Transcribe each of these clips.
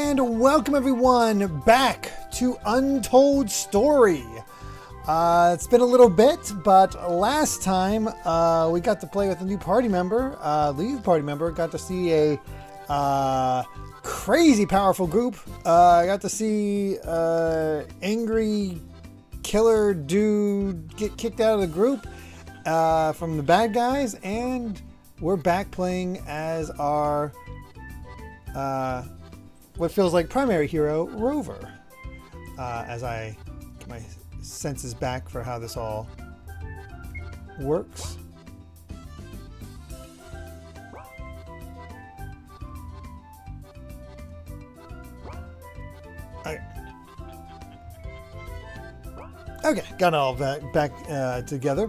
And welcome everyone back to Untold Story. It's been a little bit, but last time we got to play with a new party member, lead party member. Got to see a crazy powerful group. I got to see angry killer dude get kicked out of the group from the bad guys, and we're back playing as our what feels like primary hero, Rover, as I get my senses back for how this all works. Okay, got it all back together.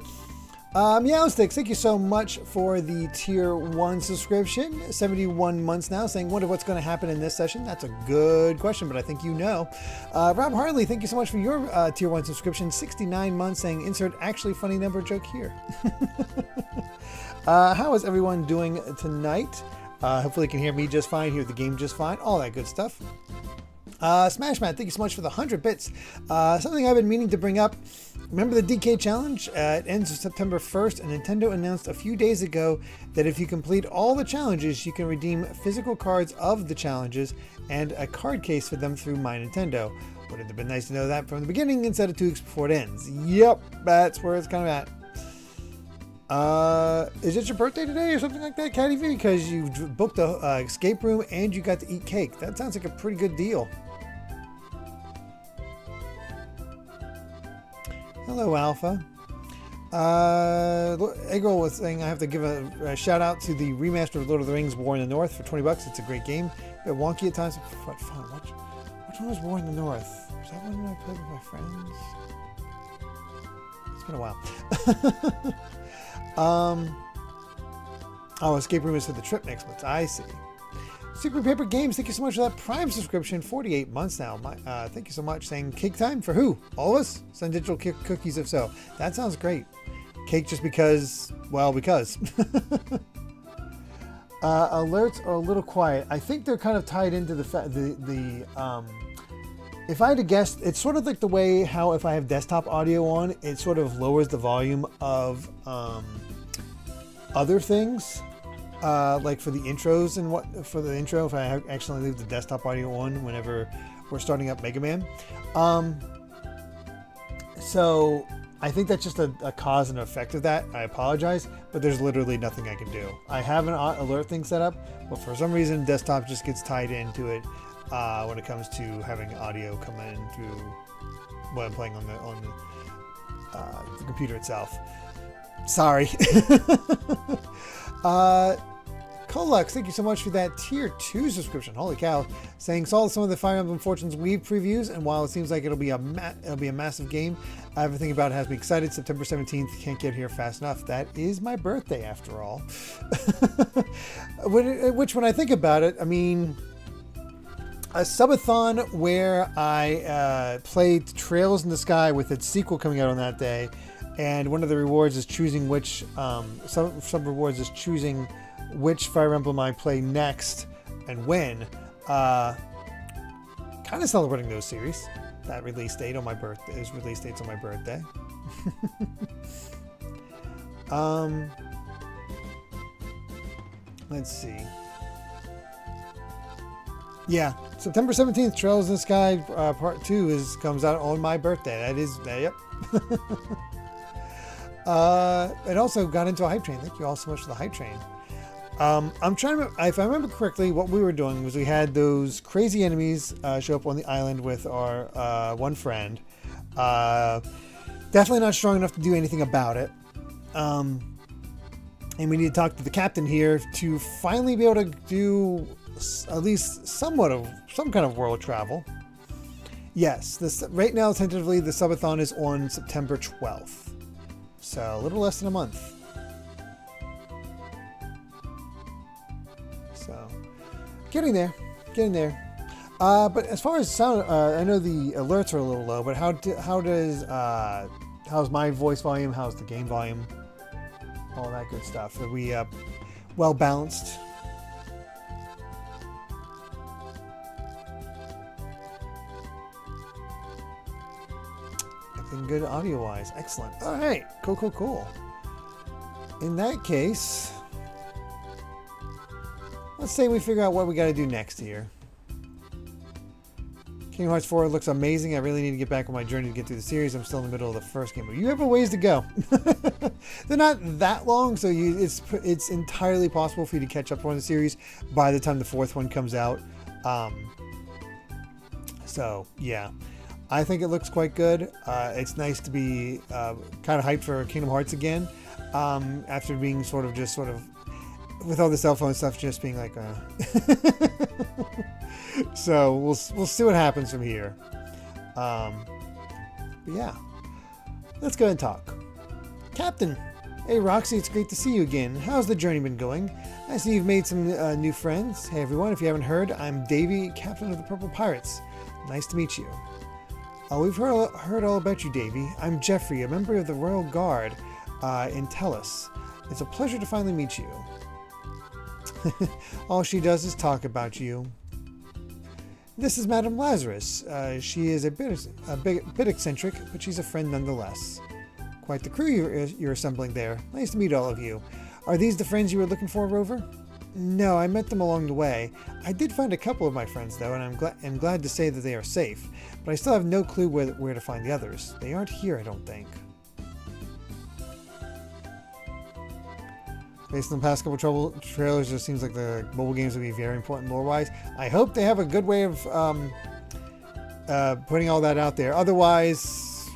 Meowsticks, thank you so much for the tier 1 subscription. 71 months now, saying, wonder what's going to happen in this session. That's a good question, but I think you know. Rob Harley, thank you so much for your tier 1 subscription. 69 months, saying, insert actually funny number joke here. How is everyone doing tonight? Hopefully you can hear me just fine, hear the game just fine, all that good stuff. Smash Matt, thank you so much for the 100 bits. Something I've been meaning to bring up. Remember the DK challenge? It ends September 1st, and Nintendo announced a few days ago that if you complete all the challenges, you can redeem physical cards of the challenges and a card case for them through My Nintendo. Would it have been nice to know that from the beginning instead of 2 weeks before it ends? Yep, that's where it's kind of at. Is it your birthday today or something like that, Caddy V? Because you booked a escape room and you got to eat cake. That sounds like a pretty good deal. Hello, Alpha. Eggroll was saying I have to give a shout out to the remaster of Lord of the Rings War in the North for $20. It's a great game. A bit wonky at times, but fun. Which one was War in the North? Was that one I played with my friends? It's been a while. Escape room is for the trip next month. I see. Secret Paper Games, thank you so much for that Prime subscription. 48 months now. Thank you so much. Saying cake time for who? All of us? Send digital cookies if so. That sounds great. Cake just because, well, because. Alerts are a little quiet. I think they're kind of tied into the if I had to guess, it's sort of like the way how if I have desktop audio on, it sort of lowers the volume of other things. Like for the intros and for the intro, if I actually leave the desktop audio on whenever we're starting up Mega Man. So I think that's just a cause and effect of that. I apologize, but there's literally nothing I can do. I have an alert thing set up, but for some reason desktop just gets tied into it when it comes to having audio come in through when I'm playing on the computer itself. Sorry. Colux, thank you so much for that tier 2 subscription. Holy cow! Saying saw some of the Fire Emblem Fortunes Weave previews, and while it seems like it'll be a massive game, everything about it has me excited. September 17th, can't get here fast enough. That is my birthday, after all. Which, when I think about it, I mean, a subathon where I played Trails in the Sky with its sequel coming out on that day. And one of the rewards is choosing which, some rewards is choosing which Fire Emblem I play next and when. Kind of celebrating those series. That release date on my birthday is release dates on my birthday. Let's see. Yeah, September 17th, Trails in the Sky Part 2 comes out on my birthday. That is, yep. It also got into a hype train. Thank you all so much for the hype train. I'm trying to, if I remember correctly, what we were doing was we had those crazy enemies show up on the island with our one friend. Definitely not strong enough to do anything about it. And we need to talk to the captain here to finally be able to do at least somewhat of some kind of world travel. Yes, right now tentatively the subathon is on September 12th. So a little less than a month. So getting there. But as far as sound, I know the alerts are a little low, but how's my voice volume? How's the game volume? All that good stuff. Are we well balanced? and good audio-wise. Excellent. All right. Cool, cool, cool. In that case, let's say we figure out what we got to do next here. Kingdom Hearts 4 looks amazing. I really need to get back on my journey to get through the series. I'm still in the middle of the first game. But you have a ways to go. They're not that long, so it's entirely possible for you to catch up on the series by the time the fourth one comes out. So, yeah. I think it looks quite good. It's nice to be kind of hyped for Kingdom Hearts again. After being sort of with all the cell phone stuff just being like so we'll see what happens from here. But yeah, let's go and talk. Captain, hey Roxy, it's great to see you again. How's the journey been going? I see you've made some new friends. Hey everyone, if you haven't heard, I'm Davy, captain of the Purple Pirates. Nice to meet you. We've heard all about you, Davy. I'm Jeffrey, a member of the Royal Guard in Tellus. It's a pleasure to finally meet you. All she does is talk about you. This is Madame Lazarus. She is a bit eccentric, but she's a friend nonetheless. Quite the crew you're assembling there. Nice to meet all of you. Are these the friends you were looking for, Rover? No, I met them along the way. I did find a couple of my friends, though, and I'm glad to say that they are safe. But I still have no clue where to find the others. They aren't here, I don't think. Based on the past couple trailers, it seems like the mobile games will be very important lore-wise. I hope they have a good way of putting all that out there. Otherwise,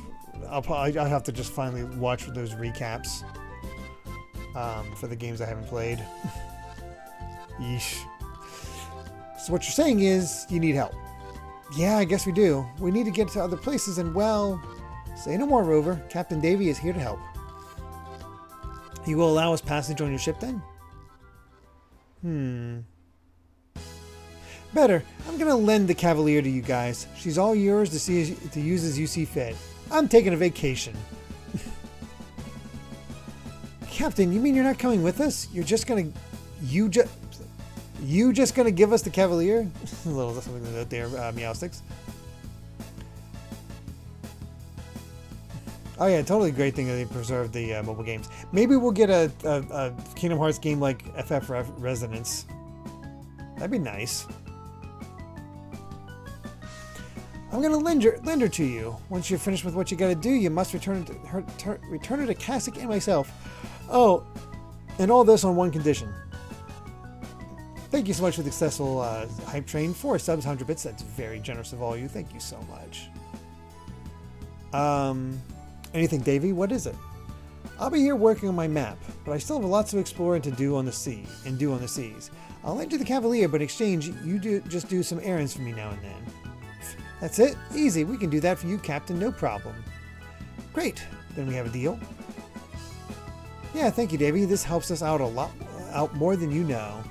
I'll have to just finally watch those recaps for the games I haven't played. Yeesh. So what you're saying is you need help. Yeah, I guess we do. We need to get to other places and, well, say no more, Rover. Captain Davy is here to help. You will allow us passage on your ship then? Better. I'm going to lend the Cavalier to you guys. She's all yours to use as you see fit. I'm taking a vacation. Captain, you mean you're not coming with us? You're just going to... You just going to give us the Cavalier? A little something out there, Meowsticks. Oh yeah, totally great thing that they preserved the mobile games. Maybe we'll get a Kingdom Hearts game like FF Resonance. That'd be nice. I'm gonna lend her to you. Once you're finished with what you gotta do, you must return her to Cassick and myself. Oh, and all this on one condition. Thank you so much for the successful hype train. 4 subs, 100 bits. That's very generous of all you. Thank you so much. Anything, Davy? What is it? I'll be here working on my map, but I still have lots to explore and do on the seas. I'll lend you the Cavalier, but in exchange, you just do some errands for me now and then. That's it? Easy. We can do that for you, Captain. No problem. Great. Then we have a deal. Yeah, thank you, Davy. This helps us out more than you know.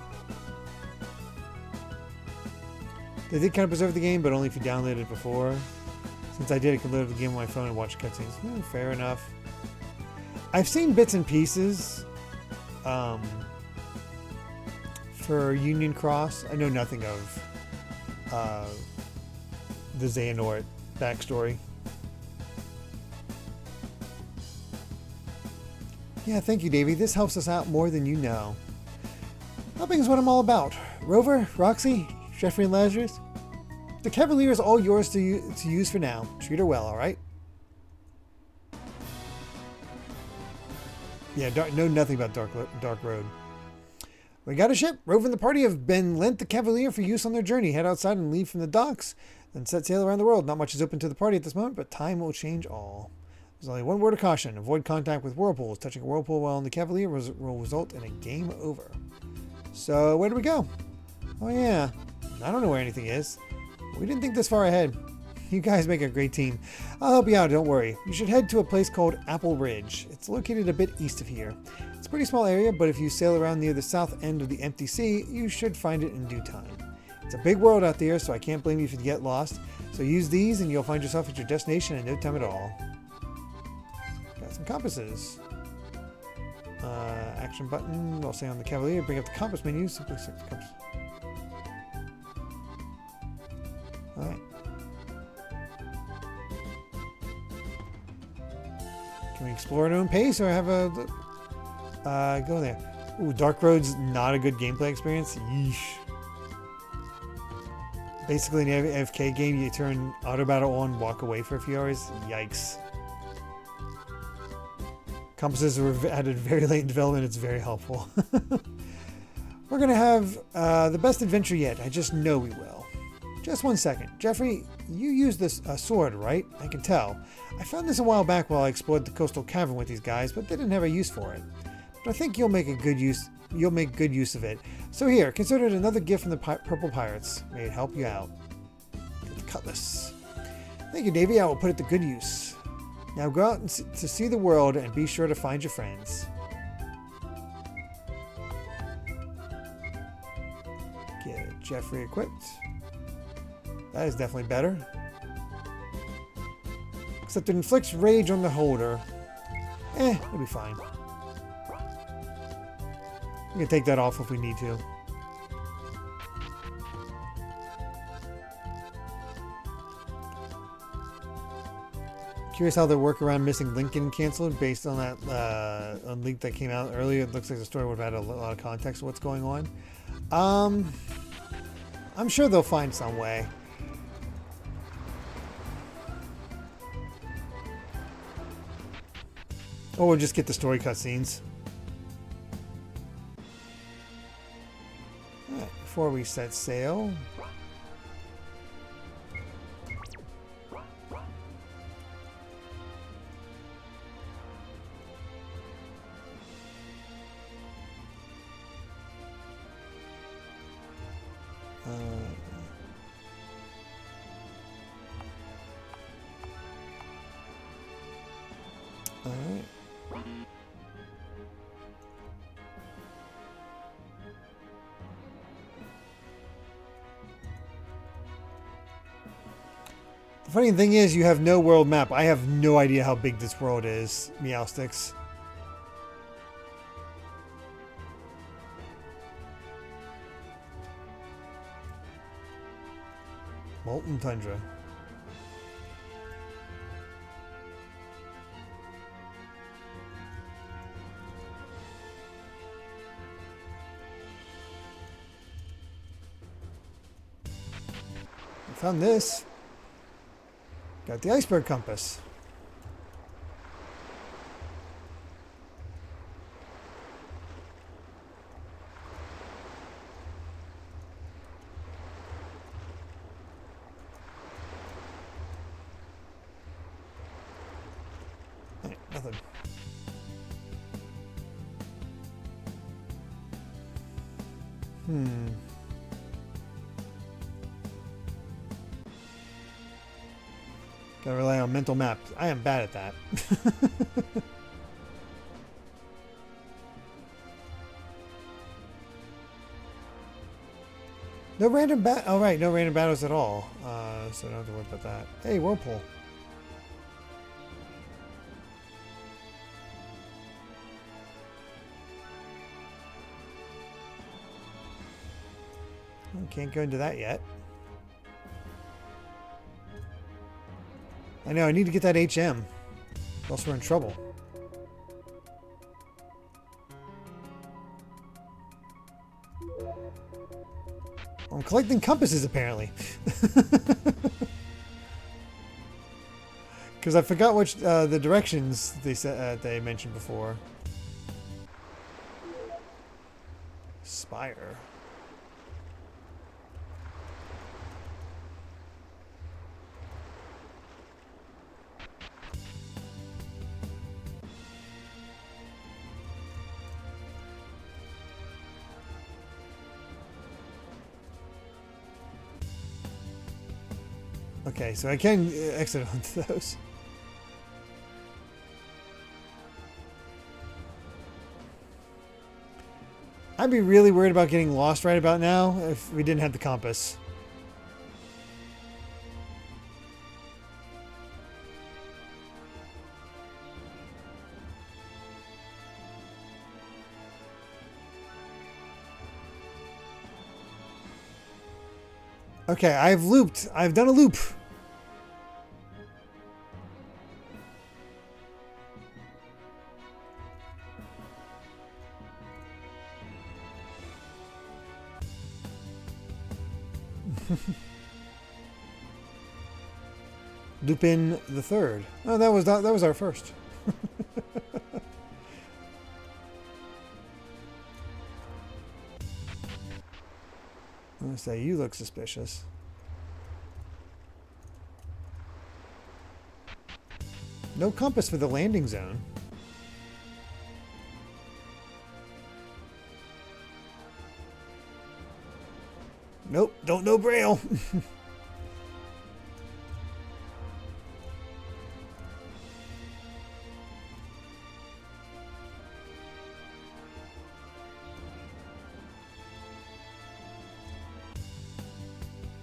They did kind of preserve the game, but only if you downloaded it before. Since I did, I could load the game on my phone and watch cutscenes. Fair enough. I've seen bits and pieces for Union Cross. I know nothing of the Xehanort backstory. Yeah, thank you, Davey. This helps us out more than you know. Helping is what I'm all about. Rover, Roxy, Jeffrey, and Lazarus. The Cavalier is all yours to use for now. Treat her well, all right? Yeah, know nothing about Dark Road. We got a ship. Rover and the party have been lent the Cavalier for use on their journey. Head outside and leave from the docks, then set sail around the world. Not much is open to the party at this moment, but time will change all. There's only one word of caution. Avoid contact with whirlpools. Touching a whirlpool while on the Cavalier will result in a game over. So, where do we go? Oh yeah, I don't know where anything is. We didn't think this far ahead. You guys make a great team. I'll help you out, don't worry. You should head to a place called Apple Ridge. It's located a bit east of here. It's a pretty small area, but if you sail around near the south end of the empty sea, you should find it in due time. It's a big world out there, so I can't blame you if you get lost. So use these and you'll find yourself at your destination in no time at all. Got some compasses. Action button. I'll say on the Cavalier, bring up the compass menu. Simply select the compass. Alright. explore at our own pace or have a go there. Ooh, Dark Road's not a good gameplay experience. Yeesh. Basically, in an AFK game, you turn auto battle on, walk away for a few hours. Yikes. Compasses were added very late in development. It's very helpful. We're going to have the best adventure yet. I just know we will. Just one second. Jeffrey, you used this sword, right? I can tell. I found this a while back while I explored the coastal cavern with these guys, but didn't have a use for it. But I think you'll make good use of it. So here, consider it another gift from the Purple Pirates. May it help you out. Get the cutlass. Thank you, Davey. I will put it to good use. Now go out to see the world and be sure to find your friends. Get Jeffrey equipped. That is definitely better. Except it inflicts rage on the holder. It'll be fine. We can take that off if we need to. Curious how the workaround missing Lincoln canceled based on that link that came out earlier. It looks like the story would have had a lot of context of what's going on. I'm sure they'll find some way. Or we'll just get the story cutscenes. Alright, before we set sail. Alright. The funny thing is, you have no world map. I have no idea how big this world is, Meowsticks. Molten Tundra. Found this. Got the iceberg compass. Hey, nothing. Gotta rely on mental maps. I am bad at that. No random oh right, no random battles at all. So I don't have to worry about that. Hey, whirlpool. Can't go into that yet. I know, I need to get that HM. Or else we're in trouble. I'm collecting compasses, apparently. Because I forgot which the directions they said they mentioned before. Spire. Okay, so I can exit onto those. I'd be really worried about getting lost right about now if we didn't have the compass. Okay, I've looped. I've done a loop. Lupin the Third. Oh, that was our first. I'm gonna say you look suspicious. No compass for the landing zone. Nope, don't know Braille.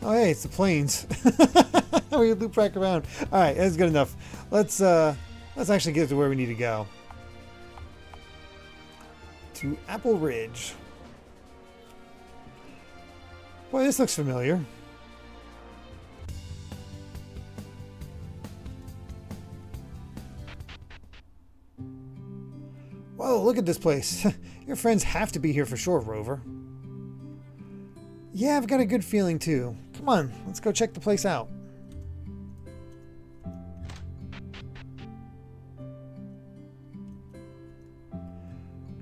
Oh, hey, it's the planes. We loop back around. All right, that's good enough. Let's actually get to where we need to go. To Apple Ridge. Boy, this looks familiar. Whoa, look at this place. Your friends have to be here for sure, Rover. Yeah, I've got a good feeling too. Come on, let's go check the place out.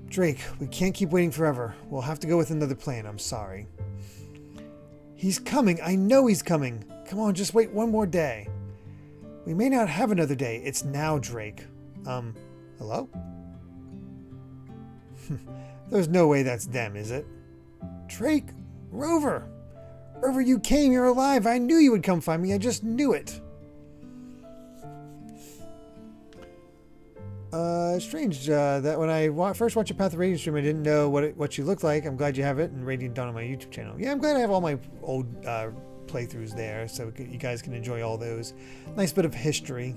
Drake, we can't keep waiting forever. We'll have to go with another plan, I'm sorry. He's coming, I know he's coming. Come on, just wait one more day. We may not have another day. It's now, Drake. Hello? There's no way that's them, is it? Drake? Rover! Rover, you came, you're alive. I knew you would come find me. I just knew it. Strange that when I first watched your Path of Radiant stream, I didn't know what you looked like. I'm glad you have it and Radiant Dawn on my YouTube channel. Yeah, I'm glad I have all my old playthroughs there, so you guys can enjoy all those. Nice bit of history.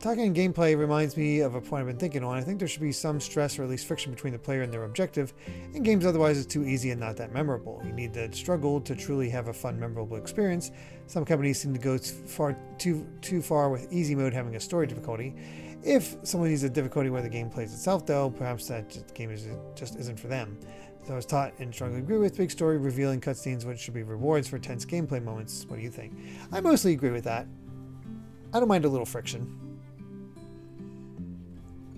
Talking gameplay reminds me of a point I've been thinking on. I think there should be some stress or at least friction between the player and their objective. In games otherwise it's too easy and not that memorable. You need to struggle to truly have a fun, memorable experience. Some companies seem to go too far with easy mode having a story difficulty. If someone needs a difficulty where the game plays itself though, perhaps that game just isn't for them. So I was taught and strongly agree with big story, revealing cutscenes, which should be rewards for tense gameplay moments. What do you think? I mostly agree with that. I don't mind a little friction.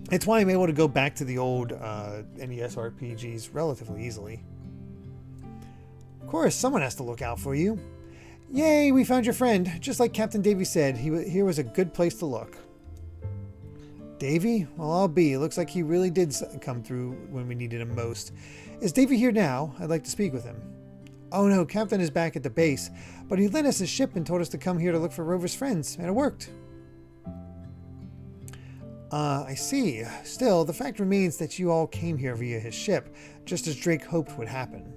It's why I'm able to go back to the old NES RPGs relatively easily. Of course, someone has to look out for you. Yay, we found your friend. Just like Captain Davy said, here was a good place to look. Davy? Well, I'll be. It looks like he really did come through when we needed him most. Is Davy here now? I'd like to speak with him. Oh no, Captain is back at the base, but he lent us his ship and told us to come here to look for Rover's friends, and it worked. I see. Still, the fact remains that you all came here via his ship, just as Drake hoped would happen.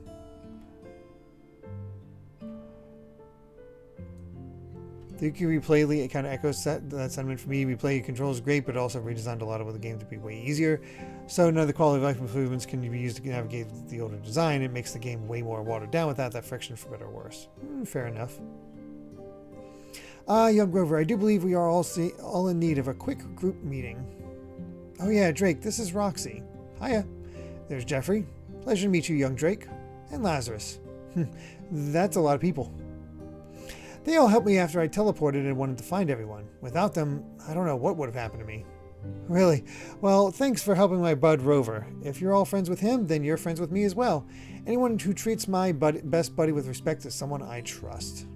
The replay it kind of echoes that sentiment for me. Replay control is great, but also redesigned a lot of the game to be way easier. So none of the quality of life improvements can be used to navigate the older design. It makes the game way more watered down without that friction, for better or worse. Fair enough. Young Rover, I do believe we are all in need of a quick group meeting. Oh yeah, Drake, this is Roxy. Hiya. There's Jeffrey. Pleasure to meet you, young Drake. And Lazarus. That's a lot of people. They all helped me after I teleported and wanted to find everyone. Without them, I don't know what would have happened to me. Really? Well, thanks for helping my bud Rover. If you're all friends with him, then you're friends with me as well. Anyone who treats my best buddy with respect is someone I trust.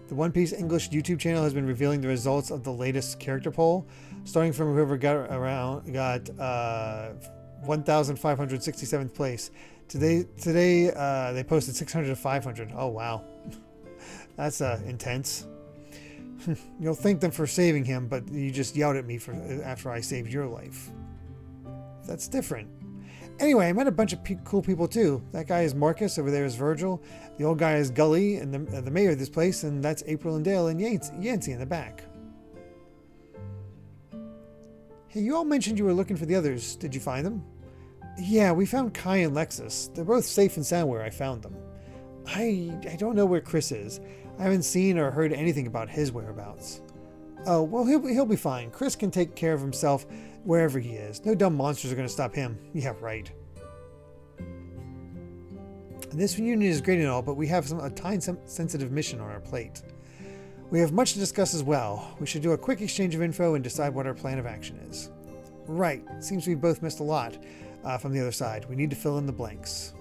The One Piece English YouTube channel has been revealing the results of the latest character poll. Starting from whoever got 1,567th place. Today they posted 600 to 500. Oh wow, that's intense. You'll thank them for saving him, but you just yelled at me after I saved your life. That's different. Anyway, I met a bunch of cool people too. That guy is Marcus, over there is Virgil. The old guy is Gully, and the mayor of this place, and that's April and Dale and Yancey in the back. Hey, you all mentioned you were looking for the others. Did you find them? Yeah, we found Kai and Lexus. They're both safe and sound where I found them. I don't know where Chris is. I haven't seen or heard anything about his whereabouts. Oh, well, he'll be fine. Chris can take care of himself wherever he is. No dumb monsters are going to stop him. Yeah, right. This reunion is great and all, but we have a time-sensitive mission on our plate. We have much to discuss as well. We should do a quick exchange of info and decide what our plan of action is. Right. Seems we both missed a lot from the other side. We need to fill in the blanks.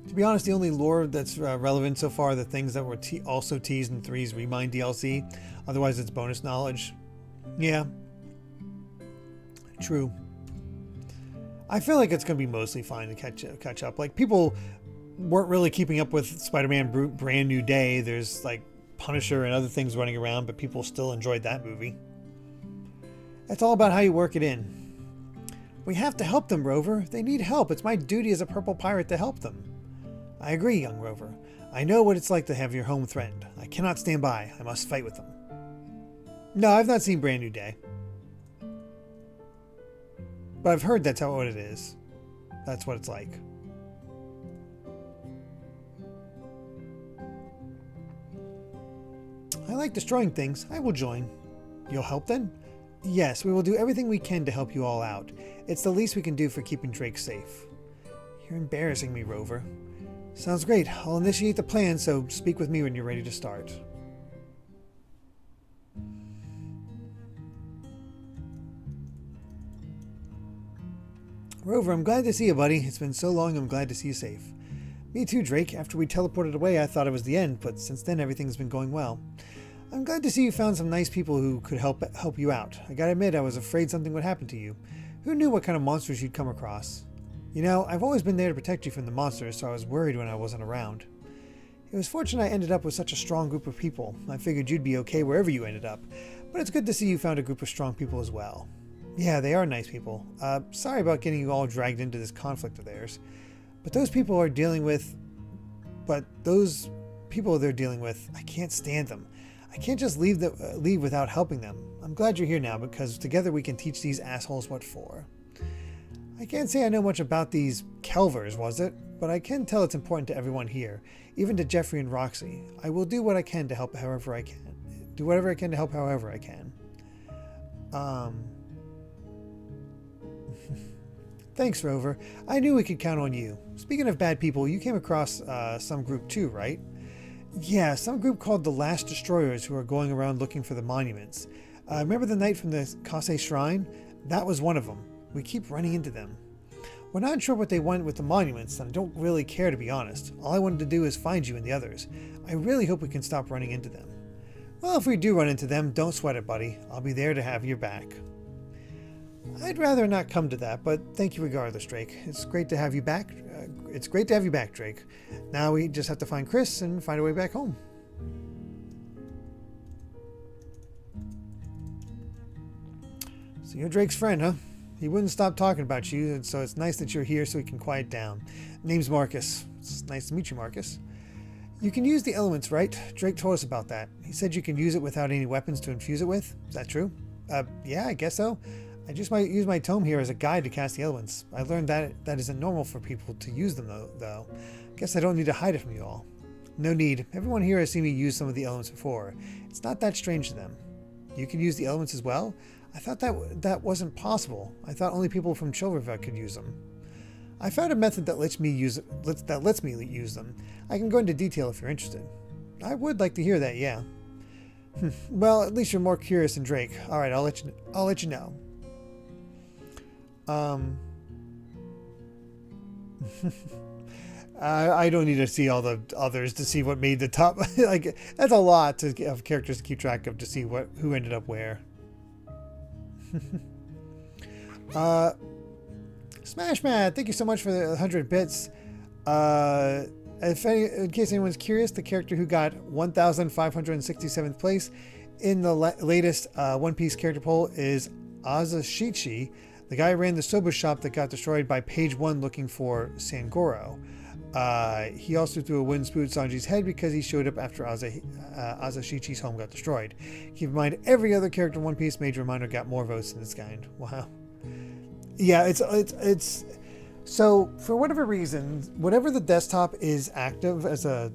To be honest, the only lore that's relevant so far are the things that were also teased in 3's Remind DLC. Otherwise, it's bonus knowledge. Yeah. True. I feel like it's going to be mostly fine to catch up. Like, people weren't really keeping up with Spider-Man Brand New Day. There's, like, Punisher and other things running around, but people still enjoyed that movie. It's all about how you work it in. We have to help them, Rover. They need help. It's my duty as a purple pirate to help them. I agree, young Rover. I know what it's like to have your home threatened. I cannot stand by. I must fight with them. No, I've not seen Brand New Day. But I've heard that's what it is. That's what it's like. I like destroying things. I will join. You'll help then? Yes, we will do everything we can to help you all out. It's the least we can do for keeping Drake safe. You're embarrassing me, Rover. Sounds great. I'll initiate the plan, so speak with me when you're ready to start. Rover, I'm glad to see you, buddy. It's been so long, I'm glad to see you safe. Me too, Drake. After we teleported away, I thought it was the end, but since then everything's been going well. I'm glad to see you found some nice people who could help you out. I gotta admit, I was afraid something would happen to you. Who knew what kind of monsters you'd come across? You know, I've always been there to protect you from the monsters, so I was worried when I wasn't around. It was fortunate I ended up with such a strong group of people. I figured you'd be okay wherever you ended up, but it's good to see you found a group of strong people as well. Yeah, they are nice people. Sorry about getting you all dragged into this conflict of theirs. But those people they're dealing with, I can't stand them. I can't just leave without helping them. I'm glad you're here now, because together we can teach these assholes what for. I can't say I know much about these Kelvers, was it? But I can tell it's important to everyone here, even to Jeffrey and Roxy. I will do what I can to help however I can. Do whatever I can to help however I can. Thanks, Rover. I knew we could count on you. Speaking of bad people, you came across some group too, right? Yeah, some group called the Last Destroyers who are going around looking for the monuments. Remember the knight from the Kase Shrine? That was one of them. We keep running into them. We're not sure what they want with the monuments, and I don't really care, to be honest. All I wanted to do is find you and the others. I really hope we can stop running into them. Well, if we do run into them, don't sweat it, buddy. I'll be there to have your back. I'd rather not come to that, but thank you regardless, Drake. It's great to have you back. Drake. Now we just have to find Chris and find a way back home. So you're Drake's friend, huh? He wouldn't stop talking about you, and so it's nice that you're here so he can quiet down. Name's Marcus. It's nice to meet you, Marcus. You can use the elements, right? Drake told us about that. He said you can use it without any weapons to infuse it with. Is that true? Yeah, I guess so. I just might use my tome here as a guide to cast the elements. I learned that isn't normal for people to use them, though. Guess I don't need to hide it from you all. No need. Everyone here has seen me use some of the elements before. It's not that strange to them. You can use the elements as well? I thought that wasn't possible. I thought only people from Chilvervet could use them. I found a method that lets me use them. I can go into detail if you're interested. I would like to hear that, yeah. Well, at least you're more curious than Drake. All right, I'll let you know. I don't need to see all the others to see what made the top. Like, that's a lot of characters to keep track of to see who ended up where. Smash Matt, thank you so much for the 100 bits. In case anyone's curious, the character who got 1,567th place in the latest One Piece character poll is Azashichi, the guy who ran the soba shop that got destroyed by Page 1 looking for Sangoro. He also threw a wooden spoon at Sanji's head because he showed up after Azashichi's home got destroyed. Keep in mind, every other character in One Piece Major Minor got more votes than this kind. Wow. Yeah, it's so for whatever reason, whatever the desktop is active as a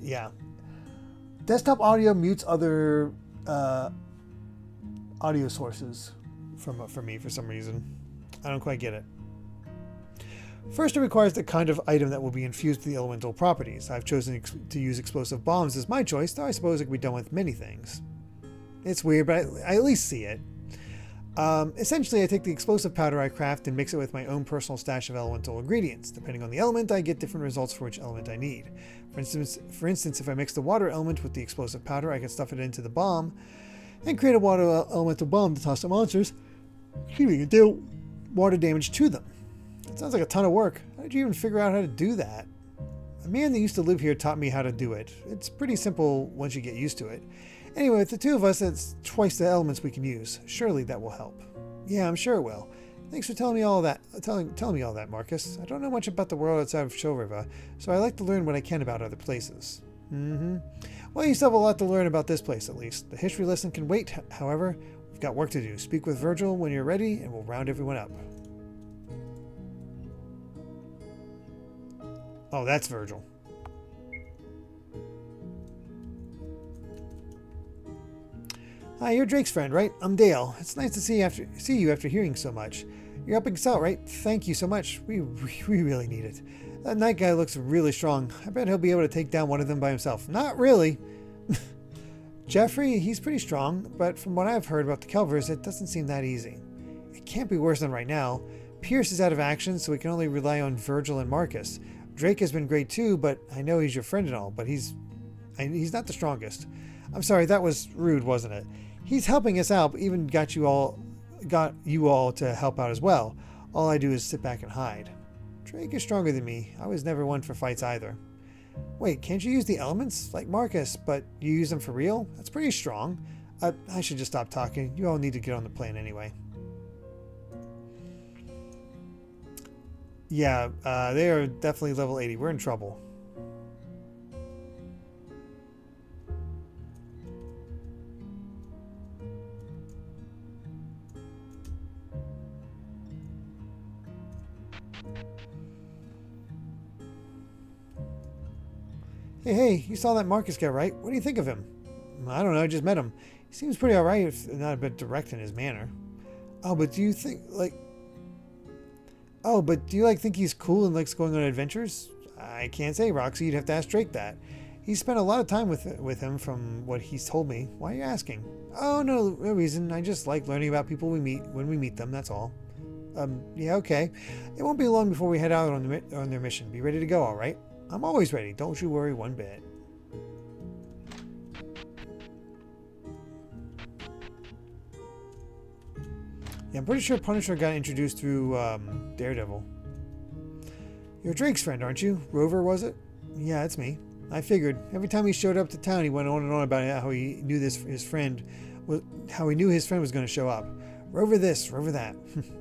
Yeah. Desktop audio mutes other audio sources for me for some reason. I don't quite get it. First, it requires the kind of item that will be infused with the elemental properties. I've chosen to use explosive bombs as my choice, though I suppose it could be done with many things. It's weird, but I at least see it. Essentially, I take the explosive powder I craft and mix it with my own personal stash of elemental ingredients. Depending on the element, I get different results for which element I need. For instance, if I mix the water element with the explosive powder, I can stuff it into the bomb and create a water elemental bomb to toss at monsters. And deal water damage to them. It sounds like a ton of work. How did you even figure out how to do that? A man that used to live here taught me how to do it. It's pretty simple once you get used to it. Anyway, with the two of us, that's twice the elements we can use. Surely that will help. Yeah, I'm sure it will. Thanks for telling me all that. Telling me all that, Marcus. I don't know much about the world outside of Show River, so I like to learn what I can about other places. Well, you still have a lot to learn about this place, at least. The history lesson can wait, however. We've got work to do. Speak with Virgil when you're ready, and we'll round everyone up. Oh, that's Virgil. Hi, you're Drake's friend, right? I'm Dale. It's nice to see you after hearing so much. You're helping us out, right? Thank you so much. We really need it. That night guy looks really strong. I bet he'll be able to take down one of them by himself. Not really. Jeffrey, he's pretty strong, but from what I've heard about the Kelvers, it doesn't seem that easy. It can't be worse than right now. Pierce is out of action, so we can only rely on Virgil and Marcus. Drake has been great too, but I know he's your friend and all, but he's not the strongest. I'm sorry, that was rude, wasn't it? He's helping us out, but even got you all to help out as well. All I do is sit back and hide. Drake is stronger than me. I was never one for fights either. Wait, can't you use the elements? Like Marcus, but you use them for real? That's pretty strong. I should just stop talking. You all need to get on the plane anyway. Yeah, they are definitely level 80. We're in trouble. Hey, you saw that Marcus guy, right? What do you think of him? I don't know, I just met him. He seems pretty alright, if not a bit direct in his manner. Oh, but do you think he's cool and likes going on adventures? I can't say, Roxy. You'd have to ask Drake that. He spent a lot of time with him from what he's told me. Why are you asking? Oh, no reason. I just like learning about people we meet when we meet them, that's all. Yeah, okay. It won't be long before we head out on their mission. Be ready to go, alright? I'm always ready. Don't you worry one bit. Yeah, I'm pretty sure Punisher got introduced through Daredevil. You're Drake's friend, aren't you? Rover, was it? Yeah, it's me. I figured. Every time he showed up to town, he went on and on about how he knew his friend was going to show up. Rover this, Rover that.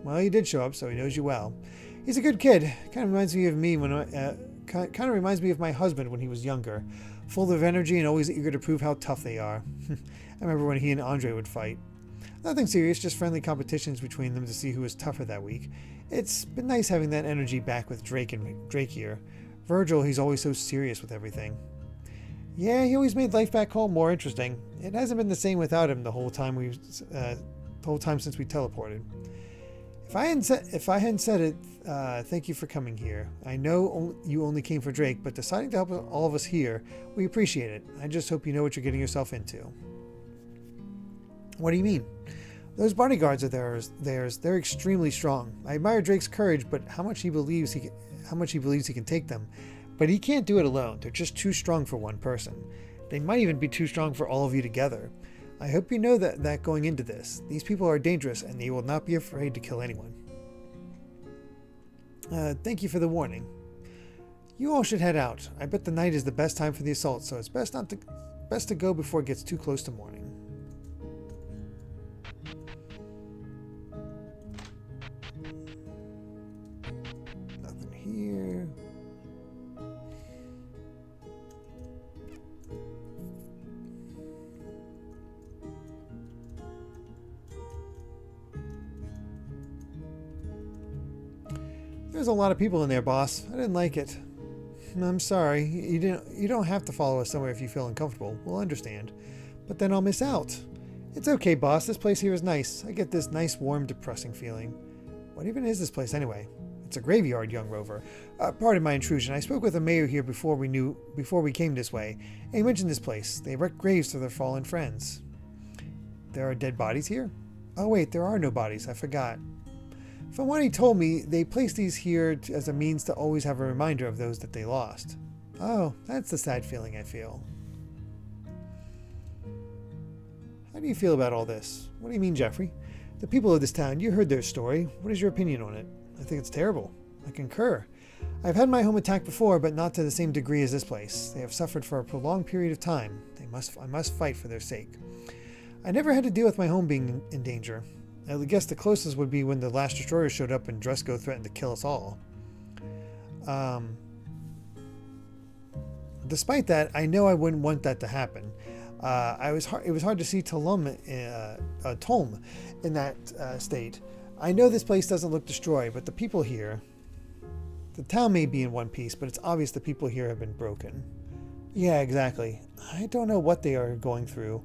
Well, he did show up, so he knows you well. He's a good kid. Kind of reminds me of me kind of reminds me of my husband when he was younger. Full of energy and always eager to prove how tough they are. I remember when he and Andre would fight. Nothing serious, just friendly competitions between them to see who was tougher that week. It's been nice having that energy back with Drake here. Virgil, he's always so serious with everything. Yeah, he always made life back home more interesting. It hasn't been the same without him the whole time since we teleported. If I hadn't said it, thank you for coming here. I know you only came for Drake, but deciding to help all of us here, we appreciate it. I just hope you know what you're getting yourself into. What do you mean? Those bodyguards of theirs, they're extremely strong. I admire Drake's courage, but how much he believes he can take them. But he can't do it alone. They're just too strong for one person. They might even be too strong for all of you together. I hope you know that going into this. These people are dangerous, and they will not be afraid to kill anyone. Thank you for the warning. You all should head out. I bet the night is the best time for the assault, so it's best to go before it gets too close to morning. Nothing here. There's a lot of people in there, boss. I didn't like it. I'm sorry. You don't have to follow us somewhere if you feel uncomfortable. We'll understand. But then I'll miss out. It's okay, boss. This place here is nice. I get this nice, warm, depressing feeling. What even is this place anyway? It's a graveyard, young Rover. Pardon my intrusion. I spoke with the mayor here before we came this way, and he mentioned this place. They erect graves for their fallen friends. There are dead bodies here? Oh wait, there are no bodies. I forgot. From what he told me, they placed these here as a means to always have a reminder of those that they lost. Oh, that's the sad feeling I feel. How do you feel about all this? What do you mean, Jeffrey? The people of this town, you heard their story. What is your opinion on it? I think it's terrible. I concur. I've had my home attacked before, but not to the same degree as this place. They have suffered for a prolonged period of time. I must fight for their sake. I never had to deal with my home being in danger. I guess the closest would be when the last destroyer showed up and Dresco threatened to kill us all. Despite that, I know I wouldn't want that to happen. It was hard to see Tolm in that state. I know this place doesn't look destroyed, but the people here... The town may be in one piece, but it's obvious the people here have been broken. Yeah, exactly. I don't know what they are going through.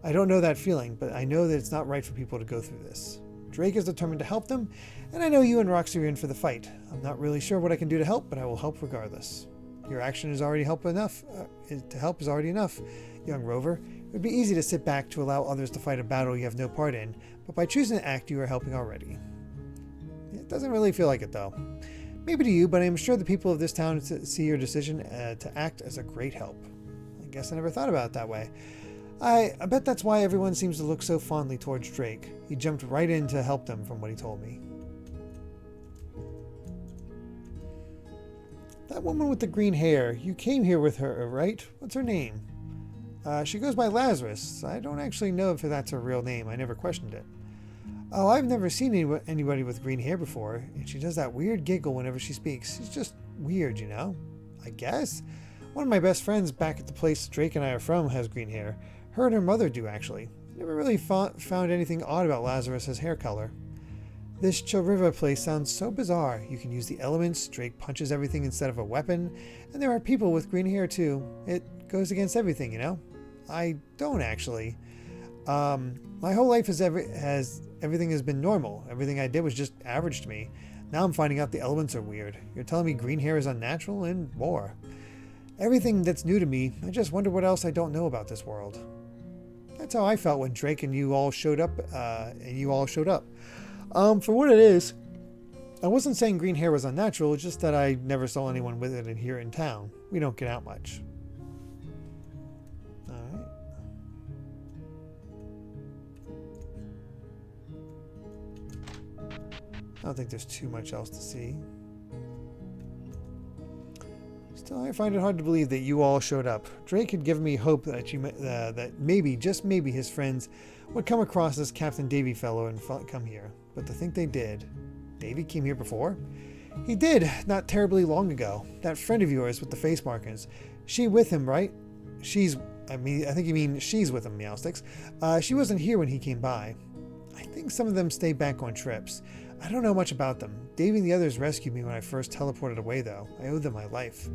I don't know that feeling, but I know that it's not right for people to go through this. Drake is determined to help them, and I know you and Roxy are in for the fight. I'm not really sure what I can do to help, but I will help regardless. Your action is already help enough. To help is already enough, young Rover. It would be easy to sit back to allow others to fight a battle you have no part in, but by choosing to act, you are helping already. It doesn't really feel like it, though. Maybe to you, but I am sure the people of this town see your decision to act as a great help. I guess I never thought about it that way. I bet that's why everyone seems to look so fondly towards Drake. He jumped right in to help them from what he told me. That woman with the green hair, you came here with her, right? What's her name? She goes by Lazarus. I don't actually know if that's her real name. I never questioned it. Oh, I've never seen anybody with green hair before, and she does that weird giggle whenever she speaks. She's just weird, you know? I guess. One of my best friends back at the place Drake and I are from has green hair. Her and her mother do, actually. Never really found anything odd about Lazarus's hair color. This Choriva place sounds so bizarre. You can use the elements, Drake punches everything instead of a weapon, and there are people with green hair too. It goes against everything, you know? I don't actually. My whole life everything has been normal. Everything I did was just average to me. Now I'm finding out the elements are weird. You're telling me green hair is unnatural and more. Everything that's new to me, I just wonder what else I don't know about this world. That's how I felt when Drake and you all showed up. For what it is, I wasn't saying green hair was unnatural, it's just that I never saw anyone with it here in town. We don't get out much. Alright. I don't think there's too much else to see. Still, I find it hard to believe that you all showed up. Drake had given me hope that that maybe, just maybe, his friends would come across this Captain Davy fellow and come here. But to think they did. Davy came here before? He did, not terribly long ago. That friend of yours with the face markings. She with him, right? I think you mean she's with him, Meowsticks. She wasn't here when he came by. I think some of them stay back on trips. I don't know much about them. Davy and the others rescued me when I first teleported away, though. I owed them my life.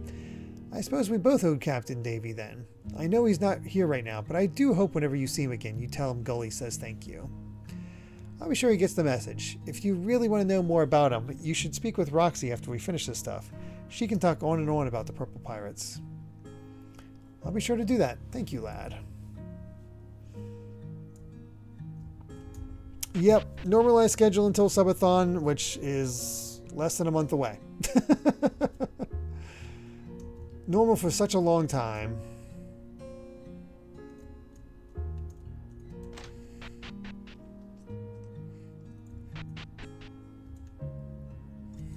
I suppose we both owed Captain Davy then. I know he's not here right now, but I do hope whenever you see him again, you tell him Gully says thank you. I'll be sure he gets the message. If you really want to know more about him, you should speak with Roxy after we finish this stuff. She can talk on and on about the Purple Pirates. I'll be sure to do that. Thank you, lad. Yep, normalized schedule until subathon, which is less than a month away. Normal for such a long time.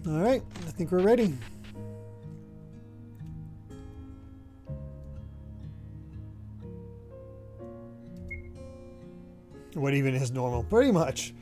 All right, I think we're ready. What even is normal? Pretty much.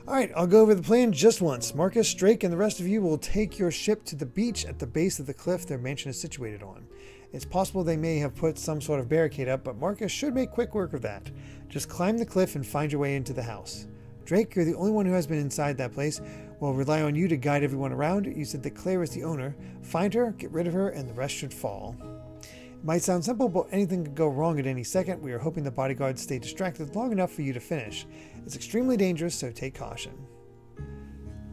Alright, I'll go over the plan just once. Marcus, Drake, and the rest of you will take your ship to the beach at the base of the cliff their mansion is situated on. It's possible they may have put some sort of barricade up, but Marcus should make quick work of that. Just climb the cliff and find your way into the house. Drake, you're the only one who has been inside that place. We'll rely on you to guide everyone around. You said that Claire is the owner. Find her, get rid of her, and the rest should fall. It might sound simple, but anything could go wrong at any second. We are hoping the bodyguards stay distracted long enough for you to finish. It's extremely dangerous, so take caution.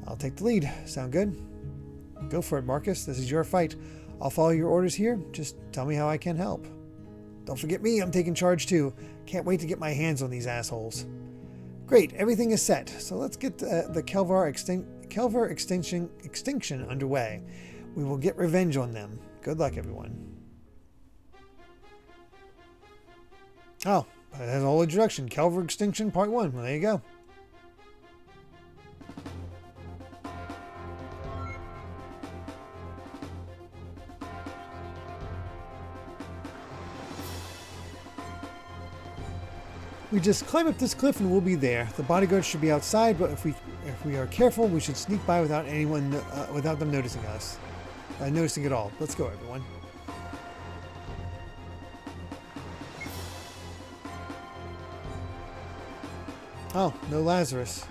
I'll take the lead. Sound good? Go for it, Marcus. This is your fight. I'll follow your orders here. Just tell me how I can help. Don't forget me. I'm taking charge too. Can't wait to get my hands on these assholes. Great. Everything is set. So let's get the Kelvar extinction underway. We will get revenge on them. Good luck, everyone. Oh, that has a whole introduction. Kelvar extinction part 1. Well, there you go. We just climb up this cliff and we'll be there. The bodyguards should be outside, but if we are careful, we should sneak by without without them noticing us. Noticing at all. Let's go, everyone. Oh, no Lazarus.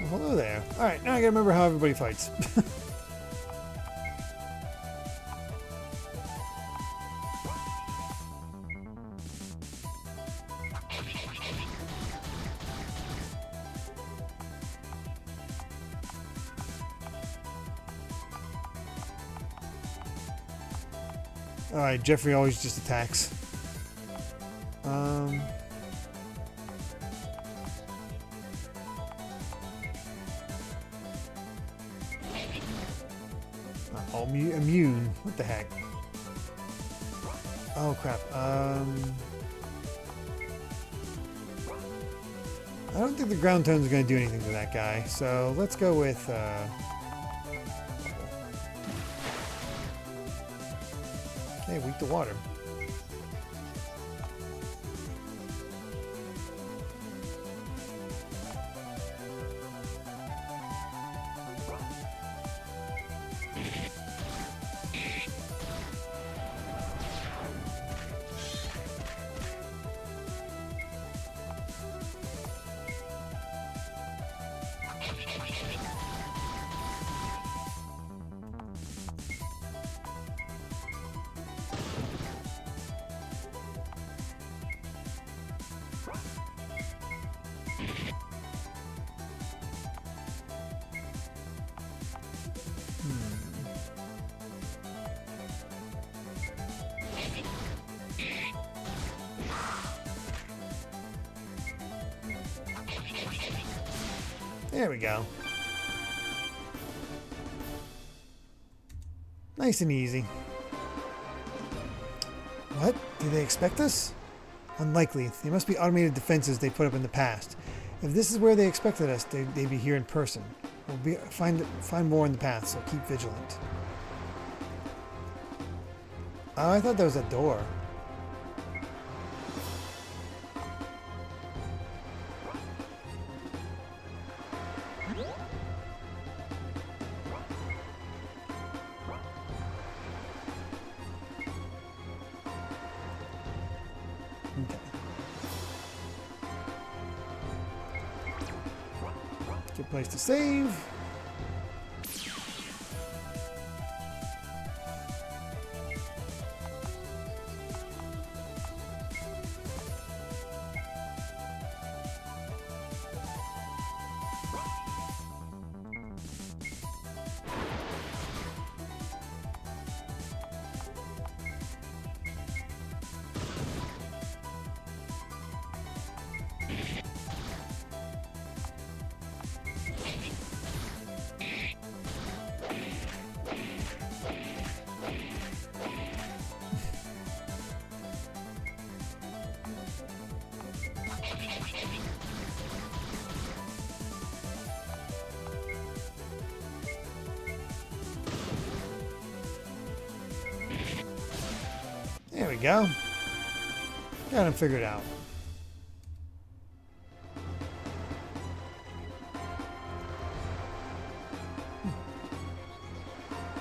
Hello there. Alright, now I gotta remember how everybody fights. Alright, Jeffrey always just attacks. Immune. What the heck? Oh crap. I don't think the ground tone's going to do anything to that guy. So let's go with okay, weak to water. There we go. Nice and easy. What? Do they expect us? Unlikely. They must be automated defenses they put up in the past. If this is where they expected us, they'd be here in person. We'll find more in the path, so keep vigilant. Oh, I thought that was a door. Good place to save. go. Got him figured out.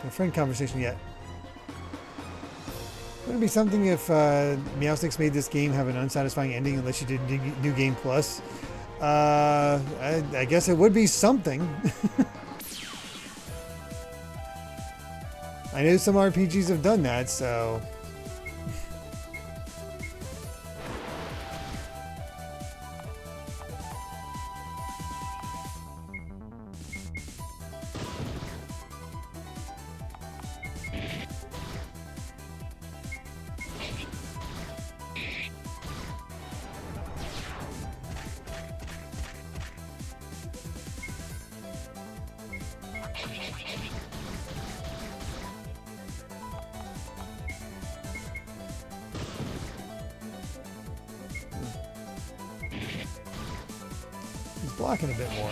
No friend conversation yet. Would it be something if Meowsticks made this game have an unsatisfying ending unless you did New Game Plus? I guess it would be something. I know some RPGs have done that, so... blocking a bit more.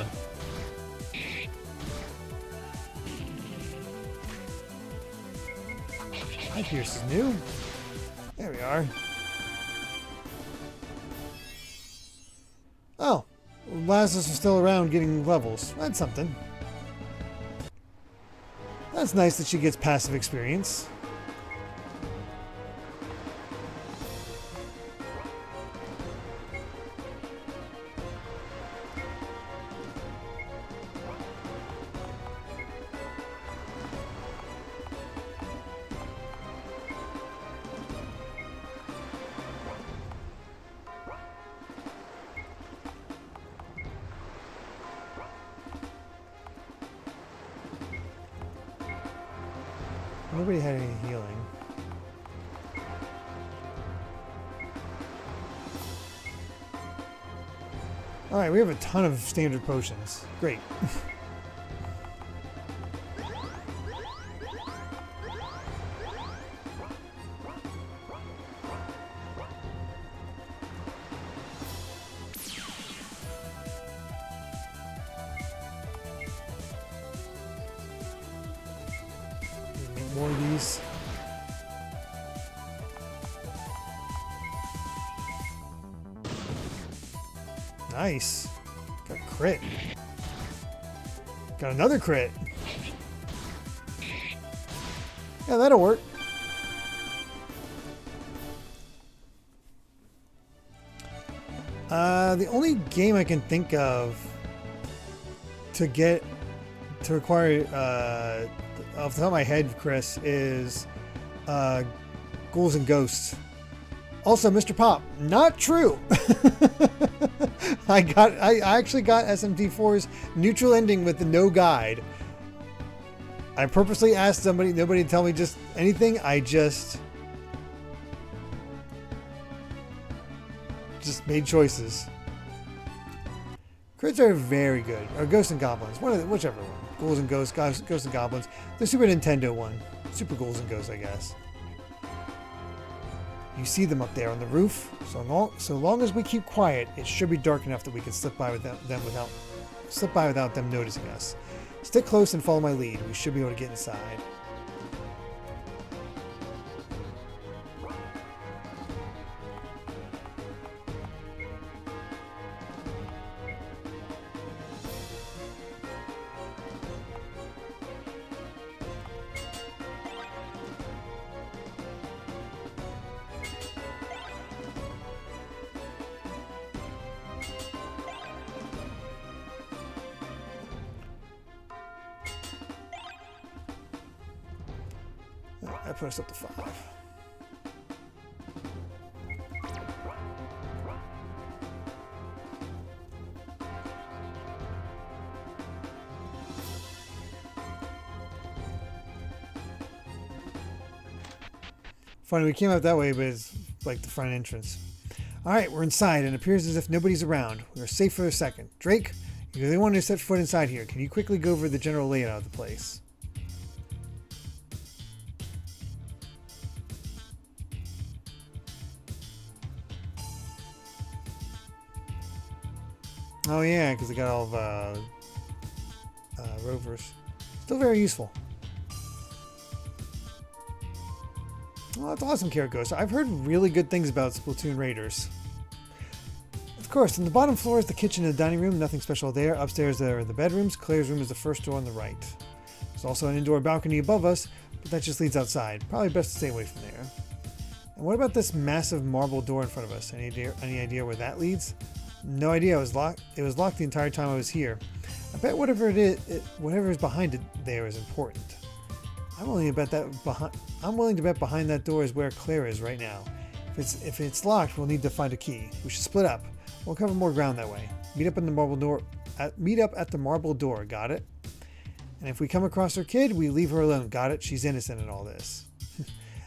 Hi, Pierce is new. There we are. Oh, Lazarus is still around getting levels. That's something. That's nice that she gets passive experience. Nobody had any healing. Alright, we have a ton of standard potions. Great. More of these. Nice. Got a crit. Got another crit. Yeah, that'll work. The only game I can think of to require off the top of my head, Chris, is Ghouls and Ghosts. Also, Mr. Pop, not true. I actually got SMT4's neutral ending with the no guide. I purposely asked nobody to tell me just anything. I just made choices. Crits are very good. Or Ghosts and Goblins, whichever one. Ghouls and Ghosts, Ghosts and Goblins. The Super Nintendo one. Super Ghouls and Ghosts, I guess. You see them up there on the roof. So long as we keep quiet, it should be dark enough that we can slip by without them noticing us. Stick close and follow my lead. We should be able to get inside. I put us up to 5. Funny, we came out that way, but it's like the front entrance. Alright, we're inside, and it appears as if nobody's around. We're safe for a second. Drake, you're the only one who set foot inside here. Can you quickly go over the general layout of the place? Oh yeah, because they got all of Rovers. Still very useful. Well, that's awesome, Kiriko. So I've heard really good things about Splatoon Raiders. Of course, on the bottom floor is the kitchen and the dining room. Nothing special there. Upstairs there are the bedrooms. Claire's room is the first door on the right. There's also an indoor balcony above us, but that just leads outside. Probably best to stay away from there. And what about this massive marble door in front of us? Any idea where that leads? No idea. It was locked. It was locked the entire time I was here. I bet whatever it is, whatever is behind it there is important. I'm willing to bet behind that door is where Claire is right now. If it's locked, we'll need to find a key. We should split up. We'll cover more ground that way. Meet up at the marble door. Got it? And if we come across her kid, we leave her alone. Got it? She's innocent in all this.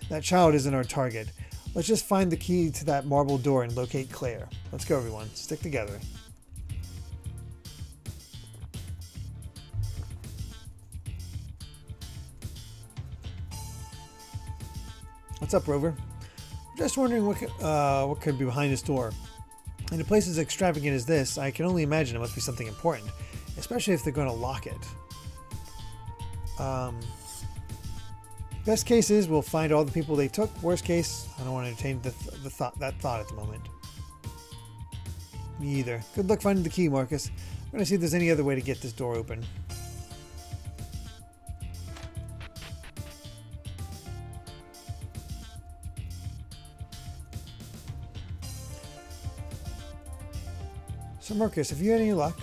That child isn't our target. Let's just find the key to that marble door and locate Claire. Let's go, everyone. Stick together. What's up, Rover? Just wondering what could be behind this door. In a place as extravagant as this, I can only imagine it must be something important, especially if they're going to lock it. Best case is we'll find all the people they took. Worst case, I don't want to entertain that thought at the moment. Me either. Good luck finding the key, Marcus. I'm going to see if there's any other way to get this door open. So Marcus, have you had any luck?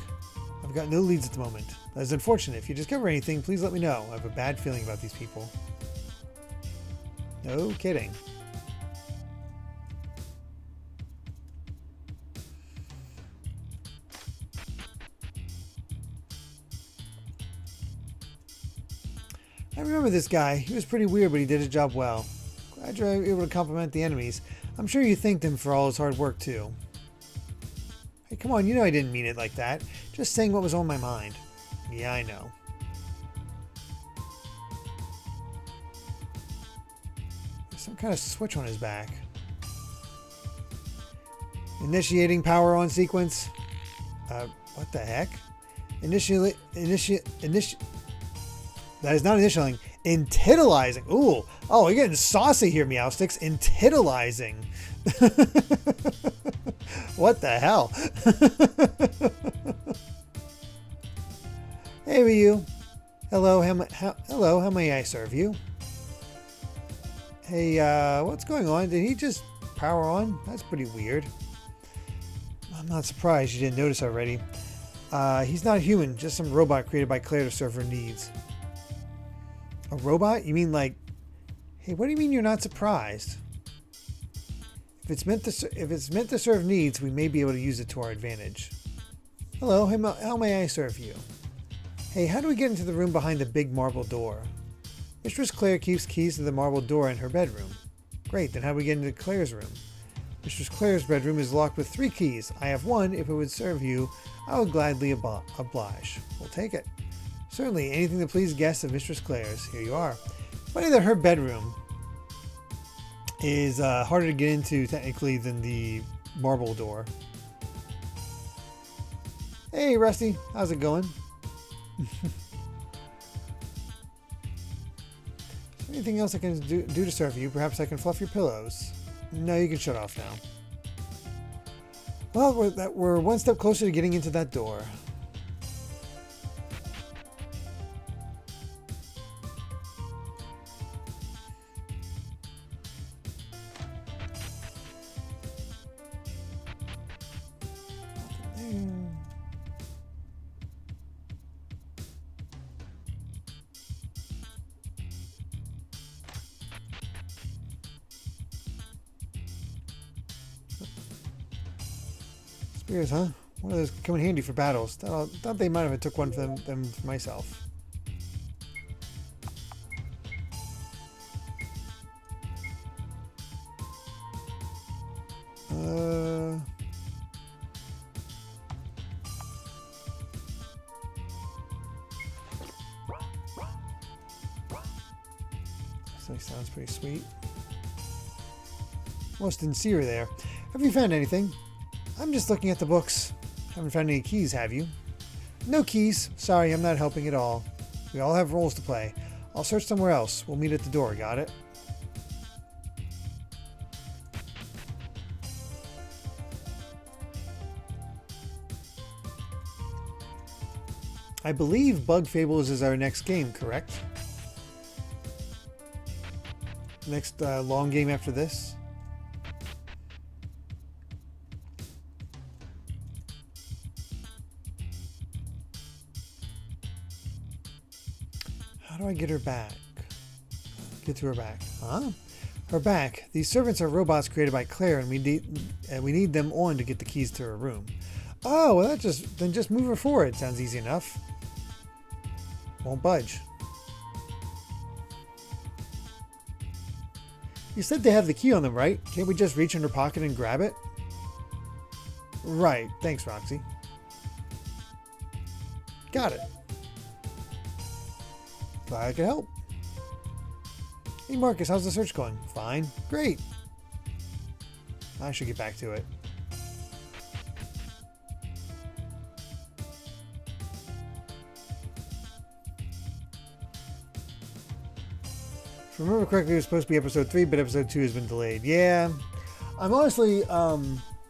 I've got no leads at the moment. That is unfortunate. If you discover anything, please let me know. I have a bad feeling about these people. No kidding. I remember this guy. He was pretty weird, but he did his job well. Glad you're able to compliment the enemies. I'm sure you thanked him for all his hard work, too. Hey, come on, you know I didn't mean it like that. Just saying what was on my mind. Yeah, I know. There's some kind of switch on his back. Initiating power on sequence. What the heck? That is not initialing. Intitalizing. Ooh. Oh, you're getting saucy here, Meowsticks. Intitalizing. What the hell? Hey, Ryu. Hello, how may I serve you? Hey, what's going on? Did he just power on? That's pretty weird. I'm not surprised you didn't notice already. He's not human, just some robot created by Claire to serve her needs. A robot? You mean like... Hey, what do you mean you're not surprised? If it's meant to serve needs, we may be able to use it to our advantage. Hello, how may I serve you? Hey, how do we get into the room behind the big marble door? Mistress Claire keeps keys to the marble door in her bedroom. Great, then how do we get into Claire's room? Mistress Claire's bedroom is locked with 3 keys. I have 1. If it would serve you, I would gladly oblige. We'll take it. Certainly, anything to please guests of Mistress Claire's. Here you are. Funny that her bedroom is harder to get into, technically, than the marble door. Hey, Rusty. How's it going? Anything else I can do to serve you? Perhaps I can fluff your pillows. No, you can shut off now. Well, we're one step closer to getting into that door. Spears, huh? One of those come in handy for battles. Thought they might have took one for them for myself. This sounds pretty sweet. Most sincere there. Have you found anything? I'm just looking at the books. Haven't found any keys, have you? No keys. Sorry, I'm not helping at all. We all have roles to play. I'll search somewhere else. We'll meet at the door. Got it? I believe Bug Fables is our next game, correct? Next long game after this. How do I get her back? Get to her back. Huh? Her back. These servants are robots created by Claire, and we need them on to get the keys to her room. Oh, well, then just move her forward. Sounds easy enough. Won't budge. You said they have the key on them, right? Can't we just reach in her pocket and grab it? Right. Thanks, Roxy. Got it. Glad I could help. Hey, Marcus, how's the search going? Fine. Great. I should get back to it. If I remember correctly, it was supposed to be episode 3, but episode 2 has been delayed. Yeah. I'm honestly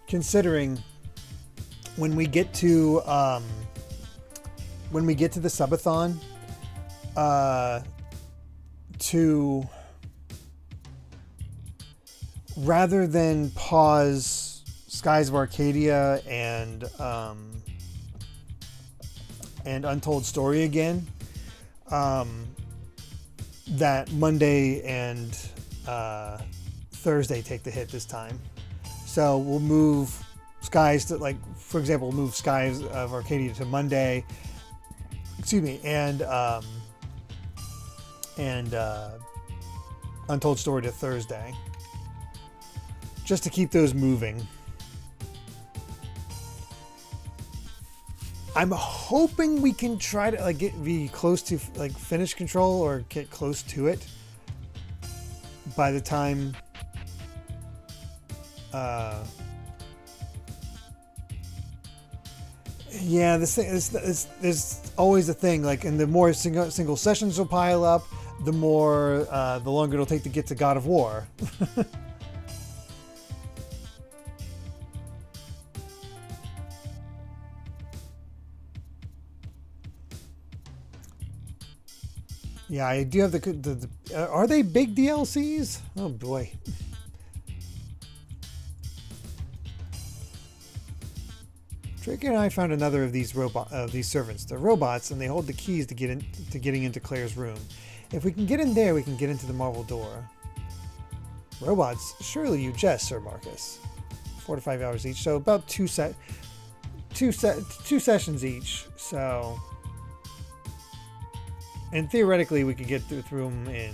considering when we get to the subathon to, rather than pause Skies of Arcadia and Untold Story again, that Monday and Thursday take the hit this time. So we'll move Skies to, like, for example, we'll move Skies of Arcadia to Monday. Excuse me, and Untold Story to Thursday, just to keep those moving. I'm hoping we can try to be close to finish Control or get close to it by the time yeah, this thing is always a thing. Like, and the more single sessions will pile up, the longer it'll take to get to God of War. Yeah, I do have the are they big DLCs? Oh boy. Drake and I found another of these servants. They're robots, and they hold the keys to getting into Claire's room. If we can get in there, we can get into the marble door. Robots? Surely you jest, Sir Marcus. 4 to 5 hours each, so about two sessions each. So, and theoretically, we could get through them in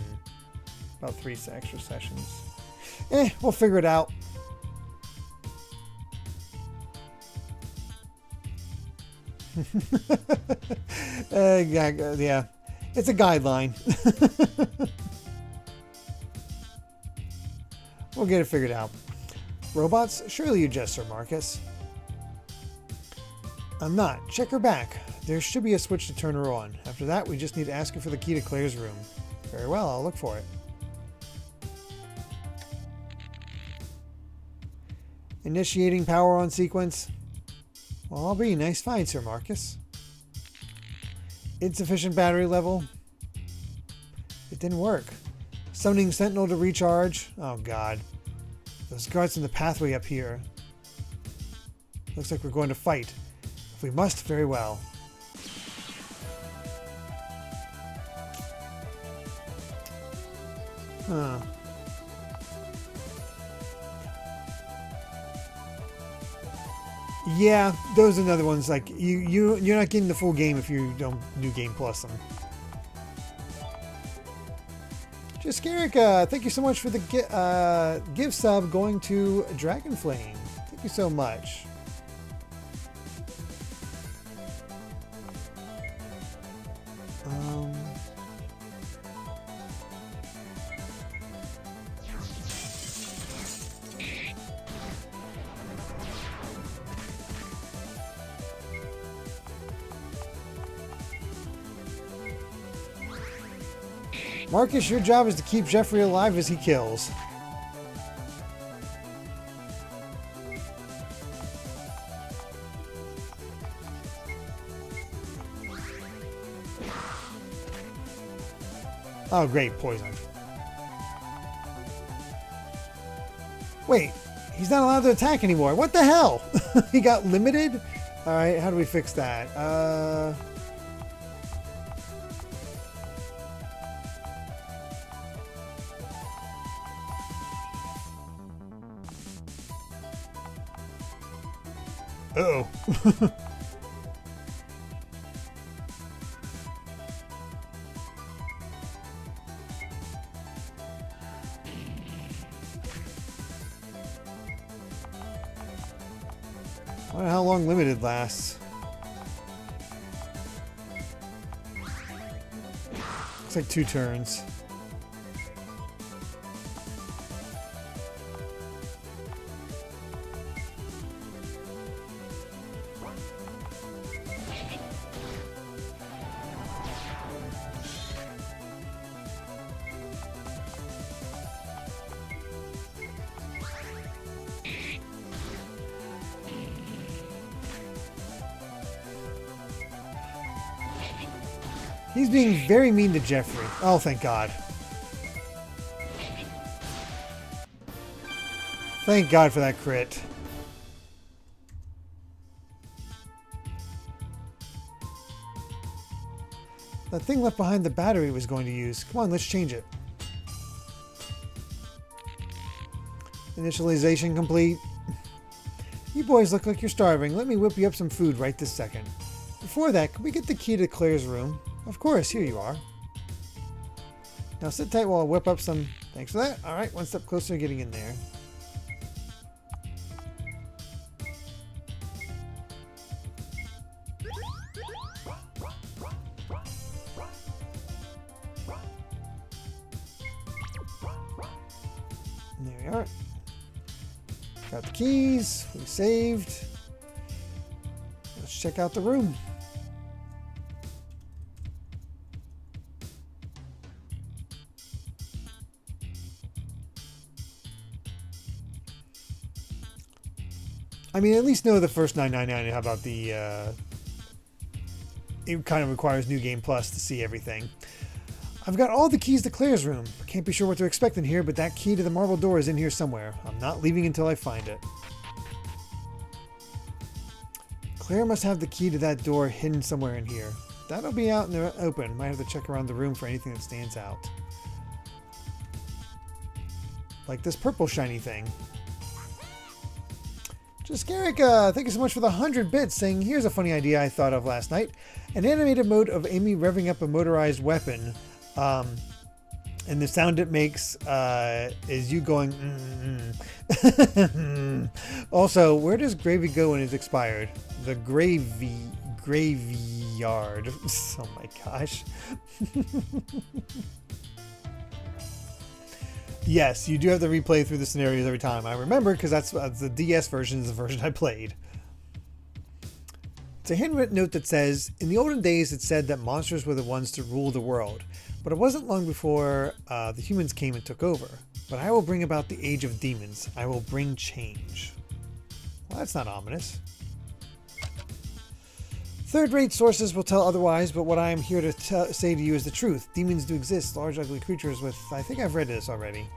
about 3 extra sessions. We'll figure it out. Yeah, it's a guideline. We'll get it figured out. Robots? Surely you jest, Sir Marcus. I'm not. Check her back. There should be a switch to turn her on. After that, we just need to ask her for the key to Claire's room. Very well, I'll look for it. Initiating power on sequence. Well, I'll be. Nice find, Sir Marcus. Insufficient battery level. It didn't work. Summoning Sentinel to recharge. Oh, God. Those guards in the pathway up here. Looks like we're going to fight. If we must, very well. Huh. Yeah, those are another ones. Like you're not getting the full game if you don't do Game Plus them. Just Erica, thank you so much for the give sub going to Dragonflame. Thank you so much. Marcus, your job is to keep Jeffrey alive as he kills. Oh, great. Poison. Wait. He's not allowed to attack anymore. What the hell? He got limited? Alright, how do we fix that? Uh-oh. I wonder how long limited lasts. Looks like 2 turns. He's being very mean to Jeffrey. Oh, thank God. Thank God for that crit. That thing left behind the battery was going to use. Come on, let's change it. Initialization complete. You boys look like you're starving. Let me whip you up some food right this second. Before that, can we get the key to Claire's room? Of course, here you are. Now sit tight while I whip up some... Thanks for that. All right, one step closer to getting in there. And there we are. Got the keys. We saved. Let's check out the room. I mean, at least know the first 9.99. How about the... it kind of requires New Game Plus to see everything. I've got all the keys to Claire's room. Can't be sure what to expect in here, but that key to the marble door is in here somewhere. I'm not leaving until I find it. Claire must have the key to that door hidden somewhere in here. That'll be out in the open. Might have to check around the room for anything that stands out. Like this purple shiny thing. Just Derrick, thank you so much for the 100 bits, saying, here's a funny idea I thought of last night. An animated mode of Amy revving up a motorized weapon. And the sound it makes is you going, Also, where does gravy go when it's expired? The graveyard. Oh my gosh. Yes, you do have to replay through the scenarios every time. I remember because that's the DS version is the version I played. It's a handwritten note that says, in the olden days it said that monsters were the ones to rule the world, but it wasn't long before the humans came and took over. But I will bring about the age of demons. I will bring change. Well, that's not ominous. Third-rate sources will tell otherwise, but what I am here to say to you is the truth. Demons do exist, large ugly creatures with... I think I've read this already.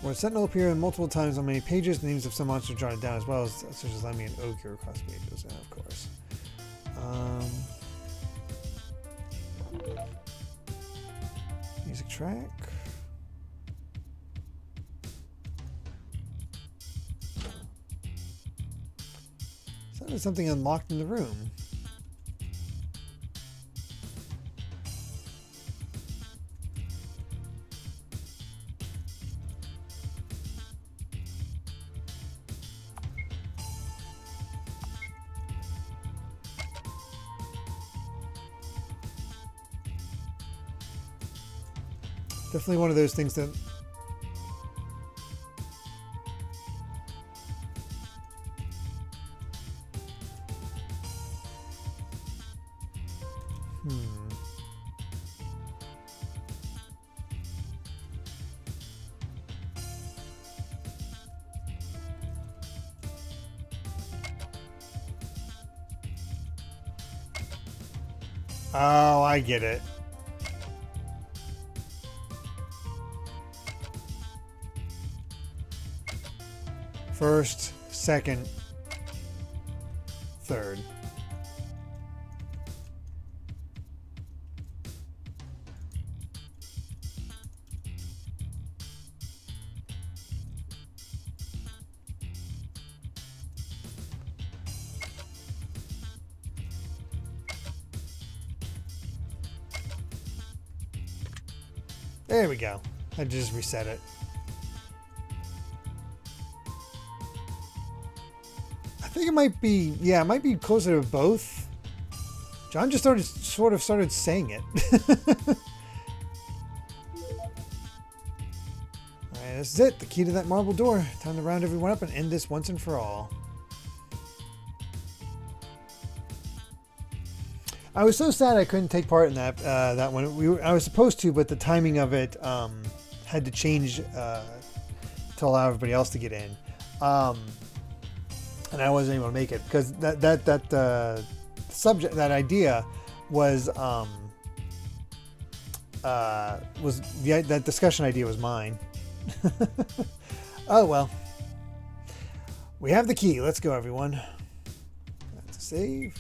Where Sentinel appear multiple times on many pages, the names of some monsters jotted down as well, such as Lemmy and Ogre across pages, yeah, of course. Music track. Sounded something unlocked in the room. Definitely one of those things that... Oh, I get it. First, second, third. There we go. I just reset it. I think it might be, yeah, it might be closer to both. John just sort of started saying it. Alright, this is it. The key to that marble door. Time to round everyone up and end this once and for all. I was so sad I couldn't take part in that that one. I was supposed to, but the timing of it had to change to allow everybody else to get in, and I wasn't able to make it because that subject, that idea was that discussion idea was mine. Oh well, we have the key. Let's go, everyone. Let's save.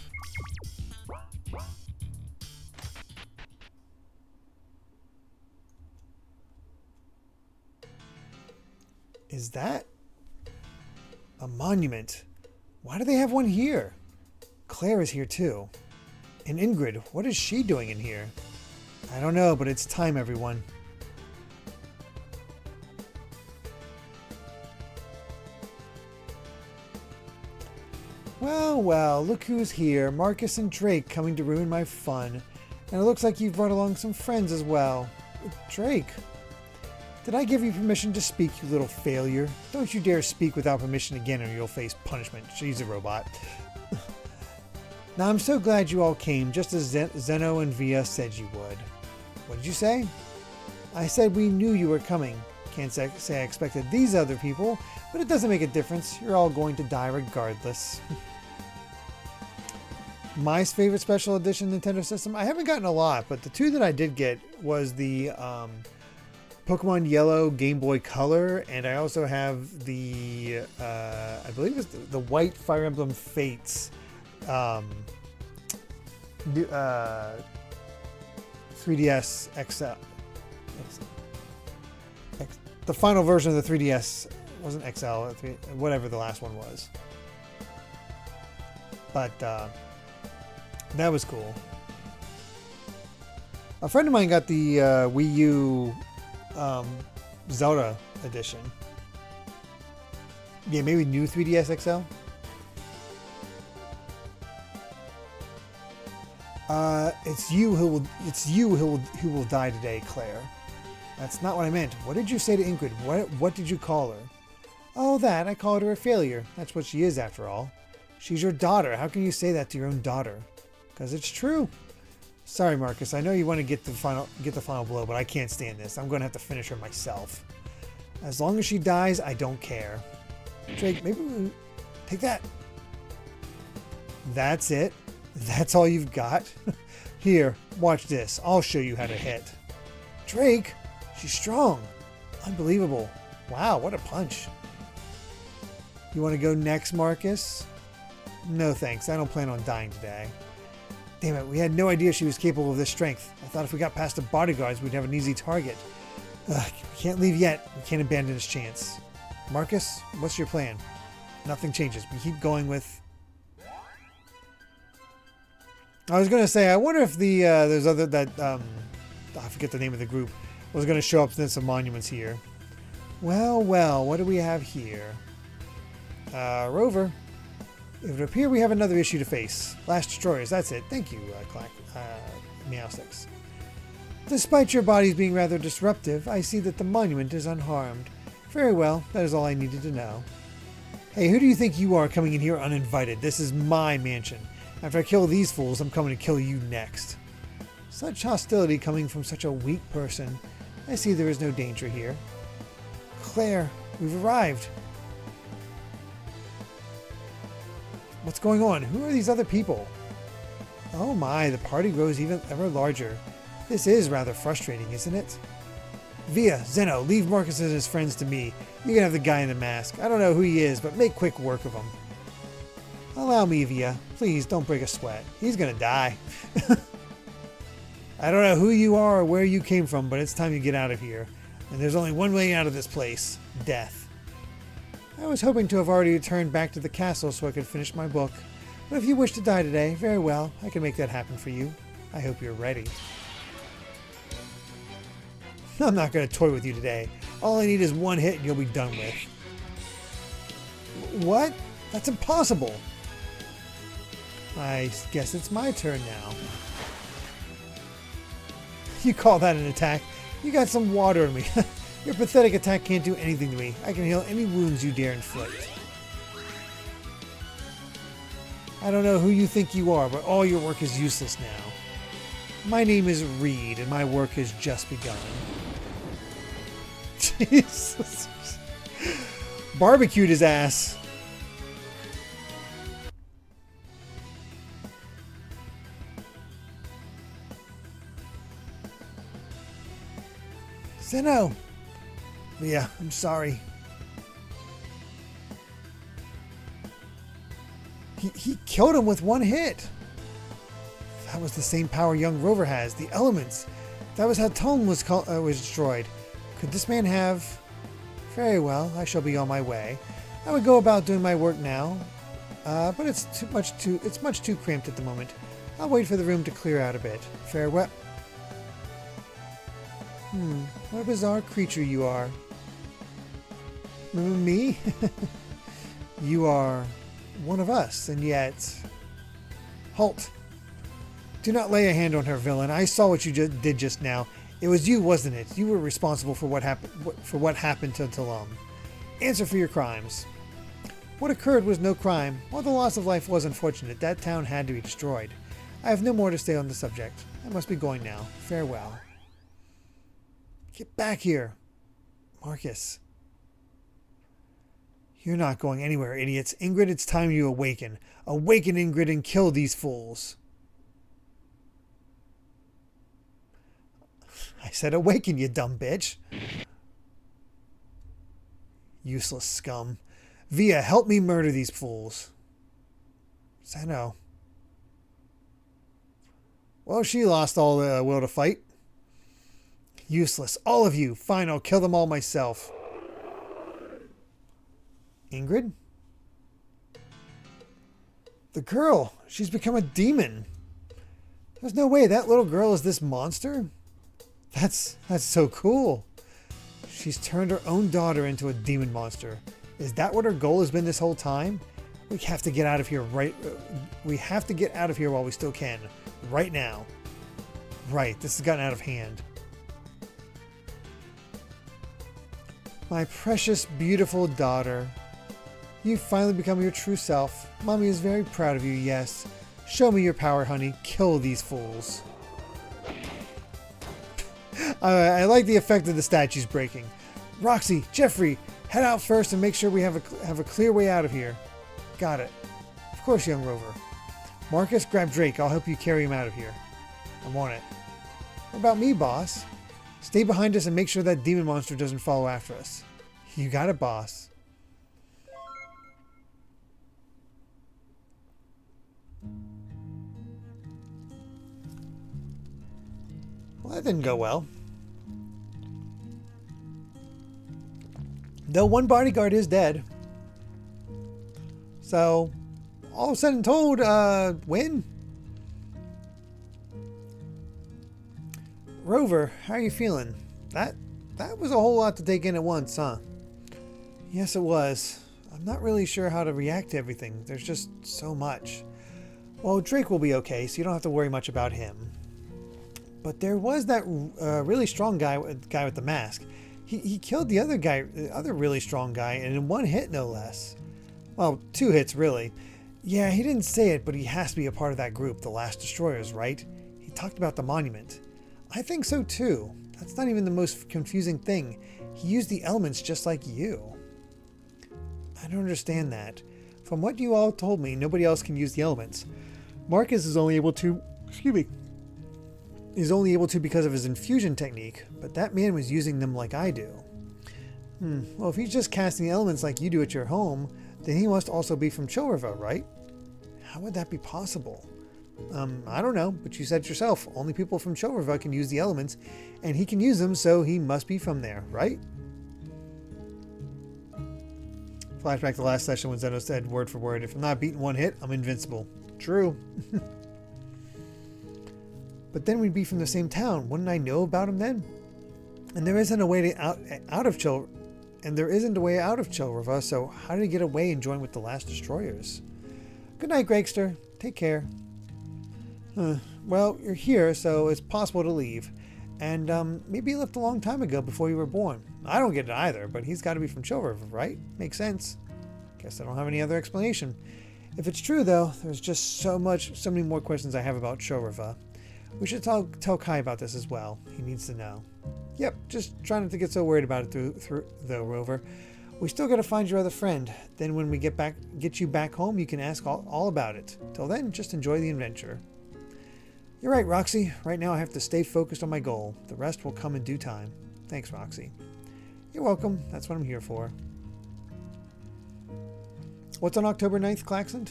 Is that a monument? Why do they have one here? Claire is here too. And Ingrid, what is she doing in here? I don't know, but it's time, everyone. Well, well, look who's here. Marcus and Drake coming to ruin my fun. And it looks like you've brought along some friends as well. Drake. Did I give you permission to speak, you little failure? Don't you dare speak without permission again or you'll face punishment. She's a robot. Now, I'm so glad you all came, just as Zeno and Via said you would. What did you say? I said we knew you were coming. Can't say I expected these other people, but it doesn't make a difference. You're all going to die regardless. My favorite special edition Nintendo system? I haven't gotten a lot, but the two that I did get was the... Pokemon Yellow Game Boy Color, and I also have the I believe it's the white Fire Emblem Fates 3DS XL. The final version of the 3DS wasn't XL, whatever the last one was. But that was cool. A friend of mine got the Wii U Zelda edition. Yeah, maybe new 3DS XL. It's you who will die today, Claire. That's not what I meant. What did you say to Ingrid? What did you call her? Oh, that. I called her a failure. That's what she is, after all. She's your daughter. How can you say that to your own daughter? Because it's true. Sorry, Marcus. I know you want to get the final blow, but I can't stand this. I'm going to have to finish her myself. As long as she dies, I don't care. Drake, maybe we take that. That's it. That's all you've got. Here, watch this. I'll show you how to hit. Drake, she's strong. Unbelievable. Wow, what a punch. You want to go next, Marcus? No thanks. I don't plan on dying today. Damn it, we had no idea she was capable of this strength. I thought if we got past the bodyguards, we'd have an easy target. We can't leave yet. We can't abandon this chance. Marcus, what's your plan? Nothing changes. We keep going with... I was going to say, I wonder if the there's other... I forget the name of the group. Was going to show up in some monuments here. Well, well, what do we have here? Rover. It would appear we have another issue to face. Last destroyers, that's it. Thank you, Meowsticks. Despite your bodies being rather disruptive, I see that the monument is unharmed. Very well, that is all I needed to know. Hey, who do you think you are coming in here uninvited? This is my mansion. After I kill these fools, I'm coming to kill you next. Such hostility coming from such a weak person. I see there is no danger here. Claire, we've arrived. What's going on? Who are these other people? Oh my, the party grows even ever larger. This is rather frustrating, isn't it? Via, Zeno, leave Marcus and his friends to me. You can have the guy in the mask. I don't know who he is, but make quick work of him. Allow me, Via. Please, don't break a sweat. He's gonna die. I don't know who you are or where you came from, but it's time you get out of here. And there's only one way out of this place. Death. I was hoping to have already returned back to the castle so I could finish my book. But if you wish to die today, very well. I can make that happen for you. I hope you're ready. I'm not going to toy with you today. All I need is one hit and you'll be done with. What? That's impossible. I guess it's my turn now. You call that an attack? You got some water in me. Your pathetic attack can't do anything to me. I can heal any wounds you dare inflict. I don't know who you think you are, but all your work is useless now. My name is Reed, and my work has just begun. Jesus. Barbecued his ass. Zeno! Yeah, I'm sorry. He killed him with one hit. That was the same power young Rover has. The elements. That was how Tone was destroyed. Could this man have... Very well, I shall be on my way. I would go about doing my work now, but it's much too cramped at the moment. I'll wait for the room to clear out a bit. Farewell. What a bizarre creature you are. Remember me? You are one of us, and yet... Halt. Do not lay a hand on her, villain. I saw what you did just now. It was you, wasn't it? You were responsible for what happened to Talum. Answer for your crimes. What occurred was no crime. While the loss of life was unfortunate, that town had to be destroyed. I have no more to say on the subject. I must be going now. Farewell. Get back here. Marcus. You're not going anywhere, idiots. Ingrid, it's time you awaken. Awaken, Ingrid, and kill these fools. I said awaken, you dumb bitch. Useless scum. Via, help me murder these fools. Zeno. Well, she lost all the will to fight. Useless. All of you. Fine, I'll kill them all myself. Ingrid? The girl. She's become a demon. There's no way that little girl is this monster. That's so cool. She's turned her own daughter into a demon monster. Is that what her goal has been this whole time? We have to get out of here we have to get out of here while we still can. Right now. Right, this has gotten out of hand. My precious, beautiful daughter. You've finally become your true self. Mommy is very proud of you, yes. Show me your power, honey. Kill these fools. I like the effect of the statues breaking. Roxy, Jeffrey, head out first and make sure we have a clear way out of here. Got it. Of course, young Rover. Marcus, grab Drake. I'll help you carry him out of here. I'm on it. What about me, boss? Stay behind us and make sure that demon monster doesn't follow after us. You got it, boss. Well, that didn't go well. Though one bodyguard is dead. So, all said and told, win. Rover, how are you feeling? That was a whole lot to take in at once, huh? Yes, it was. I'm not really sure how to react to everything. There's just so much. Well, Drake will be okay, so you don't have to worry much about him. But there was that really strong guy with the mask. He killed the other guy, the other really strong guy, and in one hit, no less. Well, 2 hits, really. Yeah, he didn't say it, but he has to be a part of that group, the Last Destroyers, right? He talked about the monument. I think so, too. That's not even the most confusing thing. He used the elements just like you. I don't understand that. From what you all told me, nobody else can use the elements. Marcus is only able to... Excuse me. He's only able to because of his infusion technique, but that man was using them like I do. Well, if he's just casting the elements like you do at your home, then he must also be from Chill River, right? How would that be possible? I don't know, but you said yourself, only people from Chill River can use the elements, and he can use them, so he must be from there, right? Flashback to last session when Zeno said word for word, if I'm not beaten 1 hit, I'm invincible. True. But then we'd be from the same town. Wouldn't I know about him then? And there isn't a way out of Chill River, so how did he get away and join with the Last Destroyers? Good night, Gregster. Take care. Well, you're here, so it's possible to leave. And maybe he left a long time ago before you were born. I don't get it either, but he's got to be from Chill River, right? Makes sense. Guess I don't have any other explanation. If it's true, though, there's just so many more questions I have about Chill River. We should tell Kai about this as well. He needs to know. Yep, just try not to get so worried about it through Rover. We still got to find your other friend. Then when we get you back home, you can ask all about it. Till then, just enjoy the adventure. You're right, Roxy. Right now I have to stay focused on my goal. The rest will come in due time. Thanks, Roxy. You're welcome. That's what I'm here for. What's on October 9th, Claxon?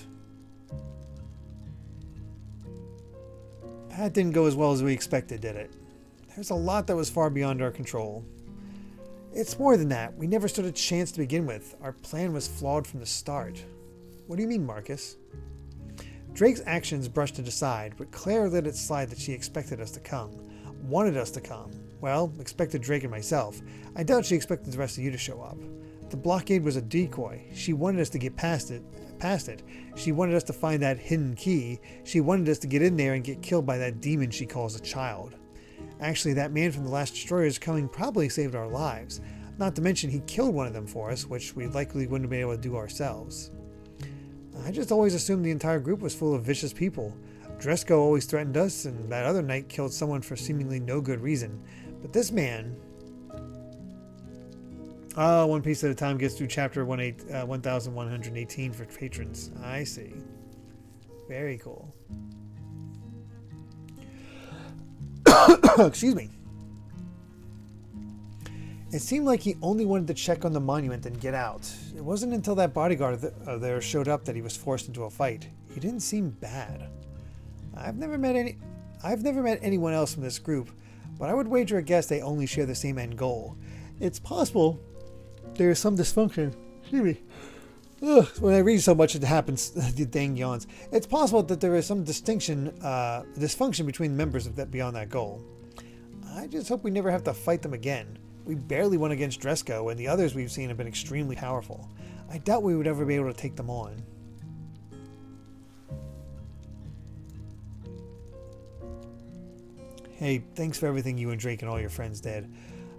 That didn't go as well as we expected, did it? There's a lot that was far beyond our control. It's more than that. We never stood a chance to begin with. Our plan was flawed from the start. What do you mean, Marcus? Drake's actions brushed it aside, but Claire let it slide that she expected us to come. Wanted us to come. Well, expected Drake and myself. I doubt she expected the rest of you to show up. The blockade was a decoy. She wanted us to get past it. She wanted us to find that hidden key. She wanted us to get in there and get killed by that demon she calls a child. Actually, that man from the Last Destroyers coming probably saved our lives. Not to mention he killed one of them for us, which we likely wouldn't have been able to do ourselves. I just always assumed the entire group was full of vicious people. Dresco always threatened us, and that other night killed someone for seemingly no good reason. But this man... One piece at a time gets through chapter 1118 for patrons. I see. Very cool. Excuse me. It seemed like he only wanted to check on the monument and get out. It wasn't until that bodyguard there showed up that he was forced into a fight. He didn't seem bad. I've never met anyone else from this group, but I would wager a guess they only share the same end goal. It's possible there is some dysfunction. Excuse me. Ugh, when I read so much, it happens. The dang yawns. It's possible that there is some dysfunction between members of that beyond that goal. I just hope we never have to fight them again. We barely won against Dresco, and the others we've seen have been extremely powerful. I doubt we would ever be able to take them on. Hey, thanks for everything you and Drake and all your friends did.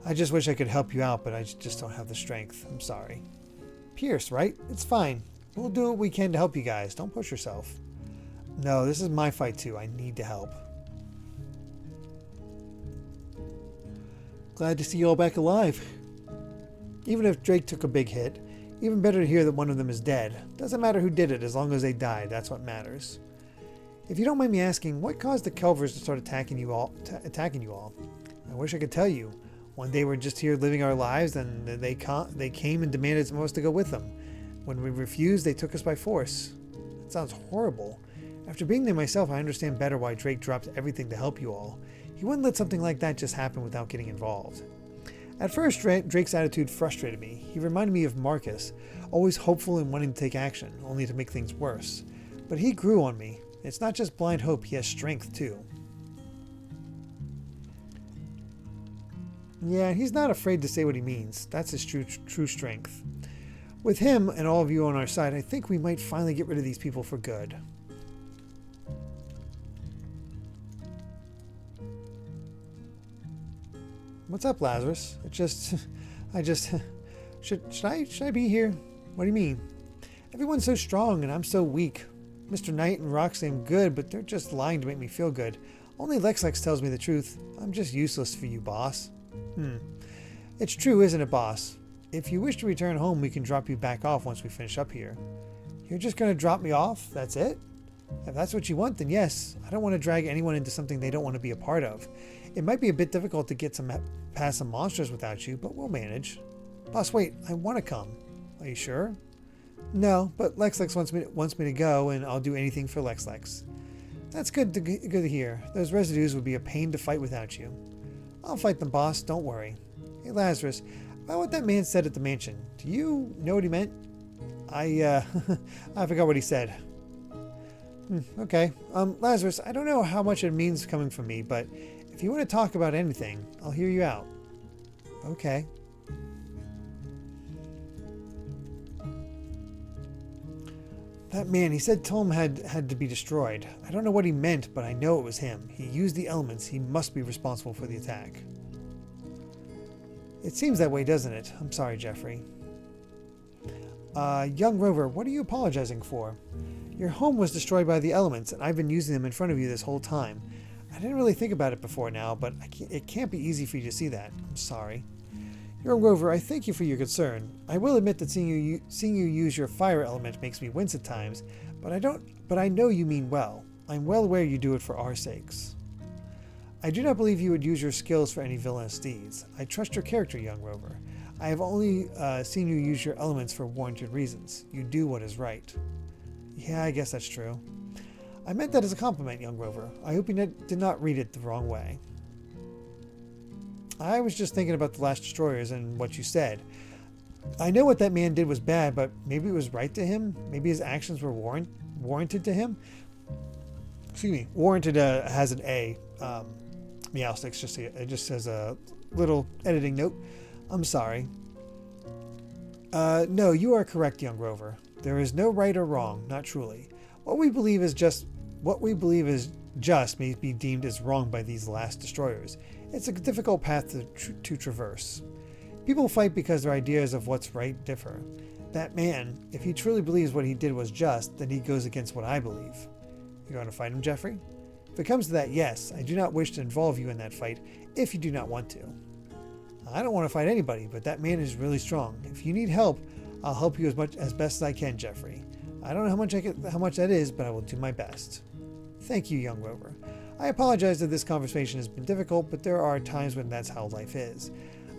I just wish I could help you out, but I just don't have the strength. I'm sorry. Pierce, right? It's fine. We'll do what we can to help you guys. Don't push yourself. No, this is my fight too. I need to help. Glad to see you all back alive. Even if Drake took a big hit, even better to hear that one of them is dead. Doesn't matter who did it, as long as they died. That's what matters. If you don't mind me asking, what caused the Kelvers to start attacking you all? I wish I could tell you. One day we're just here living our lives, and they came and demanded some of us to go with them. When we refused, they took us by force. That sounds horrible. After being there myself, I understand better why Drake dropped everything to help you all. He wouldn't let something like that just happen without getting involved. At first, Drake's attitude frustrated me. He reminded me of Marcus, always hopeful and wanting to take action, only to make things worse. But he grew on me. It's not just blind hope, he has strength too. Yeah, he's not afraid to say what he means. That's his true strength. With him and all of you on our side, I think we might finally get rid of these people for good. What's up, Lazarus? Should I be here? What do you mean? Everyone's so strong and I'm so weak. Mr. Knight and Rock seem good, but they're just lying to make me feel good. Only Lex tells me the truth. I'm just useless for you, boss. It's true, isn't it, boss? If you wish to return home, we can drop you back off once we finish up here. You're just going to drop me off? That's it? If that's what you want, then yes. I don't want to drag anyone into something they don't want to be a part of. It might be a bit difficult to get past some monsters without you, but we'll manage. Boss, wait, I want to come. Are you sure? No, but Lex wants me to go, and I'll do anything for Lex. That's good to hear. Those residues would be a pain to fight without you. I'll fight them, boss. Don't worry. Hey, Lazarus, about what that man said at the mansion. Do you know what he meant? I forgot what he said. Okay. Lazarus, I don't know how much it means coming from me, but if you want to talk about anything, I'll hear you out. Okay. That man, he said Tom had to be destroyed. I don't know what he meant, but I know it was him. He used the elements. He must be responsible for the attack. It seems that way, doesn't it? I'm sorry, Jeffrey. Young Rover, what are you apologizing for? Your home was destroyed by the elements, and I've been using them in front of you this whole time. I didn't really think about it before now, but it can't be easy for you to see that. I'm sorry. Young Rover, I thank you for your concern. I will admit that seeing you use your fire element makes me wince at times, but I know you mean well. I'm well aware you do it for our sakes. I do not believe you would use your skills for any villainous deeds. I trust your character, Young Rover. I have only seen you use your elements for warranted reasons. You do what is right. Yeah, I guess that's true. I meant that as a compliment, Young Rover. I hope you did not read it the wrong way. I was just thinking about the last destroyers and what you said. I know what that man did was bad, but maybe it was right to him. Maybe his actions were warranted to him. Excuse me. Warranted has an A. Meowsticks it just says a little editing note. I'm sorry. No, you are correct, Young Rover. There is no right or wrong, not truly. What we believe is just may be deemed as wrong by these last destroyers. It's a difficult path to traverse. People fight because their ideas of what's right differ. That man, if he truly believes what he did was just, then he goes against what I believe. You're going to fight him, Jeffrey? If it comes to that, yes. I do not wish to involve you in that fight if you do not want to. I don't want to fight anybody, but that man is really strong. If you need help, I'll help you as best as I can, Jeffrey. I don't know how much that is, but I will do my best. Thank you, Young Rover. I apologize that this conversation has been difficult, but there are times when that's how life is.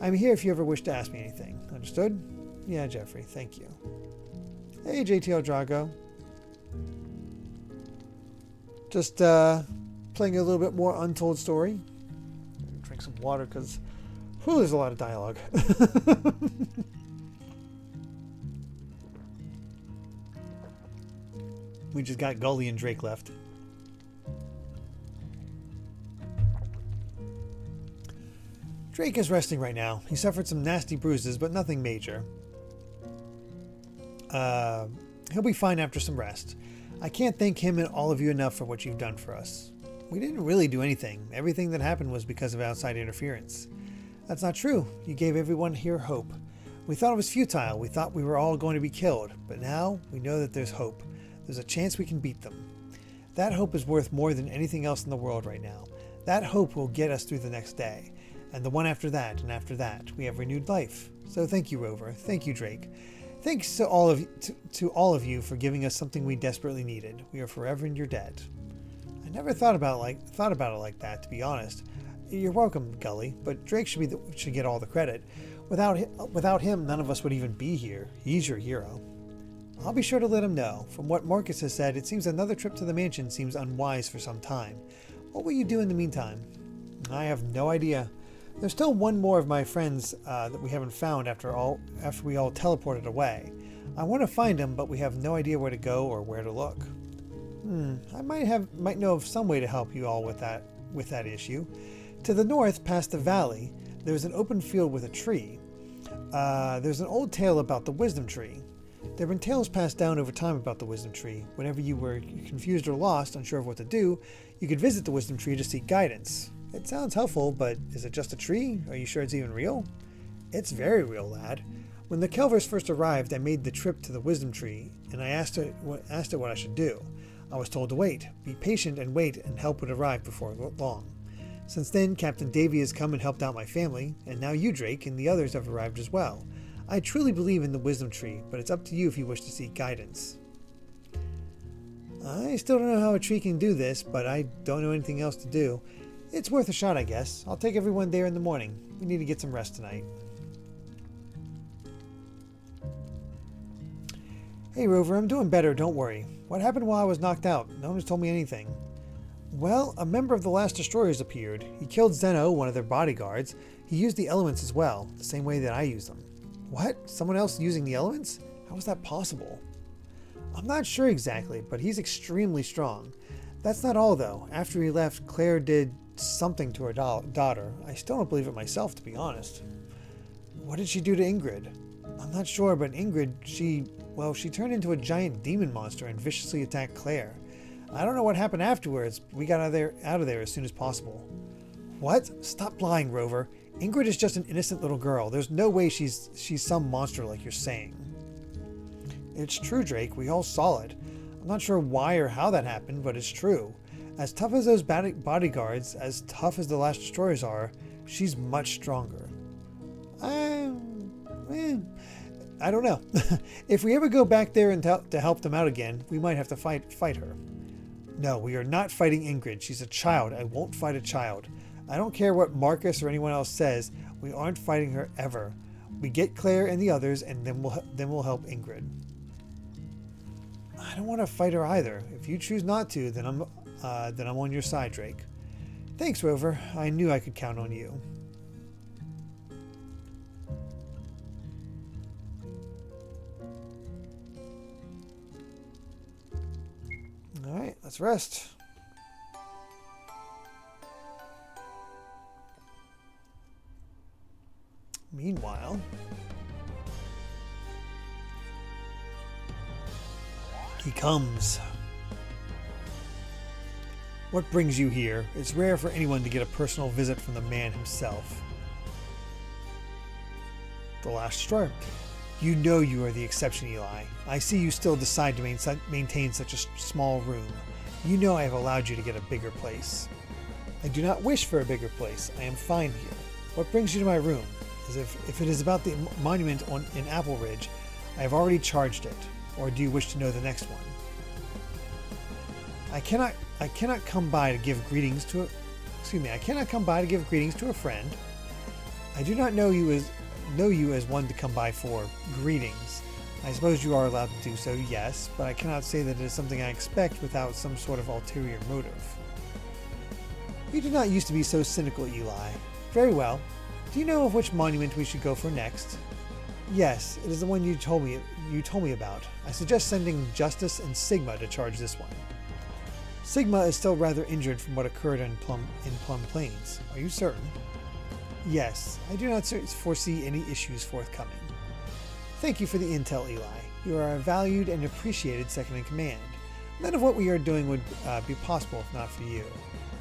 I'm here if you ever wish to ask me anything. Understood? Yeah, Jeffrey. Thank you. Hey, JTL Drago. Just playing a little bit more Untold Story. Drink some water because there's a lot of dialogue. We just got Gully and Drake left. Drake is resting right now. He suffered some nasty bruises, but nothing major. He'll be fine after some rest. I can't thank him and all of you enough for what you've done for us. We didn't really do anything. Everything that happened was because of outside interference. That's not true. You gave everyone here hope. We thought it was futile. We thought we were all going to be killed. But now we know that there's hope. There's a chance we can beat them. That hope is worth more than anything else in the world right now. That hope will get us through the next day. And the one after that, and after that, we have renewed life. So thank you, Rover. Thank you, Drake. Thanks to all of you for giving us something we desperately needed. We are forever in your debt. I never thought about it like that, to be honest. You're welcome, Gully, but Drake should get all the credit. Without him, none of us would even be here. He's your hero. I'll be sure to let him know. From what Marcus has said, it seems another trip to the mansion seems unwise for some time. What will you do in the meantime? I have no idea. There's still one more of my friends that we haven't found after we all teleported away. I want to find him, but we have no idea where to go or where to look. I might know of some way to help you all with that issue. To the north, past the valley, there's an open field with a tree. There's an old tale about the wisdom tree. There have been tales passed down over time about the wisdom tree. Whenever you were confused or lost, unsure of what to do, you could visit the wisdom tree to seek guidance. It sounds helpful, but is it just a tree? Are you sure it's even real? It's very real, lad. When the Kelvers first arrived, I made the trip to the wisdom tree, and I asked it what I should do. I was told to wait, be patient and wait, and help would arrive before long. Since then, Captain Davy has come and helped out my family, and now you, Drake, and the others have arrived as well. I truly believe in the wisdom tree, but it's up to you if you wish to seek guidance. I still don't know how a tree can do this, but I don't know anything else to do. It's worth a shot, I guess. I'll take everyone there in the morning. We need to get some rest tonight. Hey, Rover, I'm doing better, don't worry. What happened while I was knocked out? No one has told me anything. Well, a member of the last destroyers appeared. He killed Zeno, one of their bodyguards. He used the elements as well, the same way that I used them. What? Someone else using the elements? How is that possible? I'm not sure exactly, but he's extremely strong. That's not all, though. After he left, Claire did something to her daughter. I still don't believe it myself, to be honest. What did she do to Ingrid? I'm not sure, but Ingrid, she turned into a giant demon monster and viciously attacked Claire. I don't know what happened afterwards, but we got out of there as soon as possible. What? Stop lying, Rover. Ingrid is just an innocent little girl. There's no way she's some monster like you're saying. It's true, Drake. We all saw it. I'm not sure why or how that happened, but it's true. As tough as those bodyguards, as tough as the last destroyers are, she's much stronger. I don't know. If we ever go back there and to help them out again, we might have to fight her. No, we are not fighting Ingrid. She's a child. I won't fight a child. I don't care what Marcus or anyone else says. We aren't fighting her ever. We get Claire and the others, and then we'll help Ingrid. I don't want to fight her either. If you choose not to, then I'm on your side, Drake. Thanks, Rover. I knew I could count on you. All right, let's rest. Meanwhile, he comes. What brings you here? It's rare for anyone to get a personal visit from the man himself. The last destroyer. You know you are the exception, Eli. I see you still decide to maintain such a small room. You know I have allowed you to get a bigger place. I do not wish for a bigger place. I am fine here. What brings you to my room? As if it is about the monument in Apple Ridge, I have already charged it. Or do you wish to know the next one? I cannot come by to give greetings to a friend. I do not know you as one to come by for greetings. I suppose you are allowed to do so, yes, but I cannot say that it is something I expect without some sort of ulterior motive. You do not used to be so cynical, Eli. Very well. Do you know of which monument we should go for next? Yes, it is the one you told me about. I suggest sending Justice and Sigma to charge this one. Sigma is still rather injured from what occurred in Plum Plains. Are you certain? Yes, I do not foresee any issues forthcoming. Thank you for the intel, Eli. You are a valued and appreciated second-in-command. None of what we are doing would be possible if not for you.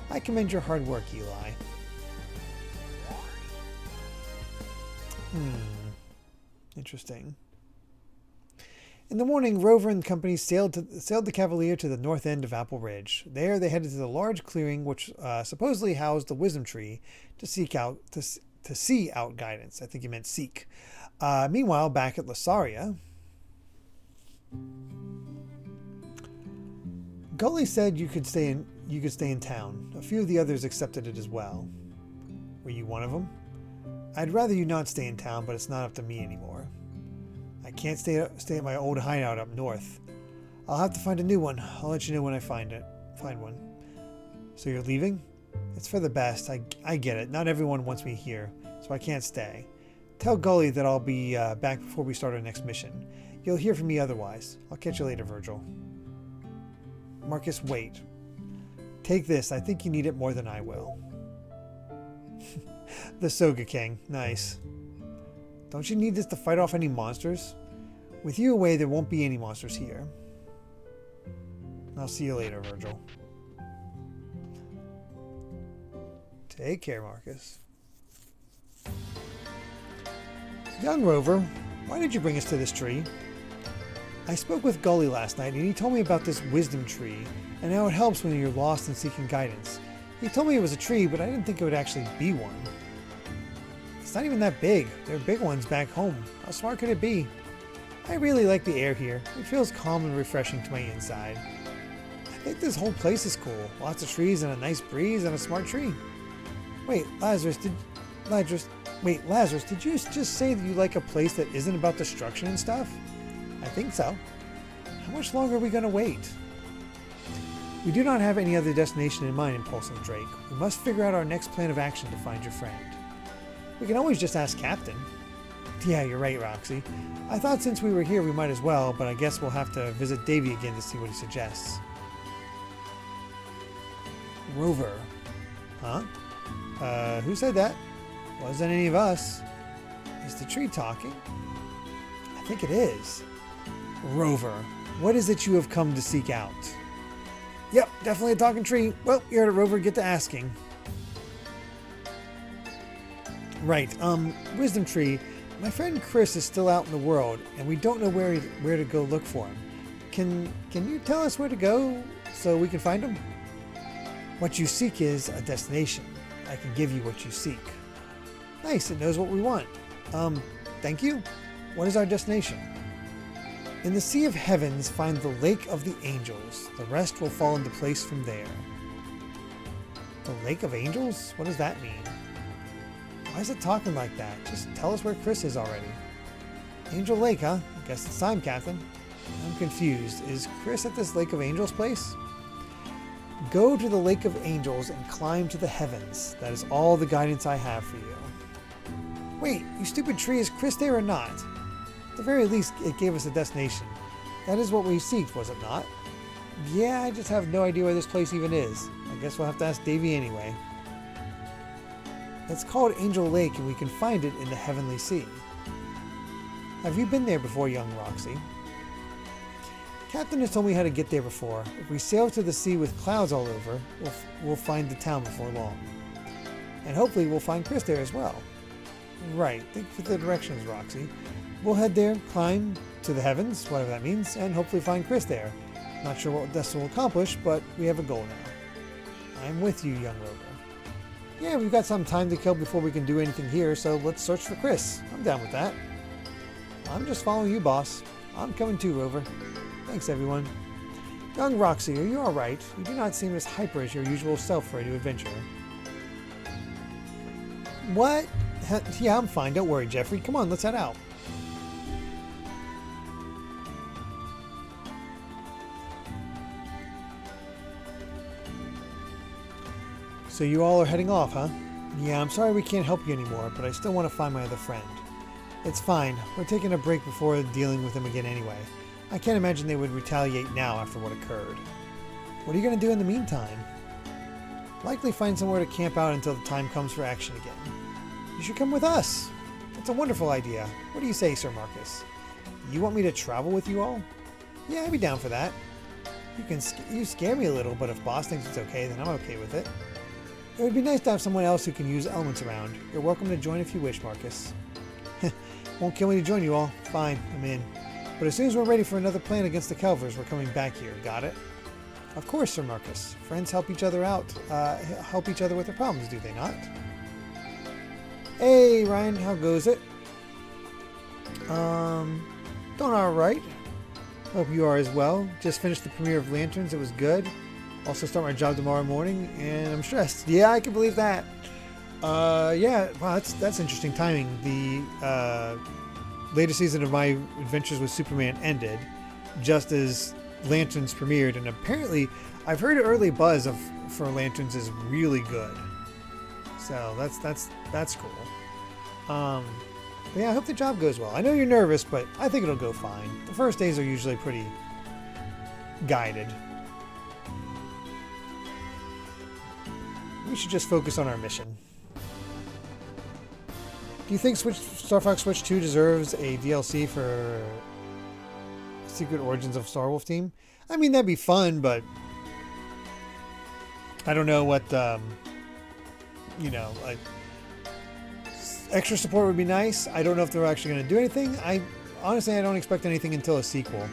I commend your hard work, Eli. Interesting. In the morning, Rover and company sailed the Cavalier to the north end of Apple Ridge. There, they headed to the large clearing which supposedly housed the wisdom tree to see out guidance. I think he meant seek. Meanwhile, back at Lasaria, Gully said you could stay in town. A few of the others accepted it as well. Were you one of them? I'd rather you not stay in town, but it's not up to me anymore. I can't stay at my old hideout up north. I'll have to find a new one. I'll let you know when I find one. So you're leaving? It's for the best. I get it. Not everyone wants me here, so I can't stay. Tell Gully that I'll be back before we start our next mission. You'll hear from me otherwise. I'll catch you later, Virgil. Marcus, wait. Take this. I think you need it more than I will. The Soga King. Nice. Don't you need this to fight off any monsters? With you away, there won't be any monsters here. I'll see you later, Virgil. Take care, Marcus. Young Rover, why did you bring us to this tree? I spoke with Gully last night and he told me about this wisdom tree and how it helps when you're lost and seeking guidance. He told me it was a tree, but I didn't think it would actually be one. It's not even that big. There are big ones back home. How smart could it be? I really like the air here. It feels calm and refreshing to my inside. I think this whole place is cool. Lots of trees and a nice breeze and a smart tree. Wait, Lazarus, did you just say that you like a place that isn't about destruction and stuff? I think so. How much longer are we going to wait? We do not have any other destination in mind, Impulsive Drake. We must figure out our next plan of action to find your friend. We can always just ask Captain. Yeah, you're right, Roxy. I thought since we were here we might as well, but I guess we'll have to visit Davy again to see what he suggests. Rover. Huh? Who said that? Wasn't any of us. Is the tree talking? I think it is. Rover, what is it you have come to seek out? Yep, definitely a talking tree. Well, you heard it, Rover. Get to asking. Right, Wisdom Tree. My friend Chris is still out in the world, and we don't know where to go look for him. Can you tell us where to go so we can find him? What you seek is a destination. I can give you what you seek. Nice, it knows what we want. Thank you. What is our destination? In the Sea of Heavens, find the Lake of the Angels. The rest will fall into place from there. The Lake of Angels? What does that mean? Why is it talking like that? Just tell us where Chris is already. Angel Lake, huh? I guess it's time, Captain. I'm confused. Is Chris at this Lake of Angels place? Go to the Lake of Angels and climb to the heavens. That is all the guidance I have for you. Wait, you stupid tree, is Chris there or not? At the very least, it gave us a destination. That is what we seeked, was it not? Yeah, I just have no idea where this place even is. I guess we'll have to ask Davy anyway. It's called Angel Lake, and we can find it in the Heavenly Sea. Have you been there before, young Roxy? Captain has told me how to get there before. If we sail to the sea with clouds all over, we'll find the town before long. And hopefully we'll find Chris there as well. Right, thank you for the directions, Roxy. We'll head there, climb to the heavens, whatever that means, and hopefully find Chris there. Not sure what this will accomplish, but we have a goal now. I'm with you, young Rover. Yeah, we've got some time to kill before we can do anything here, so let's search for Chris. I'm down with that. I'm just following you, boss. I'm coming too, Rover. Thanks, everyone. Young Roxy, are you alright? You do not seem as hyper as your usual self for a new adventure. What? Yeah, I'm fine. Don't worry, Jeffrey. Come on, let's head out. So you all are heading off, huh? Yeah, I'm sorry we can't help you anymore, but I still want to find my other friend. It's fine. We're taking a break before dealing with him again anyway. I can't imagine they would retaliate now after what occurred. What are you going to do in the meantime? Likely find somewhere to camp out until the time comes for action again. You should come with us. That's a wonderful idea. What do you say, Sir Marcus? You want me to travel with you all? Yeah, I'd be down for that. You scare me a little, but if Boss thinks it's okay, then I'm okay with it. It would be nice to have someone else who can use elements around. You're welcome to join if you wish, Marcus. Won't kill me to join you all. Fine, I'm in. But as soon as we're ready for another plan against the Calvers, we're coming back here. Got it? Of course, Sir Marcus. Friends help each other out. Help each other with their problems, do they not? Hey, Ryan, how goes it? Doing alright. Hope you are as well. Just finished the premiere of Lanterns. It was good. Also start my job tomorrow morning, and I'm stressed. Yeah, I can believe that. Yeah, wow, that's interesting timing. The latest season of my adventures with Superman ended just as Lanterns premiered, and apparently I've heard early buzz for Lanterns is really good. So that's cool. But yeah, I hope the job goes well. I know you're nervous, but I think it'll go fine. The first days are usually pretty guided. We should just focus on our mission. Do you think Star Fox Switch 2 deserves a DLC for Secret Origins of Star Wolf Team? I mean, that'd be fun, but I don't know what you know, like extra support would be nice. I don't know if they're actually going to do anything. Honestly, I don't expect anything until a sequel.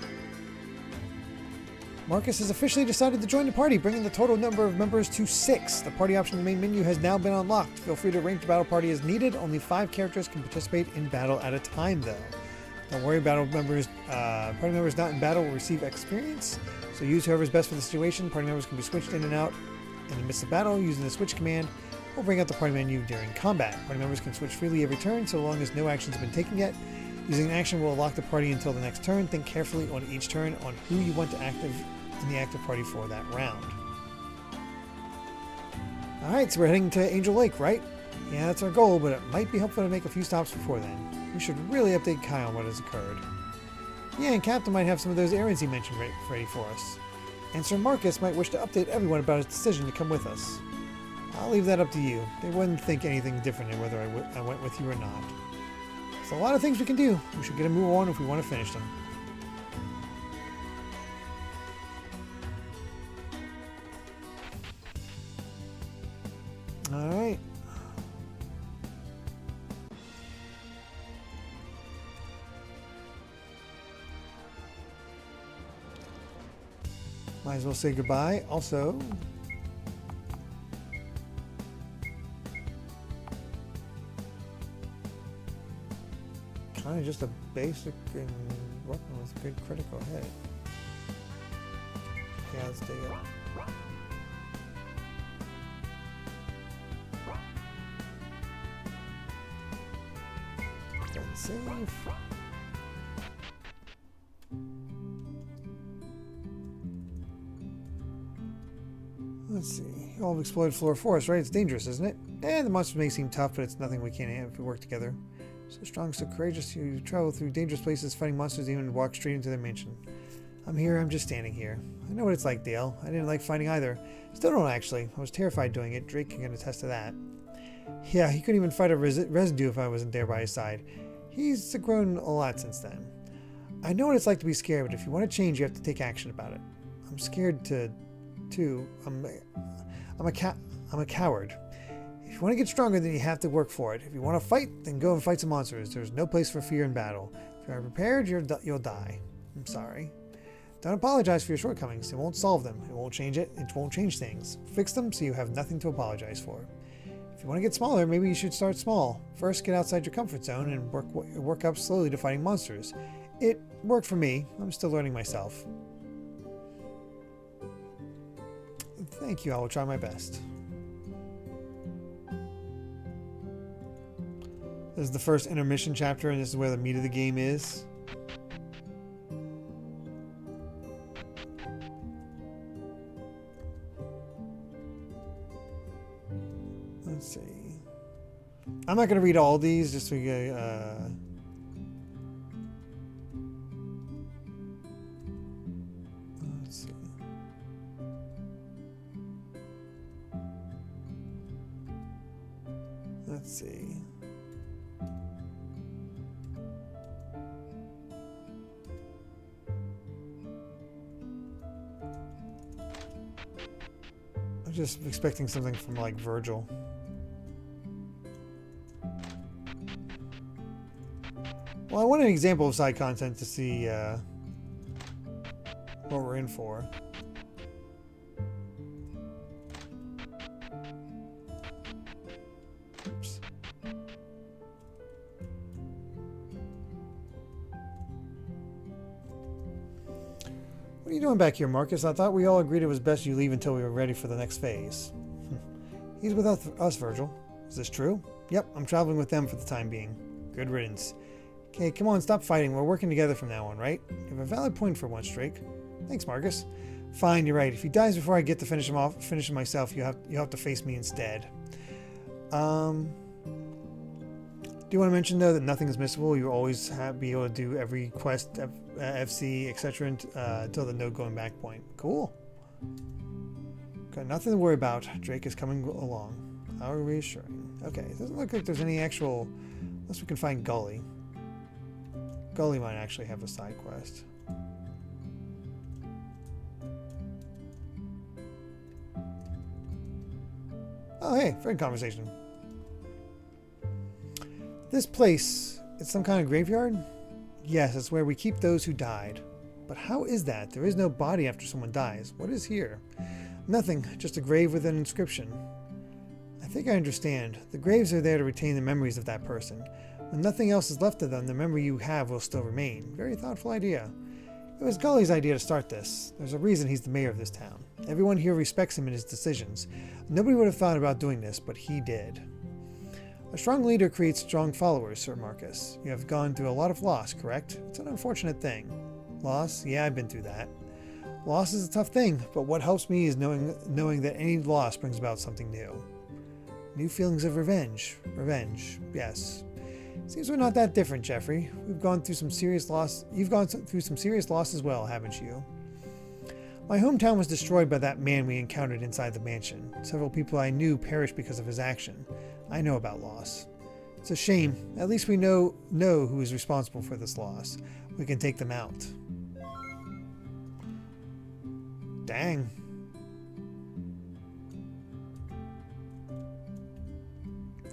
Marcus has officially decided to join the party, bringing the total number of members to 6. The party option in the main menu has now been unlocked. Feel free to arrange the battle party as needed. Only 5 characters can participate in battle at a time, though. Don't worry, party members not in battle will receive experience. So use whoever's best for the situation. Party members can be switched in and out in the midst of battle using the switch command or bring up the party menu during combat. Party members can switch freely every turn so long as no actions have been taken yet. Using an action will lock the party until the next turn. Think carefully on each turn on who you want to active in the active party for that round. Alright, so we're heading to Angel Lake, right? Yeah, that's our goal, but it might be helpful to make a few stops before then. We should really update Kai on what has occurred. Yeah, and Captain might have some of those errands he mentioned ready for us. And Sir Marcus might wish to update everyone about his decision to come with us. I'll leave that up to you. They wouldn't think anything differently whether I went with you or not. There's a lot of things we can do. We should get a move on if we want to finish them. Alright. Might as well say goodbye. Also, kind of just a basic weapon with good critical hit. Yeah, let's dig it. Save. Let's see. All have explored floor forest, right? It's dangerous, isn't it? The monsters may seem tough, but it's nothing we can't handle if we work together. So strong, so courageous, you travel through dangerous places fighting monsters, even walk straight into their mansion. I'm here, I'm just standing here. I know what it's like, Dale. I didn't like fighting either. Still don't, actually. I was terrified doing it. Drake can attest to that. Yeah, he couldn't even fight a residue if I wasn't there by his side. He's grown a lot since then. I know what it's like to be scared, but if you want to change, you have to take action about it. I'm scared too. I'm a coward. If you want to get stronger, then you have to work for it. If you want to fight, then go and fight some monsters. There's no place for fear in battle. If you're unprepared, you'll die. I'm sorry. Don't apologize for your shortcomings. It won't solve them. It won't change it. It won't change things. Fix them so you have nothing to apologize for. If you want to get smaller, maybe you should start small. First, get outside your comfort zone and work up slowly to fighting monsters. It worked for me. I'm still learning myself. Thank you. I will try my best. This is the first intermission chapter, and this is where the meat of the game is. Let's see. I'm not going to read all these, just so we get, let's see. Let's see. I'm just expecting something from like Virgil. Well, I want an example of side content to see what we're in for. Oops. What are you doing back here, Marcus? I thought we all agreed it was best you leave until we were ready for the next phase. He's with us, Virgil. Is this true? Yep, I'm traveling with them for the time being. Good riddance. Okay, come on, stop fighting. We're working together from now on, right? You have a valid point for once, Drake. Thanks, Marcus. Fine, you're right. If he dies before I get to finish him myself, you have to face me instead. Do you want to mention though that nothing is missable? You always be able to do every quest, FC, etc. Until the no going back point. Cool. Got nothing to worry about. Drake is coming along. How reassuring. Okay, it doesn't look like there's any actual, unless we can find Gully. Gully might actually have a side quest. Oh, hey, friend conversation. This place, it's some kind of graveyard? Yes, it's where we keep those who died. But how is that? There is no body after someone dies. What is here? Nothing, just a grave with an inscription. I think I understand. The graves are there to retain the memories of that person. When nothing else is left of them, the memory you have will still remain. Very thoughtful idea. It was Gully's idea to start this. There's a reason he's the mayor of this town. Everyone here respects him and his decisions. Nobody would have thought about doing this, but he did. A strong leader creates strong followers, Sir Marcus. You have gone through a lot of loss, correct? It's an unfortunate thing. Loss? Yeah, I've been through that. Loss is a tough thing, but what helps me is knowing that any loss brings about something new. New feelings of revenge. Revenge, yes. Seems we're not that different, Jeffrey. We've gone through some serious loss. You've gone through some serious loss as well, haven't you? My hometown was destroyed by that man we encountered inside the mansion. Several people I knew perished because of his action. I know about loss. It's a shame. At least we know who is responsible for this loss. We can take them out. Dang.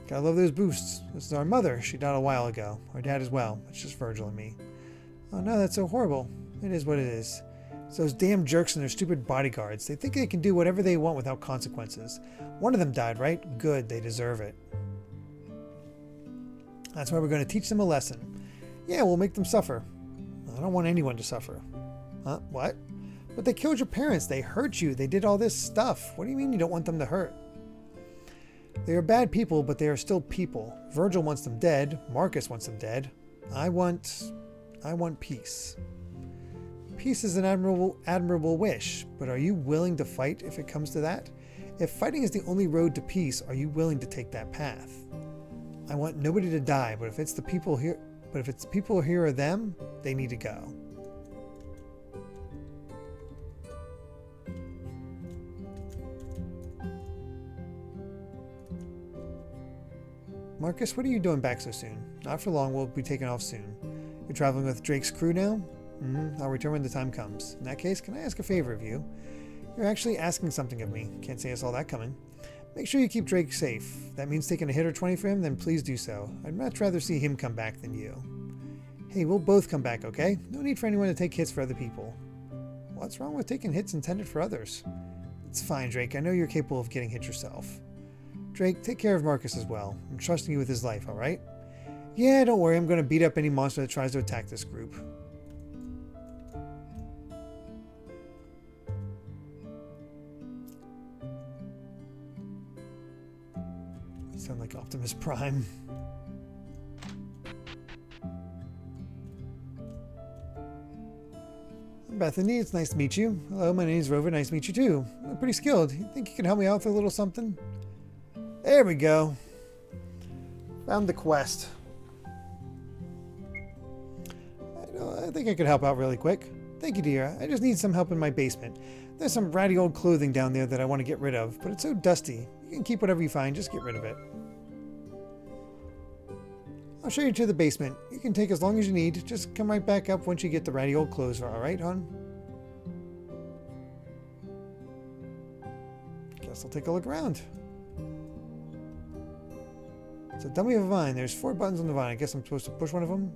Gotta love those boosts. This is our mother. She died a while ago. Our dad as well. It's just Virgil and me. Oh no, that's so horrible. It is what it is. It's those damn jerks and their stupid bodyguards. They think they can do whatever they want without consequences. One of them died, right? Good, they deserve it. That's why we're going to teach them a lesson. Yeah, we'll make them suffer. I don't want anyone to suffer. Huh? What? But they killed your parents. They hurt you. They did all this stuff. What do you mean you don't want them to hurt? They are bad people, but they are still people. Virgil wants them dead. Marcus wants them dead. I want peace. Peace is an admirable wish, but are you willing to fight if it comes to that? If fighting is the only road to peace, are you willing to take that path? I want nobody to die, but if it's the people here, or them, they need to go. Marcus, what are you doing back so soon? Not for long, we'll be taking off soon. You're traveling with Drake's crew now? I'll return when the time comes. In that case, can I ask a favor of you? You're actually asking something of me. Can't say I saw that coming. Make sure you keep Drake safe. If that means taking a hit or 20 for him, then please do so. I'd much rather see him come back than you. Hey, we'll both come back, okay? No need for anyone to take hits for other people. What's wrong with taking hits intended for others? It's fine, Drake. I know you're capable of getting hit yourself. Drake, take care of Marcus as well. I'm trusting you with his life, alright? Yeah, don't worry. I'm going to beat up any monster that tries to attack this group. Sound like Optimus Prime. Bethany, it's nice to meet you. Hello, my name is Rover. Nice to meet you too. I'm pretty skilled. You think you can help me out with a little something? There we go. Found the quest. I think I could help out really quick. Thank you, dear. I just need some help in my basement. There's some ratty old clothing down there that I want to get rid of, but it's so dusty. You can keep whatever you find, just get rid of it. I'll show you to the basement. You can take as long as you need. Just come right back up once you get the ratty old clothes. Alright, hon? Guess I'll take a look around. It's a dummy of a vine. There's 4 buttons on the vine. I guess I'm supposed to push one of them.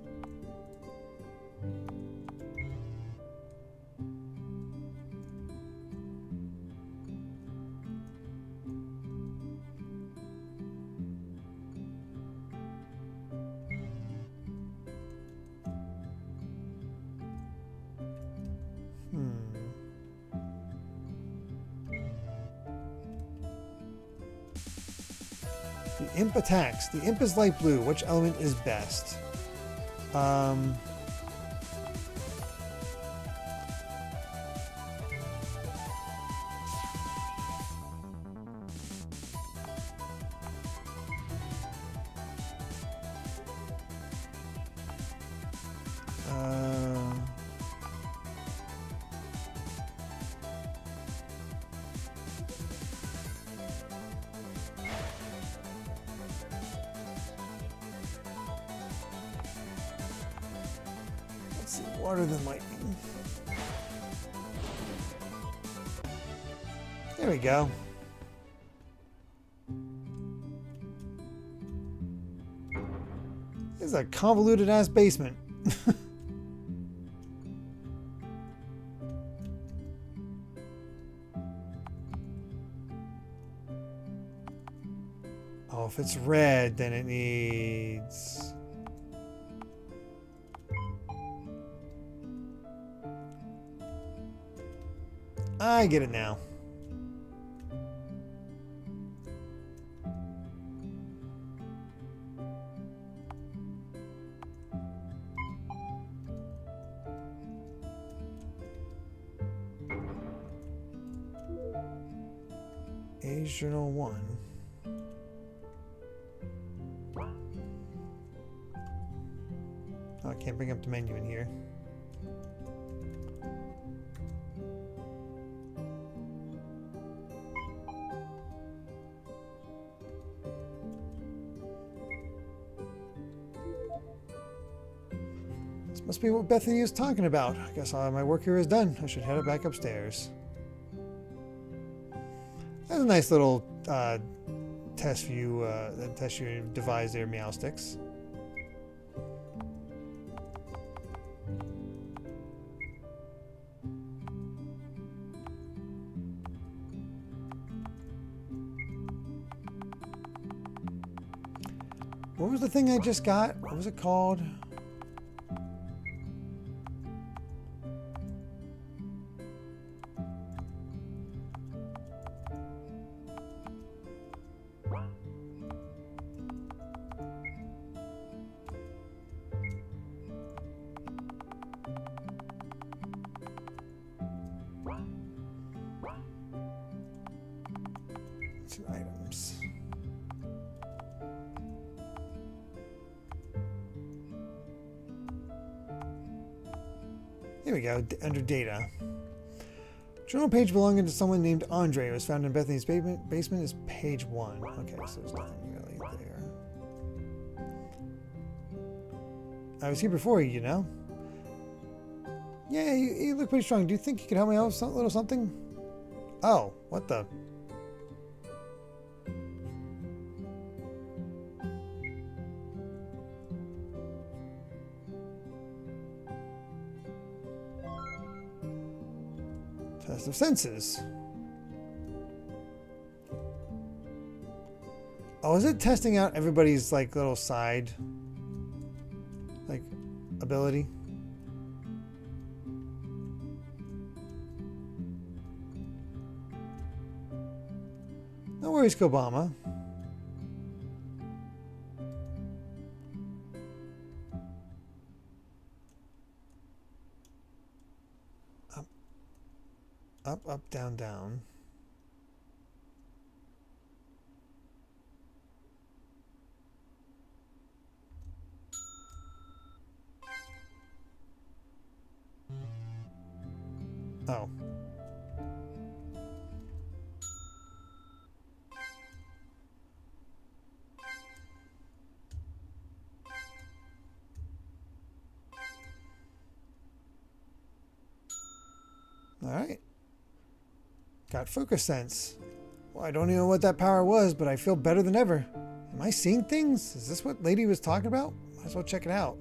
The imp attacks. The imp is light blue. Which element is best? Water than lightning. There we go. This is a convoluted ass basement. Oh, if it's red, then it needs... I get it now. Age Journal 1. Oh, I can't bring up the menu in here. This must be what Bethany is talking about. I guess all my work here is done. I should head back upstairs. That's a nice little test view, test you devised there, Meow Sticks. What was the thing I just got? What was it called? Two items. Here we go, under data. Journal page belonging to someone named Andre was found in Bethany's basement is page 1. Okay, so there's nothing really there. I was here before you, you know? Yeah, you look pretty strong. Do you think you could help me out with a little something? Oh, what the... Test of senses. Oh, is it testing out everybody's like little side like ability? No worries, Kobama. Up, up, down, down. Oh. All right. Got focus sense. Well, I don't even know what that power was, but I feel better than ever. Am I seeing things? Is this what Lady was talking about? Might as well check it out.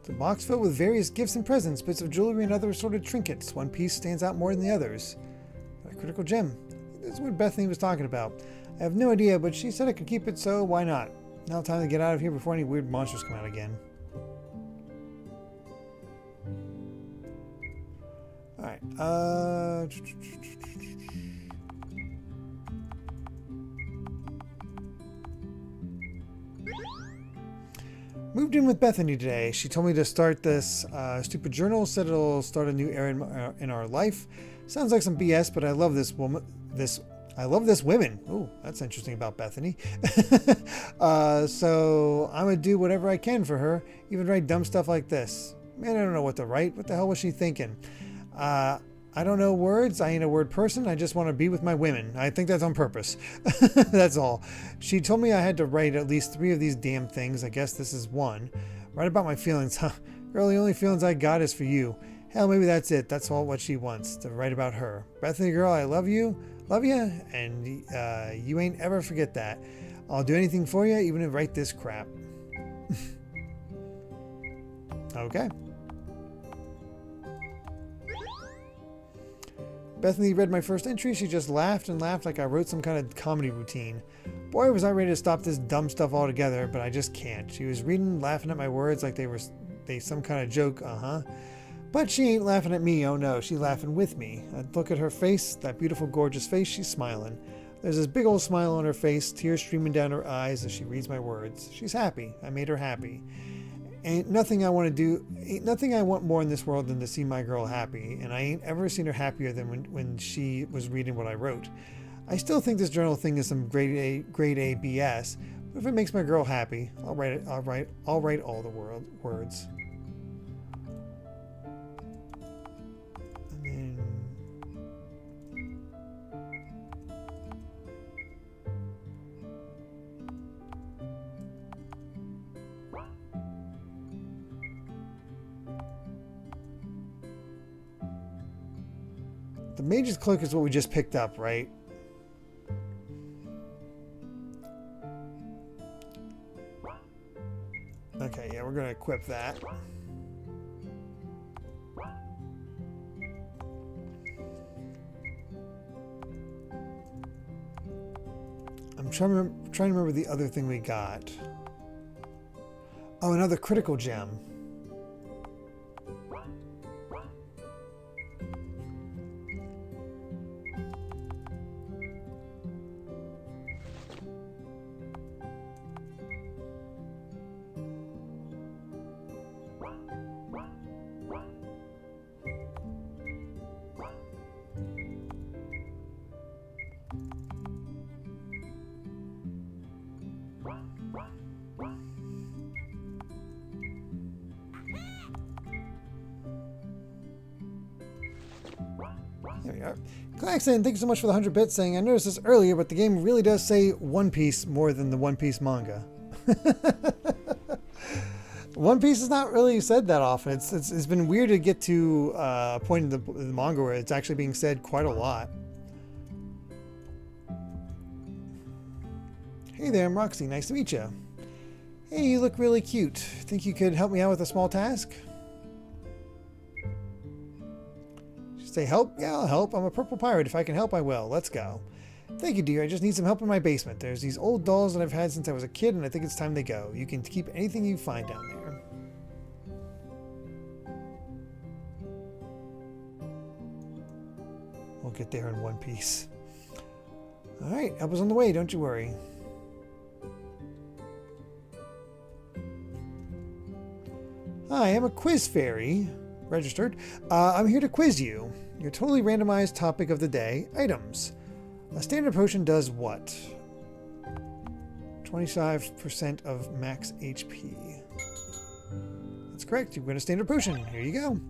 The box filled with various gifts and presents, bits of jewelry and other assorted trinkets. One piece stands out more than the others. A critical gem. This is what Bethany was talking about. I have no idea, but she said I could keep it, so why not? Now time to get out of here before any weird monsters come out again. Alright, move moved in with Bethany today. She told me to start this stupid journal, said it'll start a new era in our life. Sounds like some BS, but I love this woman. I love this women. Oh, that's interesting about Bethany. So I'm going to do whatever I can for her, even write dumb stuff like this. Man, I don't know what to write. What the hell was she thinking? I don't know words. I ain't a word person. I just want to be with my women. I think that's on purpose. That's all. She told me I had to write at least 3 of these damn things. I guess this is one. Write about my feelings. Huh. Girl, the only feelings I got is for you. Hell, maybe that's it. That's all what she wants, to write about her. Bethany, girl, I love you. Love you. And you ain't ever forget that. I'll do anything for you, even to write this crap. Okay. Bethany read my first entry. She just laughed and laughed like I wrote some kind of comedy routine. Boy, was I ready to stop this dumb stuff altogether, but I just can't. She was reading, laughing at my words like they some kind of joke, But she ain't laughing at me, oh no, she's laughing with me. I look at her face, that beautiful, gorgeous face, she's smiling. There's this big old smile on her face, tears streaming down her eyes as she reads my words. She's happy. I made her happy. Ain't nothing I want more in this world than to see my girl happy, and I ain't ever seen her happier than when she was reading what I wrote. I still think this journal thing is some grade A BS, but if it makes my girl happy, I'll write it. I'll write all the words. And then the Mage's Cloak is what we just picked up, right? Okay, yeah, we're going to equip that. I'm trying to remember the other thing we got. Oh, another critical gem. There we are. Claxon, thank you so much for the 100 bits, saying, I noticed this earlier, but the game really does say One Piece more than the One Piece manga. One Piece is not really said that often. It's been weird to get to a point in the manga where it's actually being said quite a lot. Hey there, I'm Roxy. Nice to meet you. Hey, you look really cute. Think you could help me out with a small task? Say help? Yeah, I'll help. I'm a purple pirate. If I can help, I will. Let's go. Thank you, dear. I just need some help in my basement. There's these old dolls that I've had since I was a kid, and I think it's time they go. You can keep anything you find down there. We'll get there in one piece. All right, help is on the way. Don't you worry. Hi, I'm a quiz fairy. Registered. I'm here to quiz you. Your totally randomized topic of the day, items. A standard potion does what? 25% of max HP. That's correct. You win a standard potion. Here you go.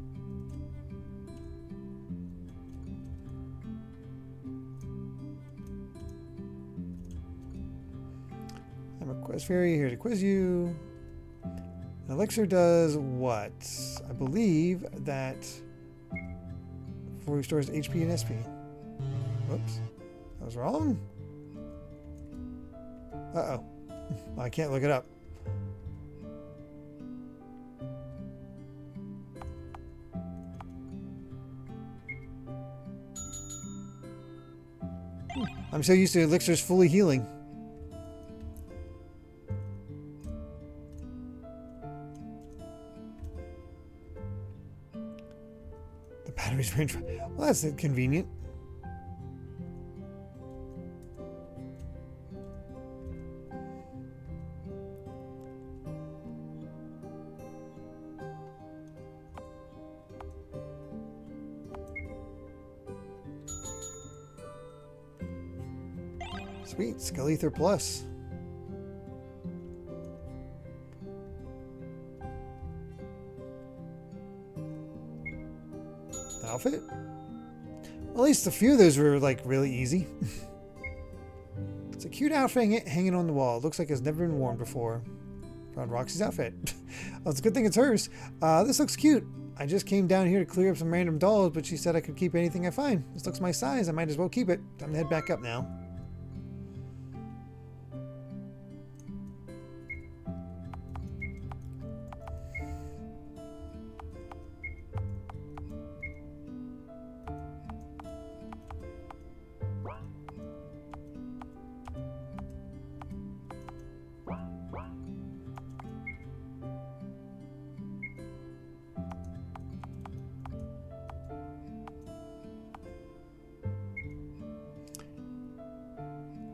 I'm a quiz fairy here to quiz you. An elixir does what? I believe that restores HP and SP. Whoops. That was wrong. Uh-oh. I can't look it up. I'm so used to elixirs fully healing. The battery's range. Well, that's convenient. Sweet, Skull Ether Plus. Outfit? Well, at least a few of those were like really easy. It's a cute outfit hanging on the wall. It looks like it's never been worn before. Found Roxy's outfit. Well, it's a good thing it's hers. This looks cute. I just came down here to clear up some random dolls, but she said I could keep anything I find. This looks my size. I might as well keep it. Time to head back up now.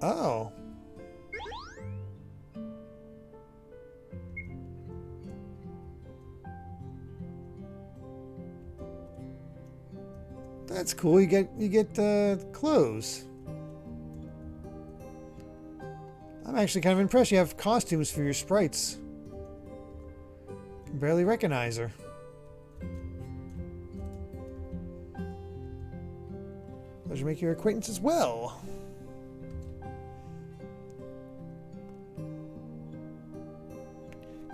Oh. That's cool. You get clothes. I'm actually kind of impressed. You have costumes for your sprites. Can barely recognize her. Pleasure to make your acquaintance as well.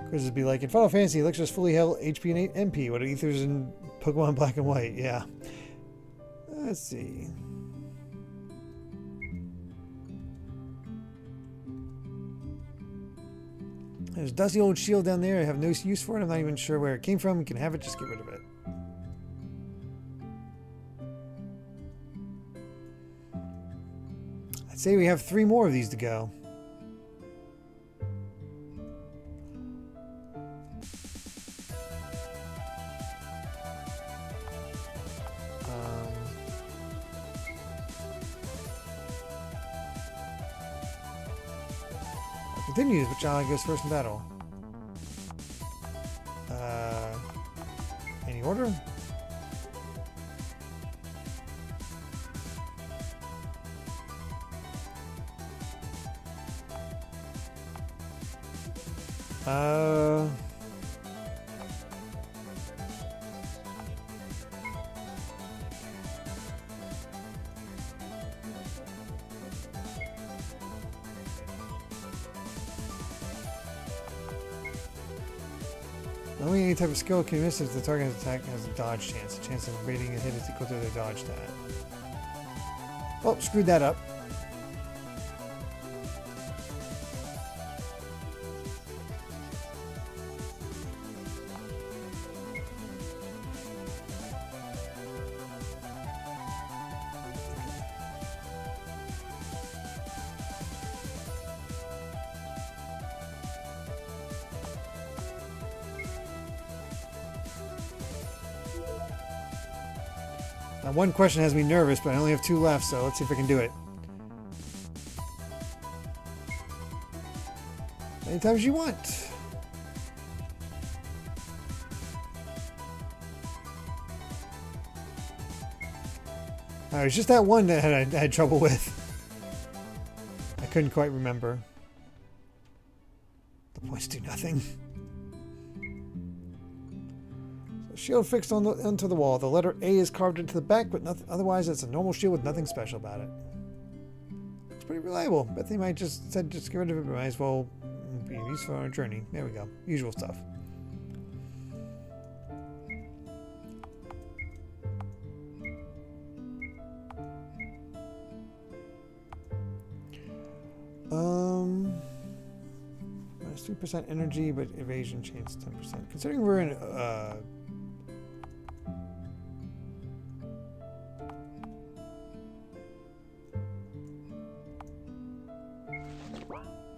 Because it'd be like in Final Fantasy, Elixir's fully held HP and 8 MP. What are ethers in Pokemon Black and White? Yeah. Let's see. There's a dusty old shield down there. I have no use for it. I'm not even sure where it came from. You can have it. Just get rid of it. I'd say we have 3 more of these to go. Continues, but Jolly goes first in battle. Any order? Only any type of skill can miss if the target attack has a dodge chance. The chance of evading a hit is equal to their dodge stat. Oh, screwed that up. One question has me nervous, but I only have 2 left, so let's see if I can do it. Anytime you want. It was just that one that I had trouble with. I couldn't quite remember. The points do nothing. Shield fixed onto the wall. The letter A is carved into the back, but nothing, otherwise it's a normal shield with nothing special about it. It's pretty reliable. Bet they might just get rid of it, but might as well be useful on our journey. There we go. Usual stuff. Minus 3% energy, but evasion chance 10%. Considering we're in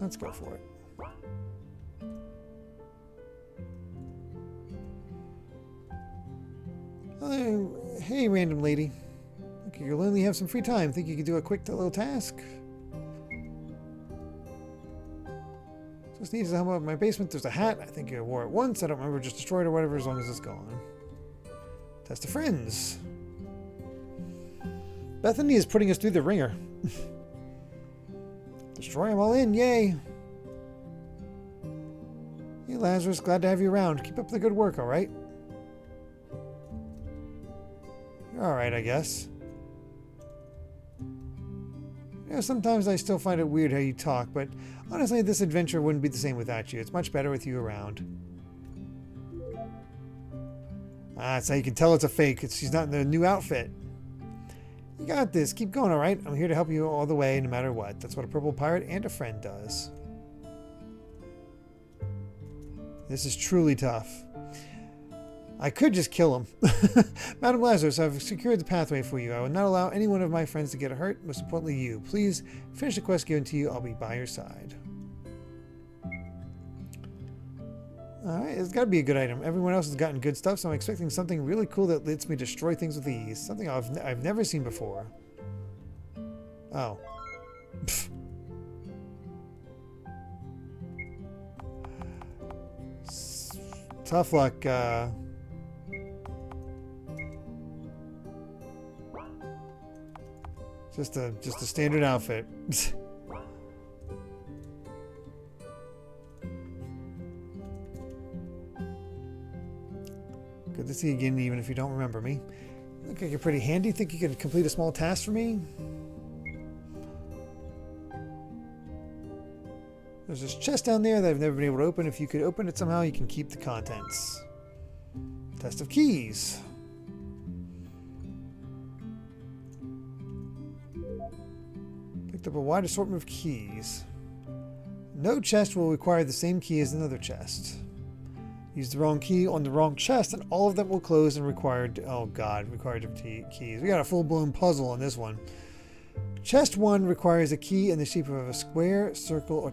let's go for it. Hey, random lady. Look, you're lonely, have some free time. Think you could do a quick little task? Just needs to help out in my basement. There's a hat. I think I wore it once. I don't remember, just destroyed or whatever, as long as it's gone. Test of friends. Bethany is putting us through the ringer. Destroy them all in, yay! Hey Lazarus, glad to have you around. Keep up the good work, alright? You're alright, I guess. Yeah, sometimes I still find it weird how you talk, but honestly, this adventure wouldn't be the same without you. It's much better with you around. Ah, that's how you can tell it's a fake. She's not in the new outfit. You got this. Keep going, alright? I'm here to help you all the way, no matter what. That's what a purple pirate and a friend does. This is truly tough. I could just kill him. Madam Lazarus, I've secured the pathway for you. I will not allow any one of my friends to get hurt, most importantly you. Please finish the quest given to you. I'll be by your side. Alright, it's got to be a good item. Everyone else has gotten good stuff, so I'm expecting something really cool that lets me destroy things with ease. Something I've never seen before. Oh. Pfft. Tough luck, just a standard outfit. Good to see you again, even if you don't remember me. Look like you're pretty handy. Think you could complete a small task for me? There's this chest down there that I've never been able to open. If you could open it somehow, you can keep the contents. Test of keys. Picked up a wide assortment of keys. No chest will require the same key as another chest. Use the wrong key on the wrong chest and all of them will close and require... Oh god, required different keys. We got a full-blown puzzle on this one. Chest 1 requires a key in the shape of a square, circle, or...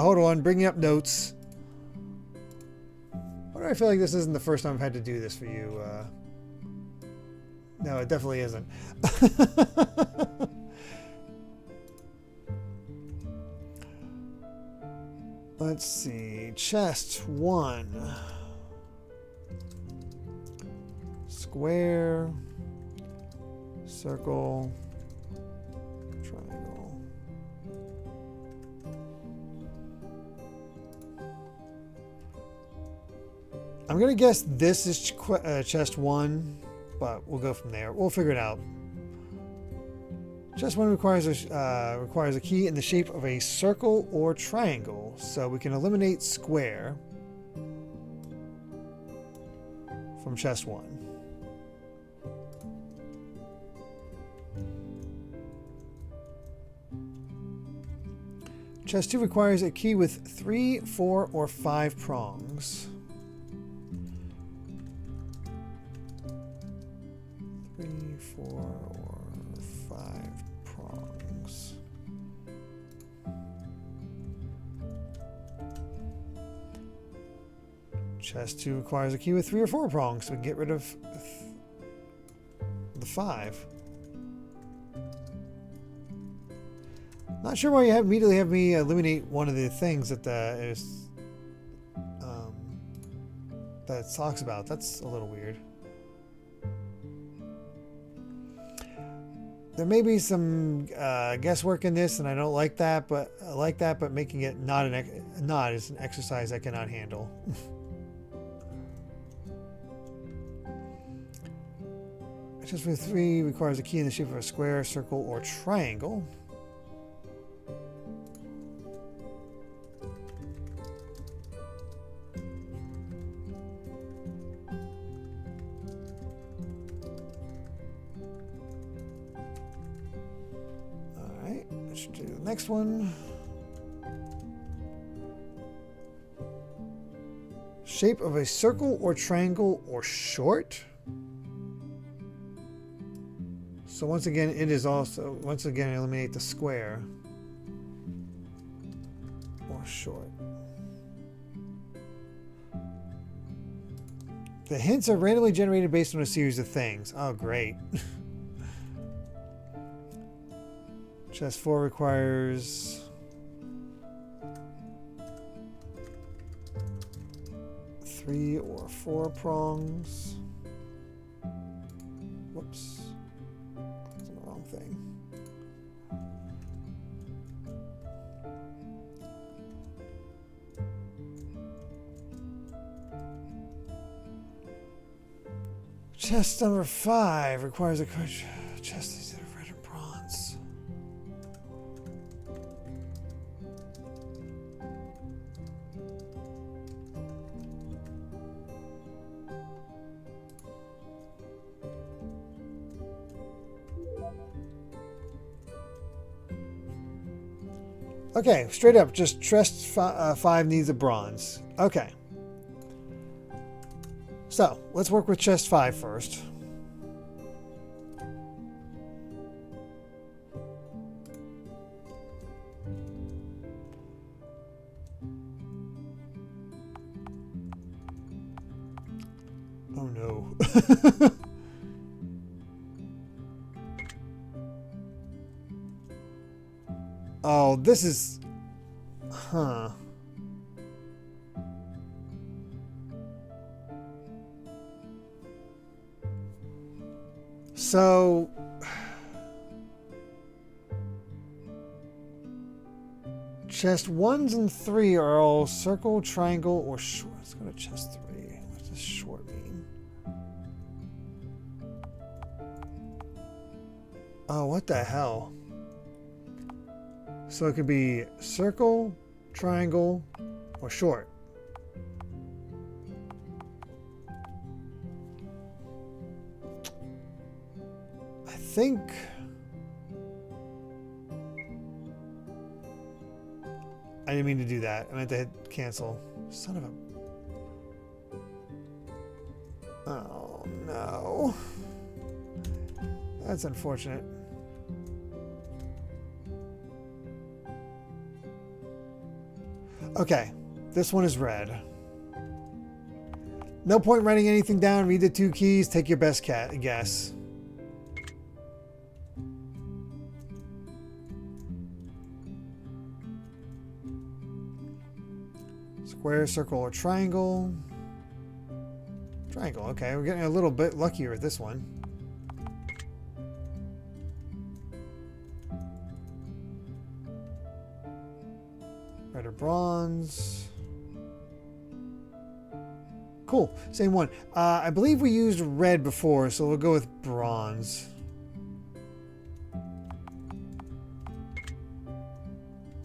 hold on, bringing up notes. Why do I feel like this isn't the first time I've had to do this for you? No, it definitely isn't. Let's see. Chest 1. Square, circle, triangle. I'm going to guess this is chest 1, but we'll go from there. We'll figure it out. Chest 1 requires a key in the shape of a circle or triangle, so we can eliminate square from chest 1. Chest 2 requires a key with 3, 4, or 5 prongs. 3, 4, or 5 prongs. Chest 2 requires a key with 3 or 4 prongs, so we can get rid of the 5. Not sure why you immediately have me eliminate one of the things that that it talks about. That's a little weird. There may be some guesswork in this, and I don't like that. But I like that, but making it not is an exercise I cannot handle. Chest with 3 requires a key in the shape of a square, circle, or triangle. Let's do the next one. Shape of a circle or triangle or short. So once again, it is also, eliminate the square or short. The hints are randomly generated based on a series of things. Oh, great. Chest 4 requires 3 or 4 prongs. Whoops. That's the wrong thing. Chest number 5 requires a chest instead of red and bronze. Okay, straight up, just chest 5 needs a bronze. Okay. So, let's work with chest 5 first. Oh no. Oh, this is... Huh. So... Chest 1s and 3 are all circle, triangle, or short. Let's go to chest 3. What does short mean? Oh, what the hell? So it could be circle, triangle, or short. I think... I didn't mean to do that. I meant to hit cancel. Son of a... Oh, no. That's unfortunate. Okay, this one is red. No point writing anything down. Read the 2 keys. Take your best guess. Square, circle, or triangle. Triangle, okay. We're getting a little bit luckier with this one. Red or bronze. Cool, same one. I believe we used red before, so we'll go with bronze.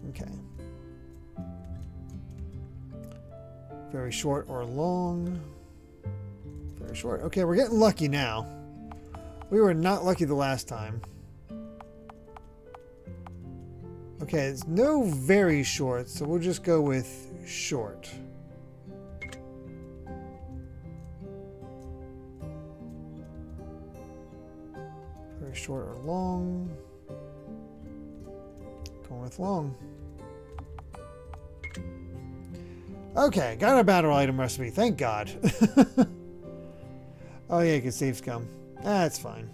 Okay. Very short or long. Very short. Okay, we're getting lucky now. We were not lucky the last time. Okay, it's no very short, so we'll just go with short. Very short or long. Going with long. Okay, got a battle item recipe. Thank God. Oh yeah, you can save scum. That's fine.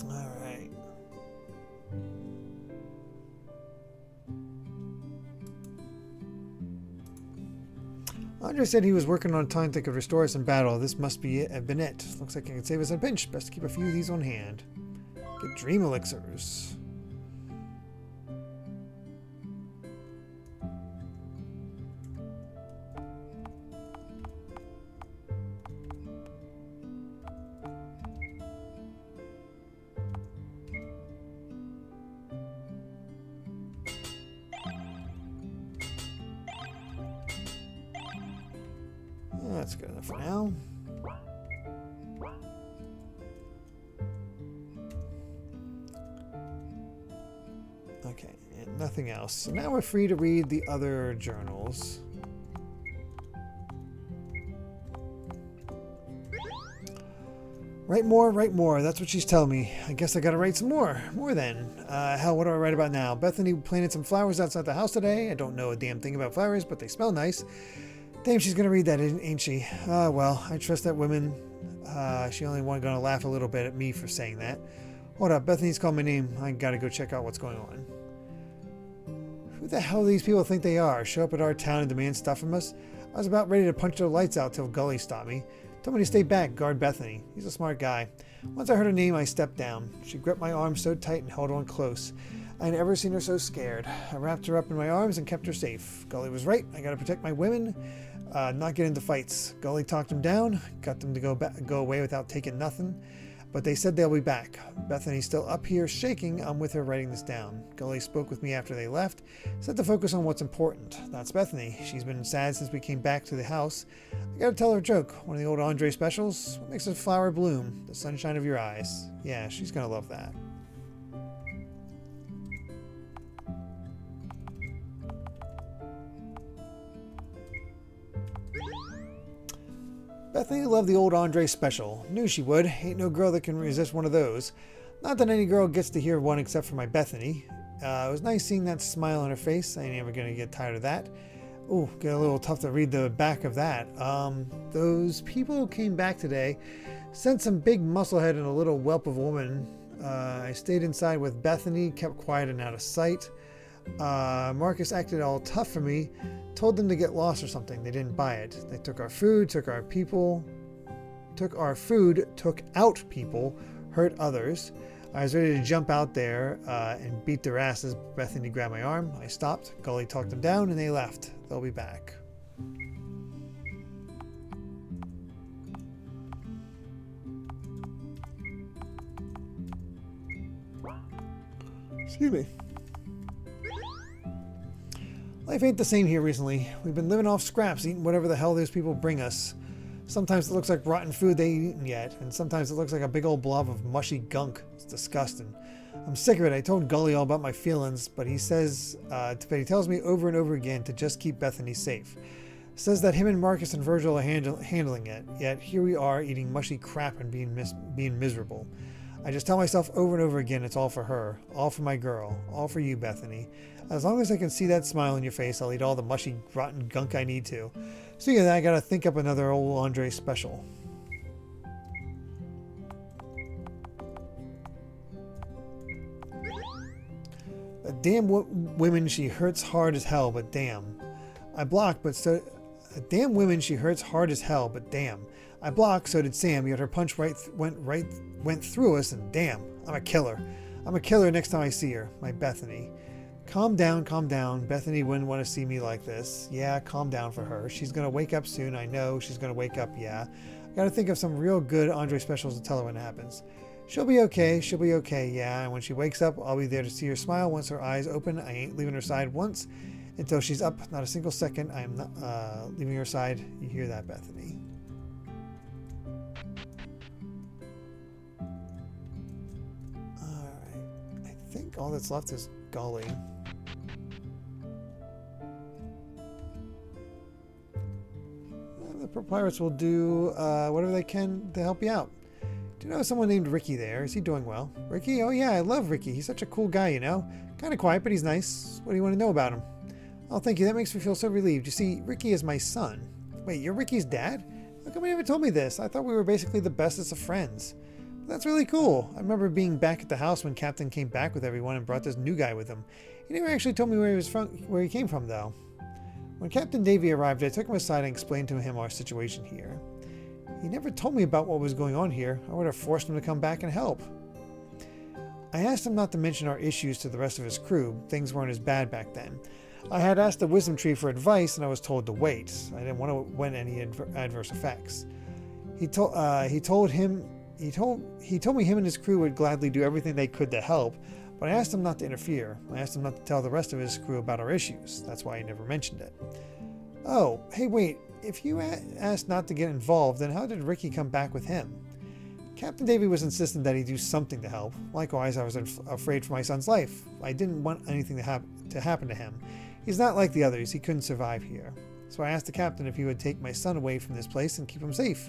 Alright. Andre said he was working on time that could restore us in battle. This must be it. Have been it. Looks like it can save us in a pinch. Best to keep a few of these on hand. Get dream elixirs. That's good enough for now. Okay, and nothing else. So now we're free to read the other journals. Write more, write more. That's what she's telling me. I guess I gotta write some more. More then. Hell, what do I write about now? Bethany planted some flowers outside the house today. I don't know a damn thing about flowers, but they smell nice. Damn, she's gonna read that, ain't she? Well, I trust that woman. She only gonna laugh a little bit at me for saying that. Hold up, Bethany's called my name. I gotta go check out what's going on. Who the hell do these people think they are? Show up at our town and demand stuff from us? I was about ready to punch their lights out till Gully stopped me. Told me to stay back, guard Bethany. He's a smart guy. Once I heard her name, I stepped down. She gripped my arm so tight and held on close. I never seen her so scared. I wrapped her up in my arms and kept her safe. Gully was right. I gotta protect my women, not get into fights. Gully talked them down, got them to go away without taking nothing. But they said they'll be back. Bethany's still up here shaking. I'm with her writing this down. Gully spoke with me after they left. Said to focus on what's important. That's Bethany. She's been sad since we came back to the house. I gotta tell her a joke. One of the old Andre specials. What makes a flower bloom? The sunshine of your eyes. Yeah, she's gonna love that. Bethany loved the old Andre special. Knew she would. Ain't no girl that can resist one of those. Not that any girl gets to hear one except for my Bethany. It was nice seeing that smile on her face. I ain't ever gonna get tired of that. Ooh, get a little tough to read the back of that. Those people who came back today sent some big musclehead and a little whelp of a woman. I stayed inside with Bethany, kept quiet and out of sight. Marcus acted all tough for me, told them to get lost or something. They didn't buy it. They took our food, took out people, hurt others. I was ready to jump out there and beat their asses. Bethany grabbed my arm. I stopped. Gully talked them down and they left. They'll be back. Excuse me. Life ain't the same here recently. We've been living off scraps, eating whatever the hell those people bring us. Sometimes it looks like rotten food they ain't eaten yet, and sometimes it looks like a big old blob of mushy gunk. It's disgusting. I'm sick of it. I told Gully all about my feelings, but he tells me over and over again to just keep Bethany safe. Says that him and Marcus and Virgil are handling it, yet here we are eating mushy crap and being miserable. I just tell myself over and over again it's all for her, all for my girl, all for you, Bethany. As long as I can see that smile on your face, I'll eat all the mushy, rotten gunk I need to. Speaking of that, I gotta think up another old Andre special. Damn women, she hurts hard as hell, but damn. I blocked, but so... Damn women, she hurts hard as hell, but damn. I blocked, so did Sam, yet her punch went through us, and damn, I'm a killer. I'm a killer next time I see her, my Bethany. Calm down, calm down. Bethany wouldn't want to see me like this. Yeah, calm down for her. She's going to wake up soon. I know she's going to wake up, yeah. I got to think of some real good Andre specials to tell her when it happens. She'll be okay, yeah. And when she wakes up, I'll be there to see her smile once her eyes open. I ain't leaving her side once until she's up. Not a single second. I am not leaving her side. You hear that, Bethany? Alright. I think all that's left is Gully. The pirates will do whatever they can to help you out. Do you know someone named Ricky there? Is he doing well? Ricky? Oh yeah, I love Ricky. He's such a cool guy, you know? Kind of quiet, but he's nice. What do you want to know about him? Oh, thank you. That makes me feel so relieved. You see, Ricky is my son. Wait, you're Ricky's dad? How come you never told me this? I thought we were basically the bestest of friends. But that's really cool. I remember being back at the house when Captain came back with everyone and brought this new guy with him. He never actually told me where he came from, though. When Captain Davy arrived, I took him aside and explained to him our situation here. He never told me about what was going on here. I would have forced him to come back and help. I asked him not to mention our issues to the rest of his crew. Things weren't as bad back then. I had asked the wisdom tree for advice, and I was told to wait. I didn't want to win any adverse effects. He told me him and his crew would gladly do everything they could to help, but I asked him not to interfere. I asked him not to tell the rest of his crew about our issues. That's why he never mentioned it. Oh, hey, wait. If you asked not to get involved, then how did Ricky come back with him? Captain Davy was insistent that he do something to help. Likewise, I was afraid for my son's life. I didn't want anything to happen to him. He's not like the others. He couldn't survive here. So I asked the captain if he would take my son away from this place and keep him safe.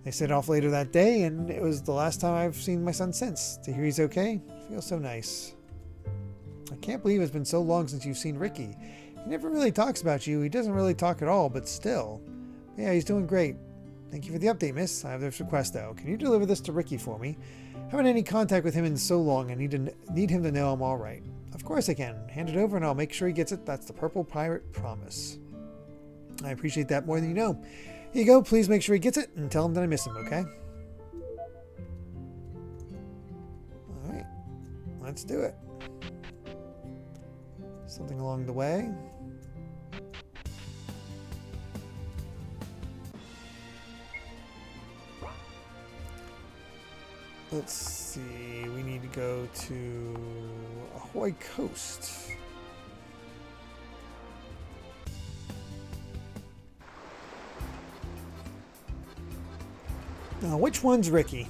They set off later that day, and it was the last time I've seen my son since. To hear he's okay feels so nice. I can't believe it's been so long since you've seen Ricky. He never really talks about you. He doesn't really talk at all, but still. Yeah, he's doing great. Thank you for the update, miss. I have this request, though. Can you deliver this to Ricky for me? Haven't any contact with him in so long. I need him to know I'm all right. Of course I can. Hand it over and I'll make sure he gets it. That's the Purple Pirate promise. I appreciate that more than you know. Here you go. Please make sure he gets it and tell him that I miss him, okay? All right. Let's do it. Something along the way. Let's see, we need to go to Ahoy Coast. Now, which one's Ricky?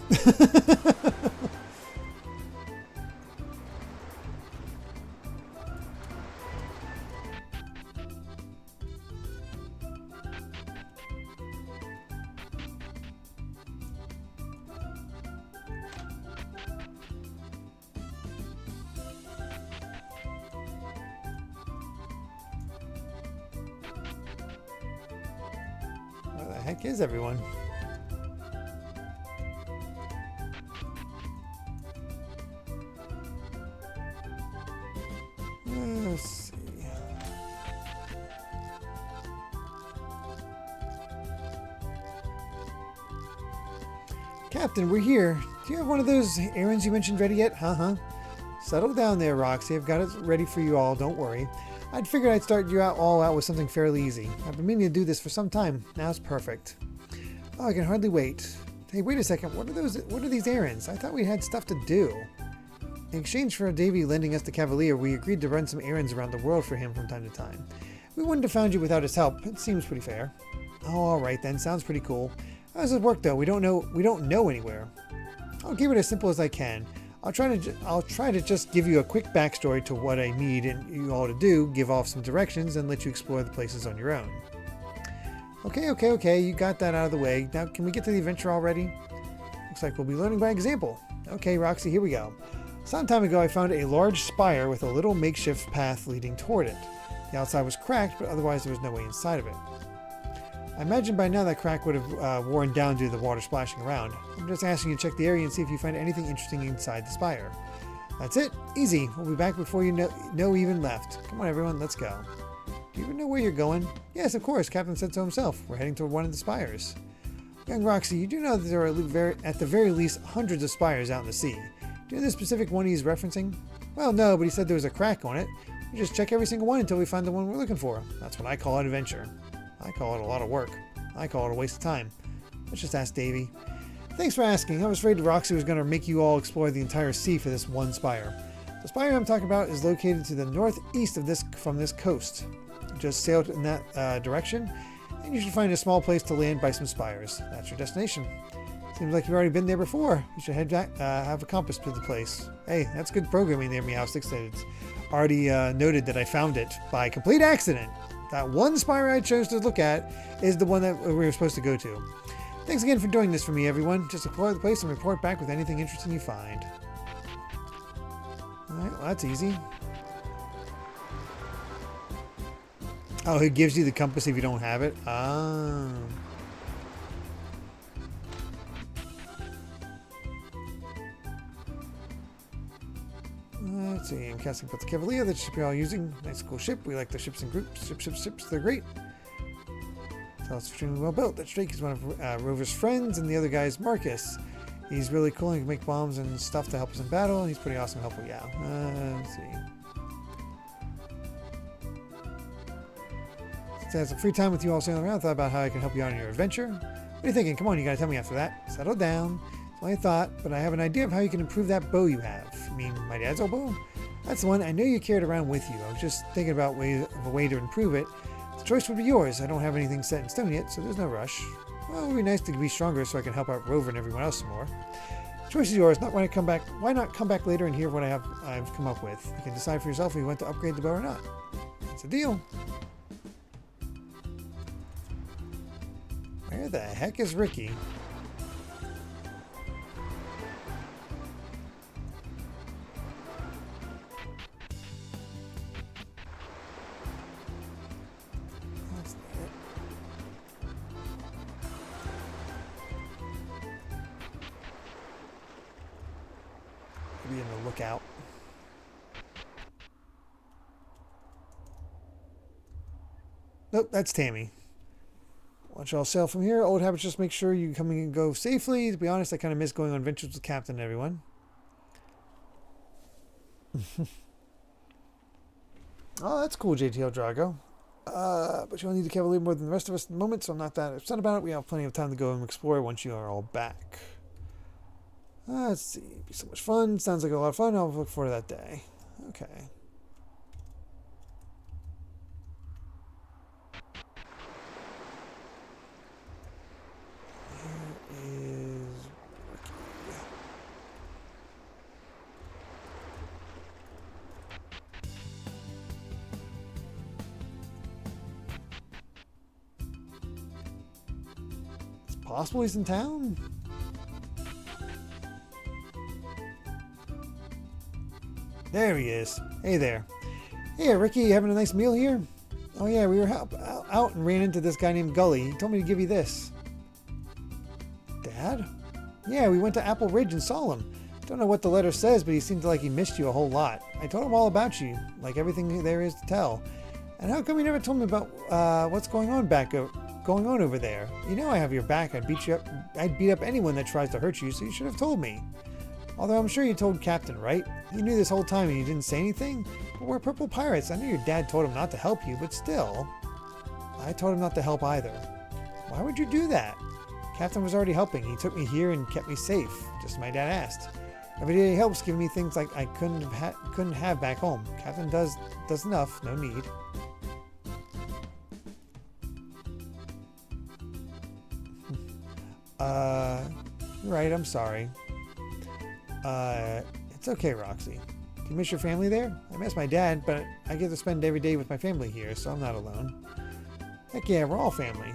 Where the heck is everyone? Let's see. Captain, we're here. Do you have one of those errands you mentioned ready yet? Settle down there, Roxy. I've got it ready for you all. Don't worry. I'd figured I'd start you all out with something fairly easy. I've been meaning to do this for some time. Now it's perfect. Oh, I can hardly wait. Hey, wait a second. What are these errands? I thought we had stuff to do. In exchange for Davy lending us the Cavalier, we agreed to run some errands around the world for him from time to time. We wouldn't have found you without his help. It seems pretty fair. Oh, all right then. Sounds pretty cool. How does it work though? We don't know anywhere. I'll keep it as simple as I can. I'll try to just give you a quick backstory to what I need and you all to do, give off some directions, and let you explore the places on your own. Okay. You got that out of the way. Now, can we get to the adventure already? Looks like we'll be learning by example. Okay, Roxy, here we go. Some time ago, I found a large spire with a little makeshift path leading toward it. The outside was cracked, but otherwise there was no way inside of it. I imagine by now that crack would have worn down due to the water splashing around. I'm just asking you to check the area and see if you find anything interesting inside the spire. That's it. Easy. We'll be back before you know even left. Come on, everyone. Let's go. Do you even know where you're going? Yes, of course. Captain said so himself. We're heading toward one of the spires. Young Roxy, you do know that there are at the very least hundreds of spires out in the sea. Do you know the specific one he's referencing? Well, no, but he said there was a crack on it. We just check every single one until we find the one we're looking for. That's what I call an adventure. I call it a lot of work. I call it a waste of time. Let's just ask Davy. Thanks for asking. I was afraid Roxy was going to make you all explore the entire sea for this one spire. The spire I'm talking about is located to the northeast from this coast. Just sail in that direction, and you should find a small place to land by some spires. That's your destination. Seems like you've already been there before. You should head back, have a compass to the place. Hey, that's good programming there, Meowsticks. It's already noted that I found it by complete accident. That one spire I chose to look at is the one that we were supposed to go to. Thanks again for doing this for me, everyone. Just explore the place and report back with anything interesting you find. Alright, well, that's easy. Oh, it gives you the compass if you don't have it? Ah. Let's see, I'm casting about the Cavalier, the ship you're all using. Nice cool ship. We like the ships in groups. Ships, they're great. So it's extremely well built. That Drake is one of Rover's friends, and the other guy is Marcus. He's really cool and can make bombs and stuff to help us in battle, and he's pretty awesome and helpful, yeah. Let's see. Since I have some free time with you all sailing around, I thought about how I can help you out on your adventure. What are you thinking? Come on, you gotta tell me after that. Settle down. It's only a thought, but I have an idea of how you can improve that bow you have. You mean my dad's old bow? That's the one I know you carried around with you. I was just thinking about a way to improve it. The choice would be yours. I don't have anything set in stone yet, so there's no rush. Well, it would be nice to be stronger so I can help out Rover and everyone else some more. The choice is yours. Not when I come back. Why not come back later and hear what I've come up with? You can decide for yourself if you want to upgrade the bow or not. It's a deal. Where the heck is Ricky? That's not it. Maybe in the lookout. Nope, that's Tammy. Watch y'all sail from here. Old habits, just make sure you come and go safely. To be honest, I kind of miss going on adventures with Captain and everyone. Oh, that's cool, JTL Drago. But you'll need to cavalier more than the rest of us at the moment, so I'm not that upset about it. We have plenty of time to go and explore once you are all back. Let's see. It'd be so much fun. Sounds like a lot of fun. I'll look forward to that day. Okay. Here is Ricky. It's possible he's in town. There he is. Hey there. Hey, Ricky, you having a nice meal here? Oh yeah, we were out and ran into this guy named Gully. He told me to give you this. Dad? Yeah, we went to Apple Ridge and saw him. Don't know what the letter says, but he seemed like he missed you a whole lot. I told him all about you, like everything there is to tell. And how come you never told me about what's going on over there? You know I have your back. I'd beat up anyone that tries to hurt you, so you should have told me. Although I'm sure you told Captain, right? You knew this whole time and you didn't say anything? But we're purple pirates. I know your dad told him not to help you, but still. I told him not to help either. Why would you do that? Captain was already helping. He took me here and kept me safe, just as my dad asked. Every day he helps giving me things like I couldn't have back home. Captain does enough, no need. You're right, I'm sorry. It's okay, Roxy. Do you miss your family there? I miss my dad, but I get to spend every day with my family here, so I'm not alone. Heck yeah, we're all family.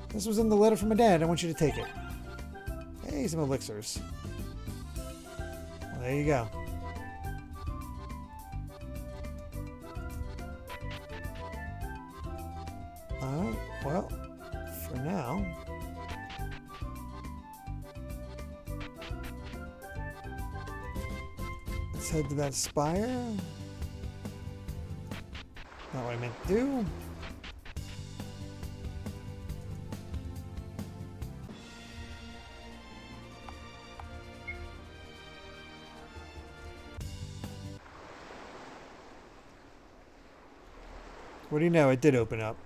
This was in the letter from my dad. I want you to take it. Hey, some elixirs. Well, there you go. Well, for now... let's head to that spire. Not what I meant to do. What do you know? It did open up.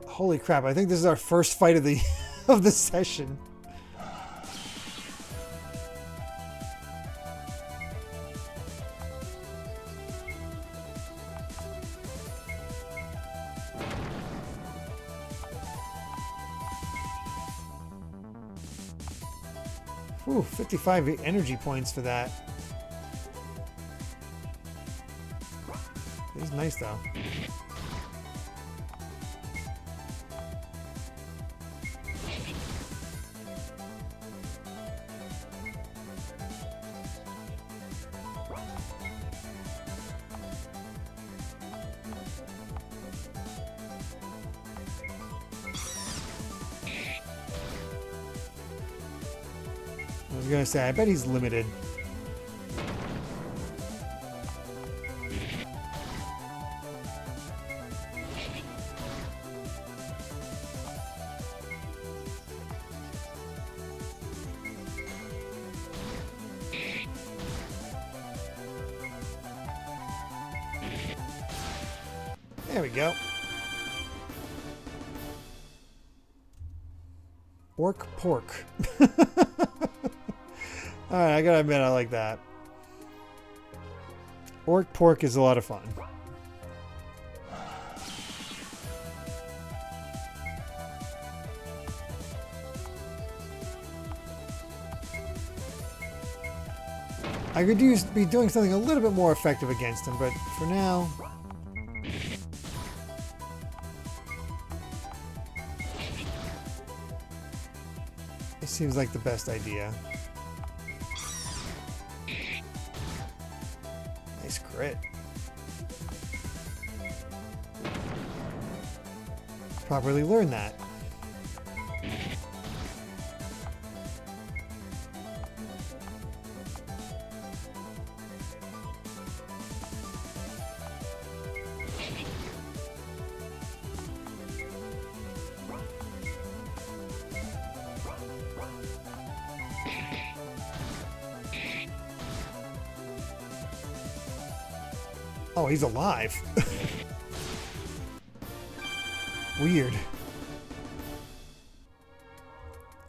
Holy crap, I think this is our first fight of the of the session. Ooh, 55 energy points for that. It is nice though. I was gonna say, I bet he's limited. There we go. Orc pork. Alright, I gotta admit I like that. Orc pork is a lot of fun. I could be doing something a little bit more effective against him, but for now... it seems like the best idea. Nice crit. Properly learn that. Oh, he's alive. Weird.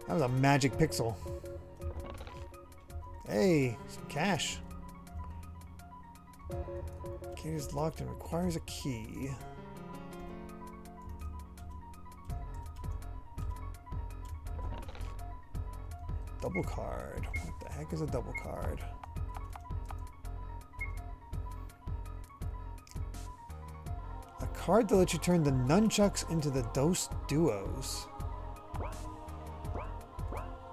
That was a magic pixel. Hey, some cash. Gate is locked and requires a key. Double card. What the heck is a double card? A card that lets you turn the nunchucks into the Dos Duos.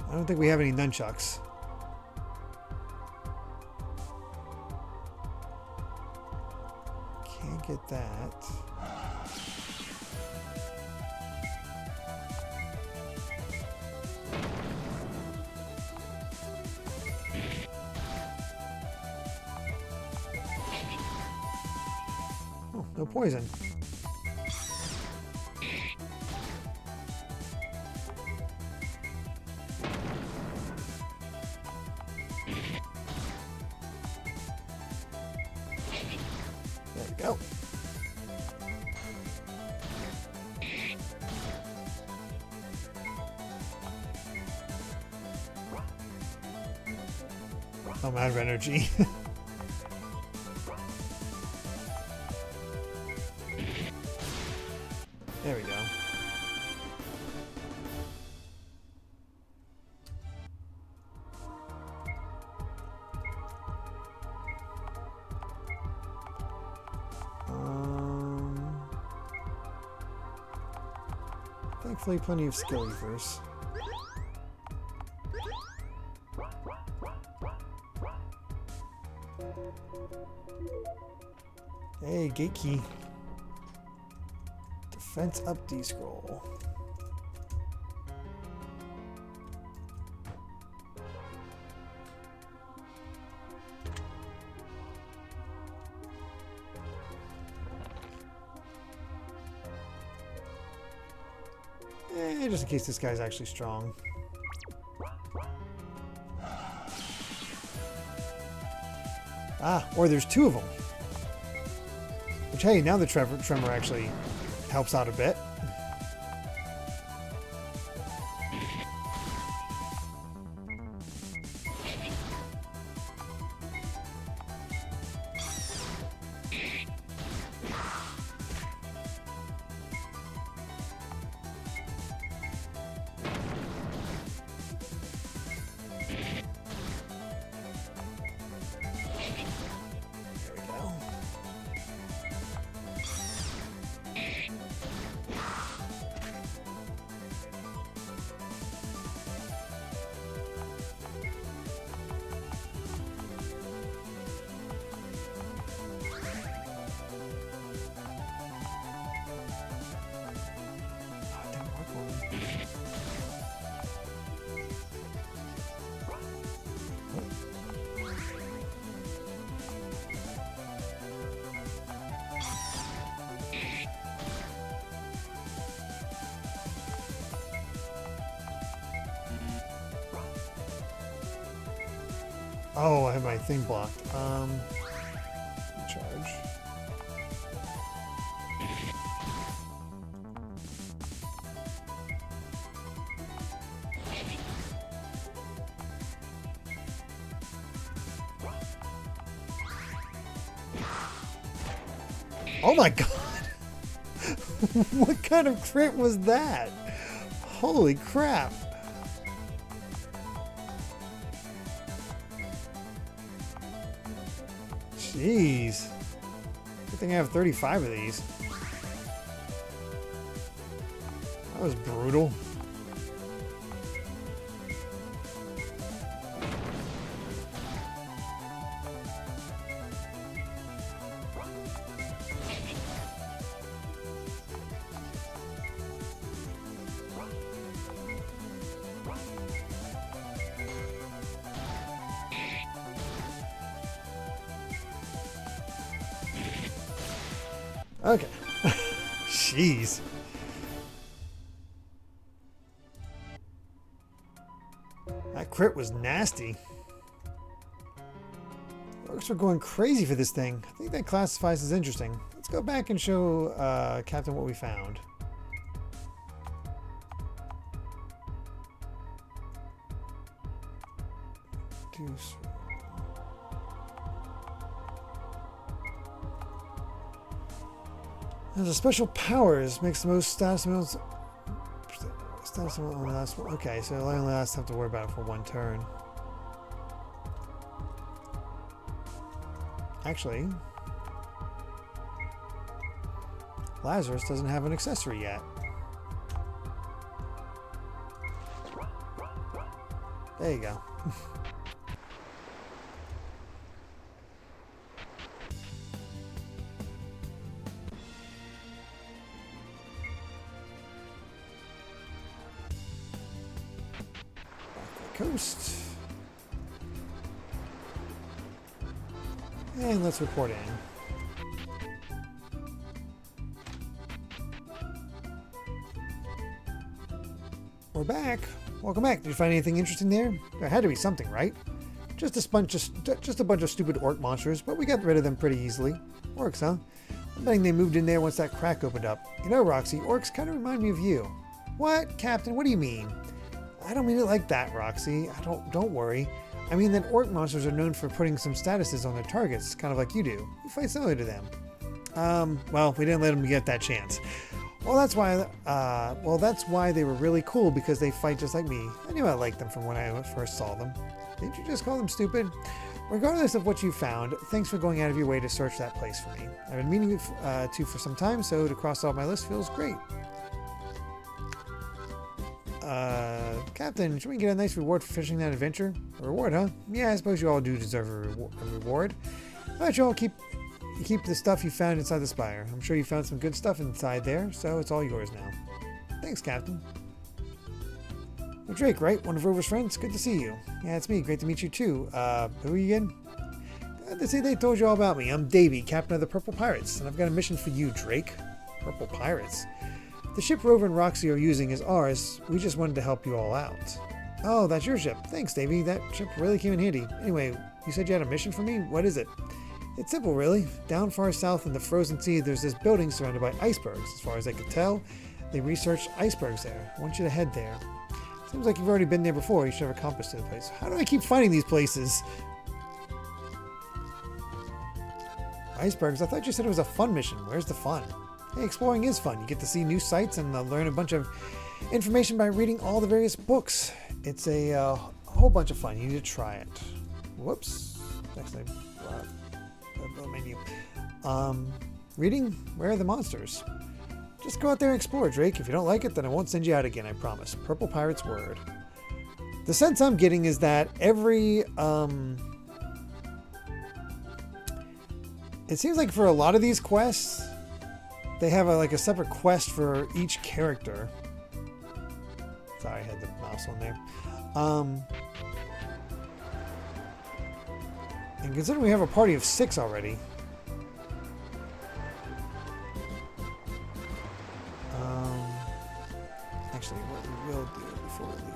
I don't think we have any nunchucks. Can't get that. Oh, no poison. There we go. I'm out of energy. There we go. Thankfully, plenty of skill reverse. Hey, gate key. Defense up D scroll. Just in case this guy's actually strong. Ah, or there's two of them. Which, hey, now the tremor actually helps out a bit. Oh, I have my thing blocked. Charge. Oh my god! What kind of crit was that? Holy crap! Jeez. Good thing I have 35 of these. That was brutal. Okay. Jeez. That crit was nasty. Orcs were going crazy for this thing. I think that classifies as interesting. Let's go back and show Captain what we found. There's a special powers makes the most status amounts. Status amount only lasts. Okay, so I only have to worry about it for one turn. Actually, Lazarus doesn't have an accessory yet. There you go. Coast. And let's report in. We're back. Welcome back. Did you find anything interesting there? There had to be something, right? Just a bunch of stupid orc monsters, but we got rid of them pretty easily. Orcs, huh? I'm betting they moved in there once that crack opened up. You know, Roxy, orcs kind of remind me of you. What, Captain? What do you mean? I don't mean it like that, Roxy. Don't worry. I mean that orc monsters are known for putting some statuses on their targets, kind of like you do. You fight similar to them. Well, we didn't let them get that chance. Well, that's why they were really cool, because they fight just like me. I knew I liked them from when I first saw them. Didn't you just call them stupid? Regardless of what you found, thanks for going out of your way to search that place for me. I've been meaning to for some time, so to cross off my list feels great. Captain, should we get a nice reward for finishing that adventure? A reward, huh? Yeah, I suppose you all do deserve a reward. I bet you all keep the stuff you found inside the spire. I'm sure you found some good stuff inside there, so it's all yours now. Thanks, Captain. Well, Drake, right? One of Rover's friends? Good to see you. Yeah, it's me. Great to meet you, too. Who are you again? Glad to see they told you all about me. I'm Davy, captain of the Purple Pirates, and I've got a mission for you, Drake. Purple Pirates? The ship Rover and Roxy are using is ours. We just wanted to help you all out. Oh, that's your ship. Thanks, Davy. That ship really came in handy. Anyway, you said you had a mission for me? What is it? It's simple, really. Down far south in the frozen sea, there's this building surrounded by icebergs. As far as I could tell, they researched icebergs there. I want you to head there. Seems like you've already been there before. You should have a compass to the place. How do I keep finding these places? Icebergs? I thought you said it was a fun mission. Where's the fun? Hey, exploring is fun. You get to see new sights and learn a bunch of information by reading all the various books. It's a whole bunch of fun. You need to try it. Whoops. Next time. Menu. Reading? Where are the monsters? Just go out there and explore, Drake. If you don't like it, then I won't send you out again, I promise. Purple Pirate's word. The sense I'm getting is that every... it seems like for a lot of these quests, they have a separate quest for each character. Sorry, I had the mouse on there. And considering we have a party of 6 already, actually, what we will do before we leave,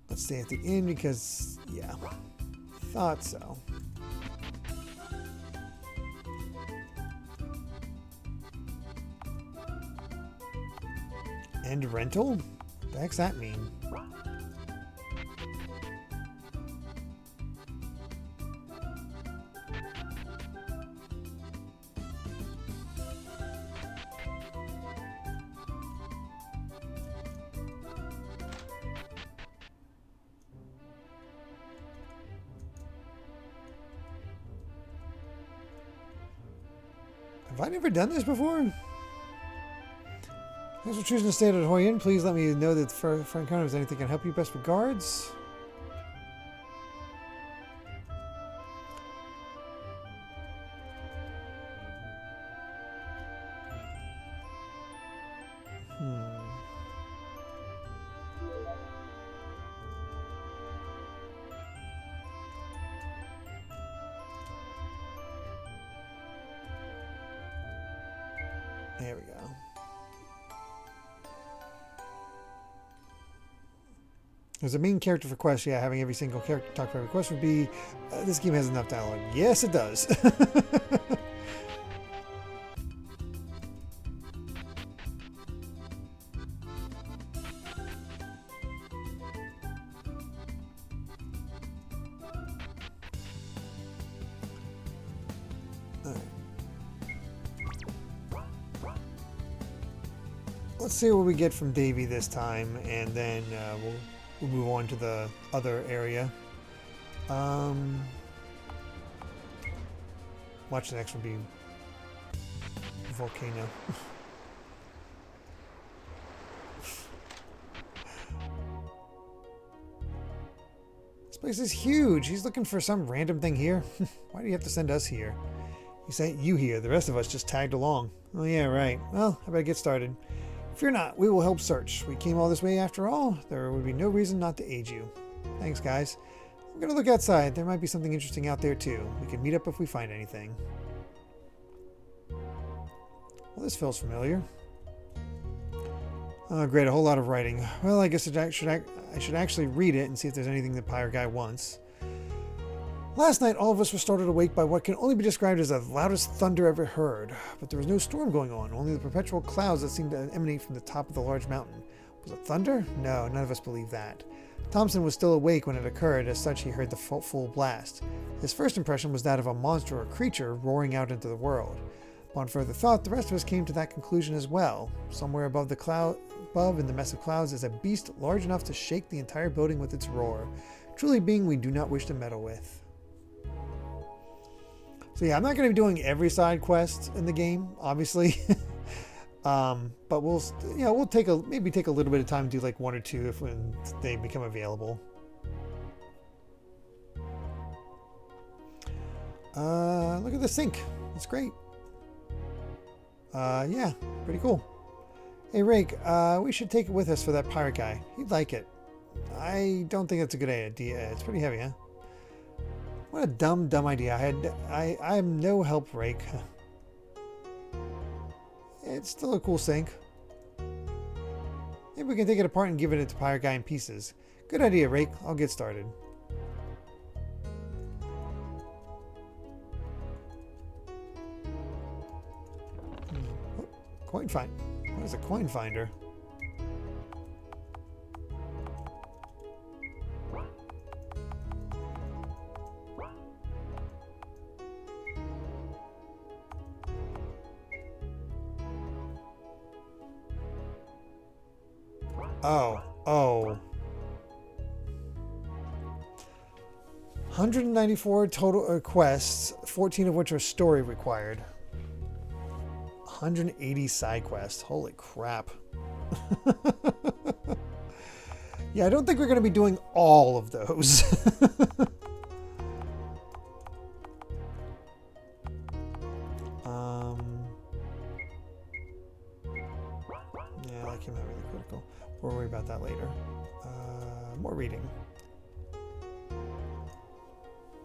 let's stay at the inn because, yeah, thought so. And rental? What the heck's that mean? Have I never done this before? Thanks for choosing to stay at Ahoy Inn. Please let me know that for encounter is anything can help you. Best regards. Here we go. As a main character for quests, yeah, having every single character talk for every quest would be... this game has enough dialogue. Yes, it does. Let's see what we get from Davy this time, and then we'll move on to the other area. Watch the next one be volcano. This place is huge. He's looking for some random thing here. Why do you have to send us here? He sent you here. The rest of us just tagged along. Oh yeah, right. Well, I better get started. Fear not, we will help search. We came all this way after all. There would be no reason not to aid you. Thanks, guys. I'm going to look outside. There might be something interesting out there, too. We can meet up if we find anything. Well, this feels familiar. Oh, great, a whole lot of writing. Well, I guess I should actually read it and see if there's anything the pirate guy wants. Last night, all of us were startled awake by what can only be described as the loudest thunder ever heard. But there was no storm going on, only the perpetual clouds that seemed to emanate from the top of the large mountain. Was it thunder? No, none of us believed that. Thompson was still awake when it occurred. As such, he heard the full blast. His first impression was that of a monster or creature roaring out into the world. Upon further thought, the rest of us came to that conclusion as well. Somewhere above in the mess of clouds is a beast large enough to shake the entire building with its roar. Truly a being we do not wish to meddle with. So yeah, I'm not going to be doing every side quest in the game, obviously. But we'll maybe take a little bit of time to do like one or two when they become available. Look at the sink. It's great. Yeah, pretty cool. Hey, Rake, we should take it with us for that pirate guy. He'd like it. I don't think that's a good idea. It's pretty heavy, huh? What a dumb idea. I am no help, Rake. It's still a cool sink. Maybe we can take it apart and give it to Pirate Guy in pieces. Good idea, Rake. I'll get started. Oh, coin find. What is a coin finder? Oh. 194 total quests, 14 of which are story required. 180 side quests. Holy crap. Yeah, I don't think we're going to be doing all of those. Yeah, I like him having the critical. We'll worry about that later. More reading.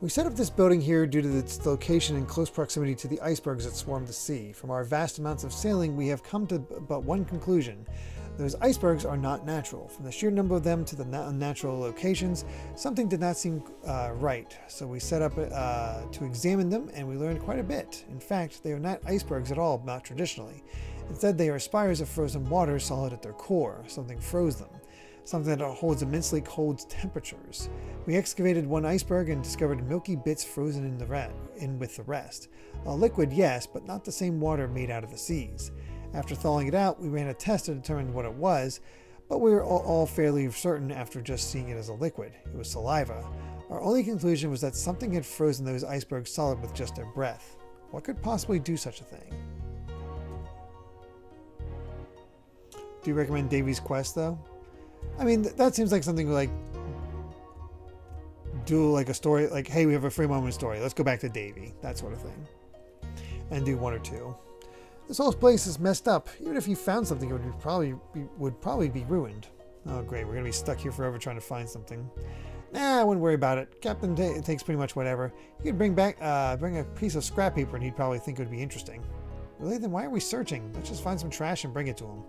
We set up this building here due to its location in close proximity to the icebergs that swarm the sea. From our vast amounts of sailing, we have come to but one conclusion. Those icebergs are not natural. From the sheer number of them to the unnatural locations, something did not seem right. So we set up to examine them, and we learned quite a bit. In fact, they are not icebergs at all, not traditionally. Instead, they are spires of frozen water solid at their core. Something froze them. Something that holds immensely cold temperatures. We excavated one iceberg and discovered milky bits frozen in with the rest. A liquid, yes, but not the same water made out of the seas. After thawing it out, we ran a test to determine what it was, but we were all fairly certain after just seeing it as a liquid. It was saliva. Our only conclusion was that something had frozen those icebergs solid with just their breath. What could possibly do such a thing? Do you recommend Davy's quest, though? I mean, that seems like something like do like a story, like, hey, we have a free moment story. Let's go back to Davy, that sort of thing, and do one or two. This whole place is messed up. Even if you found something, it would probably be ruined. Oh, great, we're gonna be stuck here forever trying to find something. Nah, I wouldn't worry about it. Captain takes pretty much whatever. You could bring a piece of scrap paper, and he'd probably think it would be interesting. Really? Then why are we searching? Let's just find some trash and bring it to him.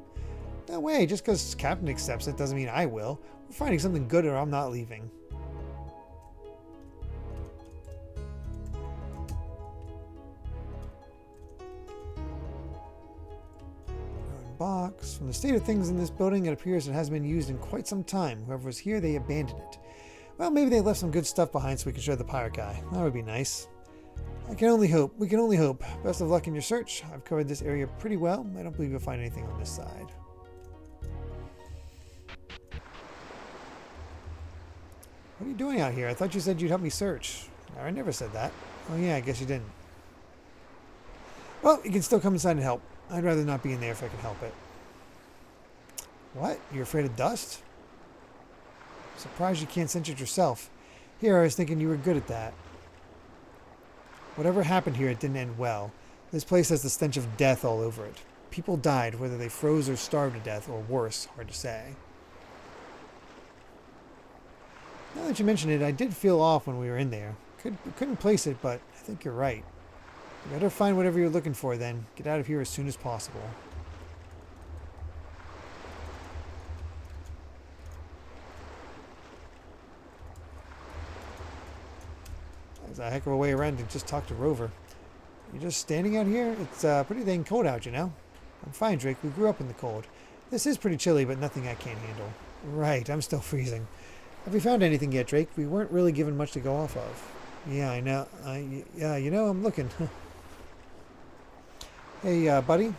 No way, just because Captain accepts it doesn't mean I will. We're finding something good or I'm not leaving. Box. From the state of things in this building, it appears it hasn't been used in quite some time. Whoever was here, they abandoned it. Well, maybe they left some good stuff behind so we can show the pirate guy. That would be nice. I can only hope. We can only hope. Best of luck in your search. I've covered this area pretty well. I don't believe you'll find anything on this side. What are you doing out here? I thought you said you'd help me search. No, I never said that. Oh yeah, I guess you didn't. Well, you can still come inside and help. I'd rather not be in there if I can help it. What? You're afraid of dust? Surprised you can't sense it yourself. Here, I was thinking you were good at that. Whatever happened here, it didn't end well. This place has the stench of death all over it. People died, whether they froze or starved to death, or worse, hard to say. Now that you mention it, I did feel off when we were in there. Couldn't place it, but I think you're right. You better find whatever you're looking for then. Get out of here as soon as possible. There's a heck of a way around to just talk to Rover. You're just standing out here? It's pretty dang cold out, you know? I'm fine, Drake. We grew up in the cold. This is pretty chilly, but nothing I can't handle. Right, I'm still freezing. Have we found anything yet, Drake? We weren't really given much to go off of. Yeah, I know. Yeah, you know, I'm looking. Hey, buddy.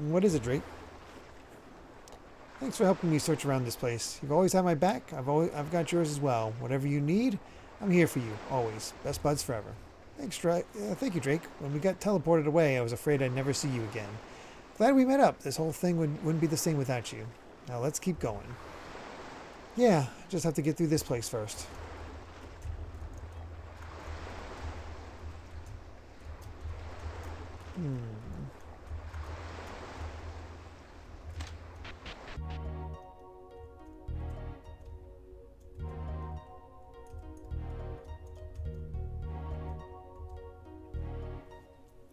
What is it, Drake? Thanks for helping me search around this place. You've always had my back. I've got yours as well. Whatever you need, I'm here for you, always. Best buds forever. Thanks, Drake. Thank you, Drake. When we got teleported away, I was afraid I'd never see you again. Glad we met up. This whole thing wouldn't be the same without you. Now let's keep going. Yeah, just have to get through this place first.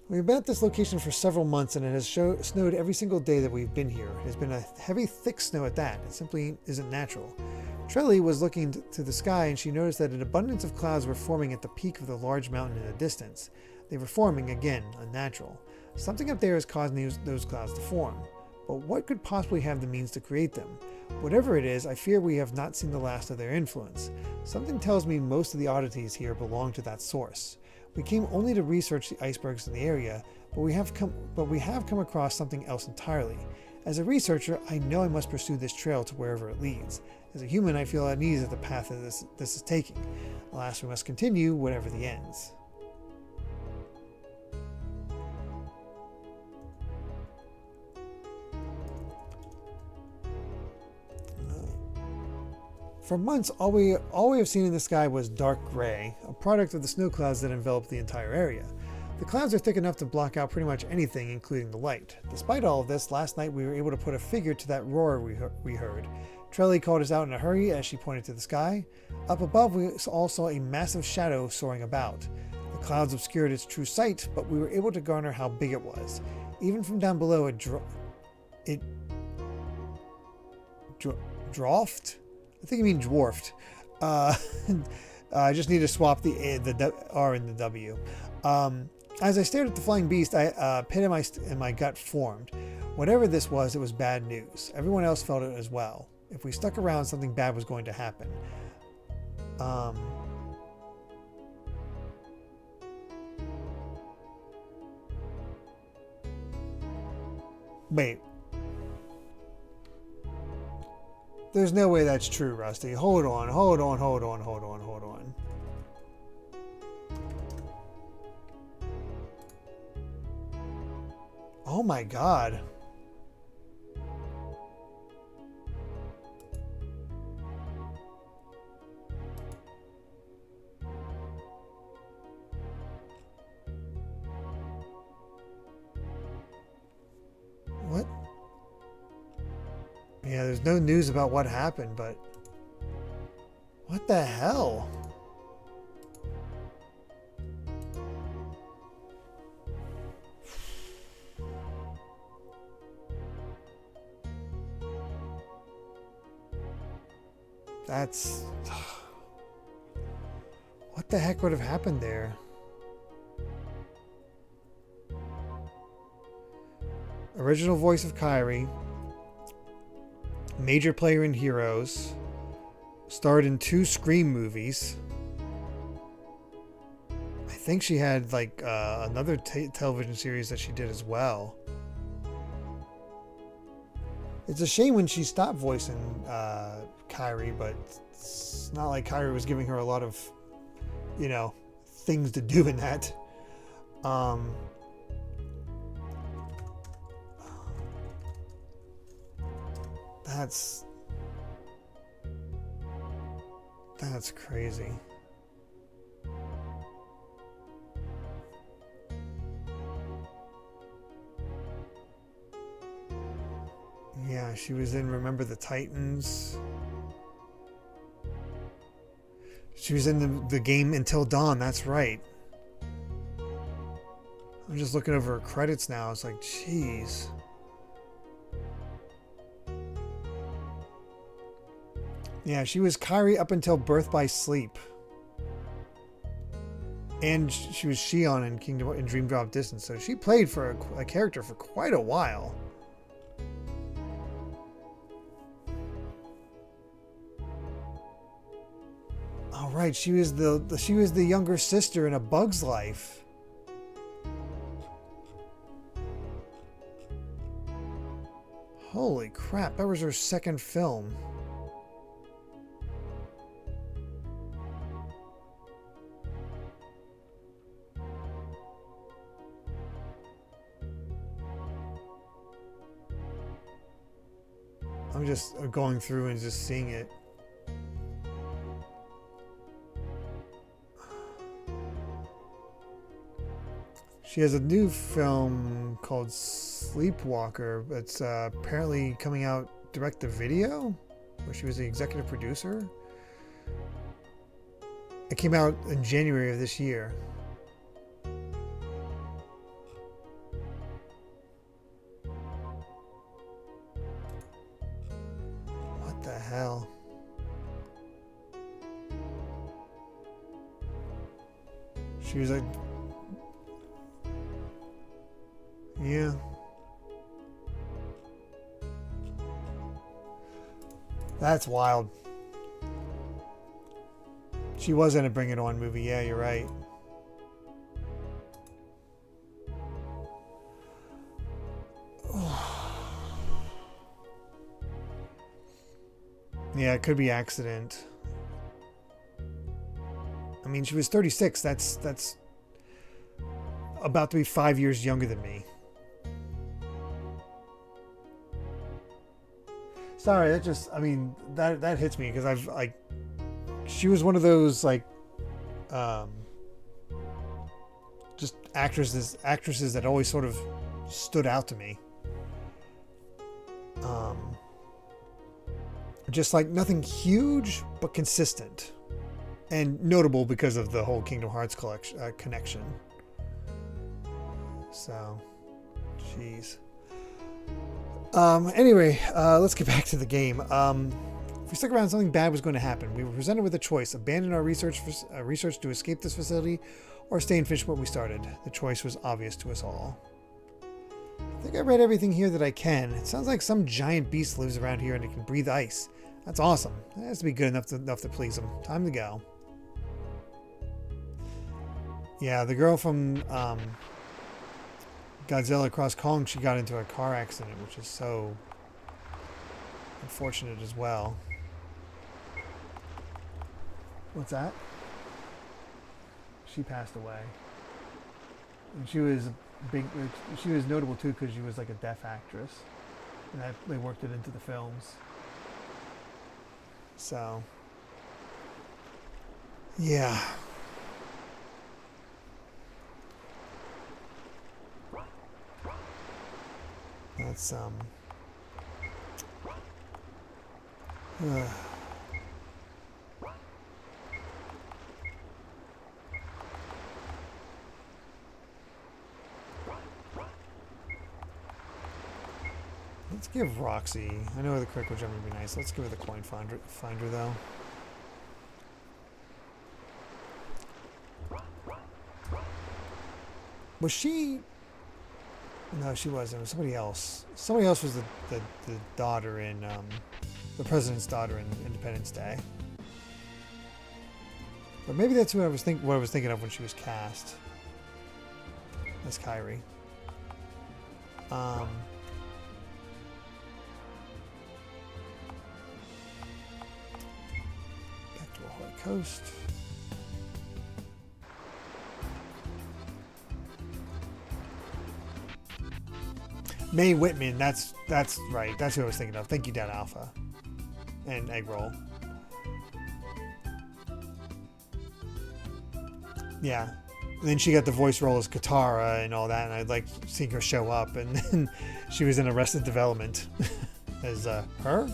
We've been at this location for several months and it has snowed every single day that we've been here. It has been a heavy, thick snow at that. It simply isn't natural. Trelly was looking to the sky and she noticed that an abundance of clouds were forming at the peak of the large mountain in the distance. They were forming, again, unnatural. Something up there is causing those clouds to form. But what could possibly have the means to create them? Whatever it is, I fear we have not seen the last of their influence. Something tells me most of the oddities here belong to that source. We came only to research the icebergs in the area, but we have come across something else entirely. As a researcher, I know I must pursue this trail to wherever it leads. As a human, I feel at ease at the path that this is taking. Alas, we must continue, whatever the ends. For months, all we have seen in the sky was dark gray, a product of the snow clouds that envelop the entire area. The clouds are thick enough to block out pretty much anything, including the light. Despite all of this, last night we were able to put a figure to that roar we heard. Trelly called us out in a hurry as she pointed to the sky. Up above, we all saw a massive shadow soaring about. The clouds obscured its true sight, but we were able to garner how big it was. Even from down below, it dwarfed? I think you mean dwarfed. I just need to swap the R and the W. As I stared at the flying beast, a pit in my gut formed. Whatever this was, it was bad news. Everyone else felt it as well. If we stuck around, something bad was going to happen. Wait. There's no way that's true, Rusty. Hold on. Oh my god. What? Yeah, there's no news about what happened, but what the hell? That's... What the heck would have happened there? Original voice of Kyrie. Major player in Heroes. Starred in 2 Scream movies. I think she had like another television series that she did as well. It's a shame when she stopped voicing Kyrie, but it's not like Kyrie was giving her a lot of, you know, things to do in that. That's crazy. Yeah, she was in Remember the Titans. She was in the game Until Dawn, that's right. I'm just looking over her credits now. It's like, jeez. Yeah, she was Kyrie up until Birth by Sleep. And she was Shion in Dream Drop Distance. So she played for a character for quite a while. All right, she was the younger sister in A Bug's Life. Holy crap, that was her second film. I'm just going through and just seeing it. She has a new film called Sleepwalker. It's apparently coming out direct to video, where she was the executive producer. It came out in January of this year. What the hell? She was like... Yeah. That's wild. She was in a Bring It On movie. Yeah, you're right. Yeah, it could be accident. I mean, she was 36. That's about to be 5 years younger than me. Sorry, that just, I mean, that hits me because I've, like, she was one of those, like, just actresses that always sort of stood out to me. Just like nothing huge, but consistent. And notable because of the whole Kingdom Hearts connection. So, jeez. Anyway, let's get back to the game. If we stuck around, something bad was going to happen. We were presented with a choice: abandon our research to escape this facility, or stay and finish what we started. The choice was obvious to us all. I think I read everything here that I can. It sounds like some giant beast lives around here and it can breathe ice. That's awesome. That has to be good enough to please him. Time to go. Yeah, the girl from Godzilla Cross Kong, she got into a car accident, which is so unfortunate as well. What's that? She passed away. And she was she was notable too because she was like a deaf actress. And they worked it into the films. So, yeah. That's let's give Roxy. I know the critical gem would be nice. Let's give her the coin finder though. Was she? No, she wasn't. It was somebody else. Somebody else was the daughter in the president's daughter in Independence Day. But maybe that's what I was thinking of when she was cast. That's Kyrie. Back to Ahoy Coast. Mae Whitman, that's right. That's who I was thinking of. Thank you, Dad Alpha. And Egg Roll. Yeah. And then she got the voice role as Katara and all that, and I'd like seeing her show up, and then she was in Arrested Development as her.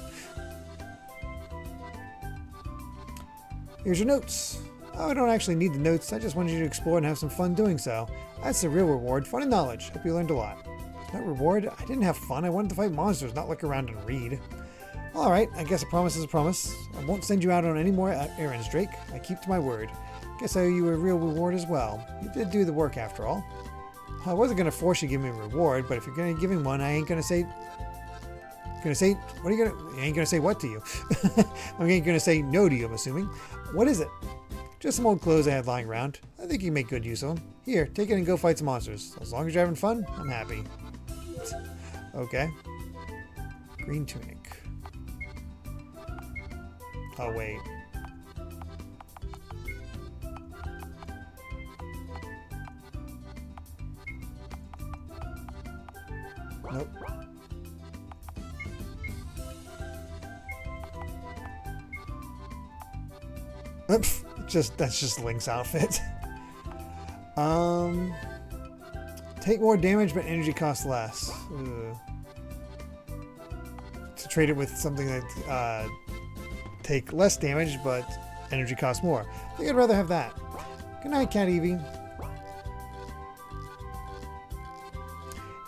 Here's your notes. Oh, I don't actually need the notes. I just wanted you to explore and have some fun doing so. That's the real reward. Fun and knowledge. Hope you learned a lot. That reward? I didn't have fun. I wanted to fight monsters, not look around and read. Alright, I guess a promise is a promise. I won't send you out on any more errands, Drake. I keep to my word. Guess I owe you a real reward as well. You did do the work after all. I wasn't going to force you to give me a reward, but if you're going to give me one, I ain't going to say... what are you going to... I ain't going to say what to you. I'm going to say no to you, I'm assuming. What is it? Just some old clothes I had lying around. I think you can make good use of them. Here, take it and go fight some monsters. As long as you're having fun, I'm happy. Okay. Green tunic. Oh, wait. Nope. Oops. That's just Link's outfit. Take more damage, but energy costs less. Ugh. To trade it with something that take less damage, but energy costs more. I think I'd rather have that. Good night, Cat Evie.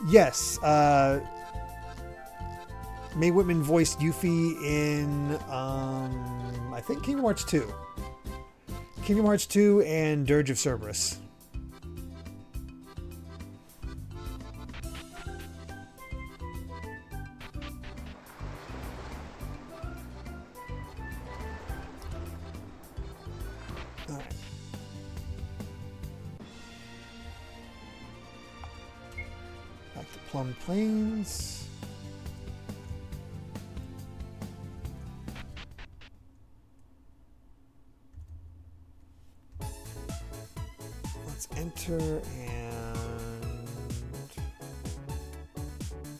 Yes, Mae Whitman voiced Yuffie in, I think Kingdom Hearts 2. Kingdom Hearts 2 and Dirge of Cerberus. Alright. Back to Plum Plains. Enter and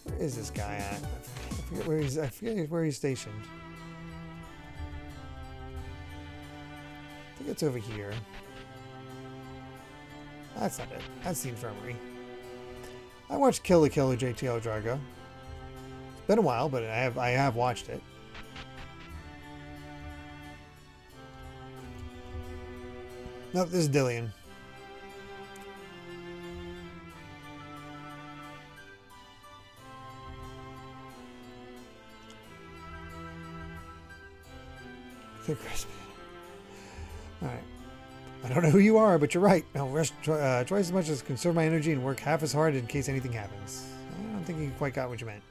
where is this guy at? I forget where he's stationed. I think it's over here. That's not it. That's the infirmary. I watched Kill la Kill of JTL Drago. It's been a while, but I have watched it. Nope, this is Dillian. Alright. I don't know who you are, but you're right. I'll rest twice as much as conserve my energy and work half as hard in case anything happens. I don't think you quite got what you meant.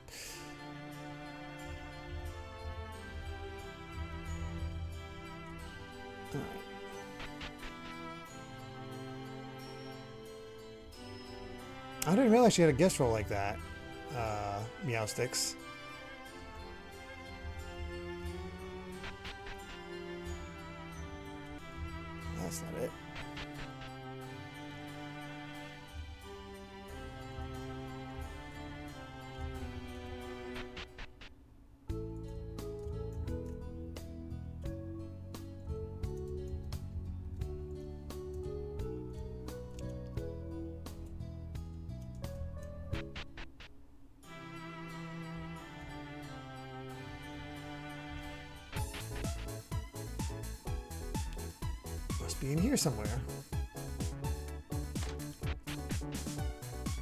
Alright. I didn't realize she had a guest role like that. Meowsticks. That's not it. Be in here somewhere.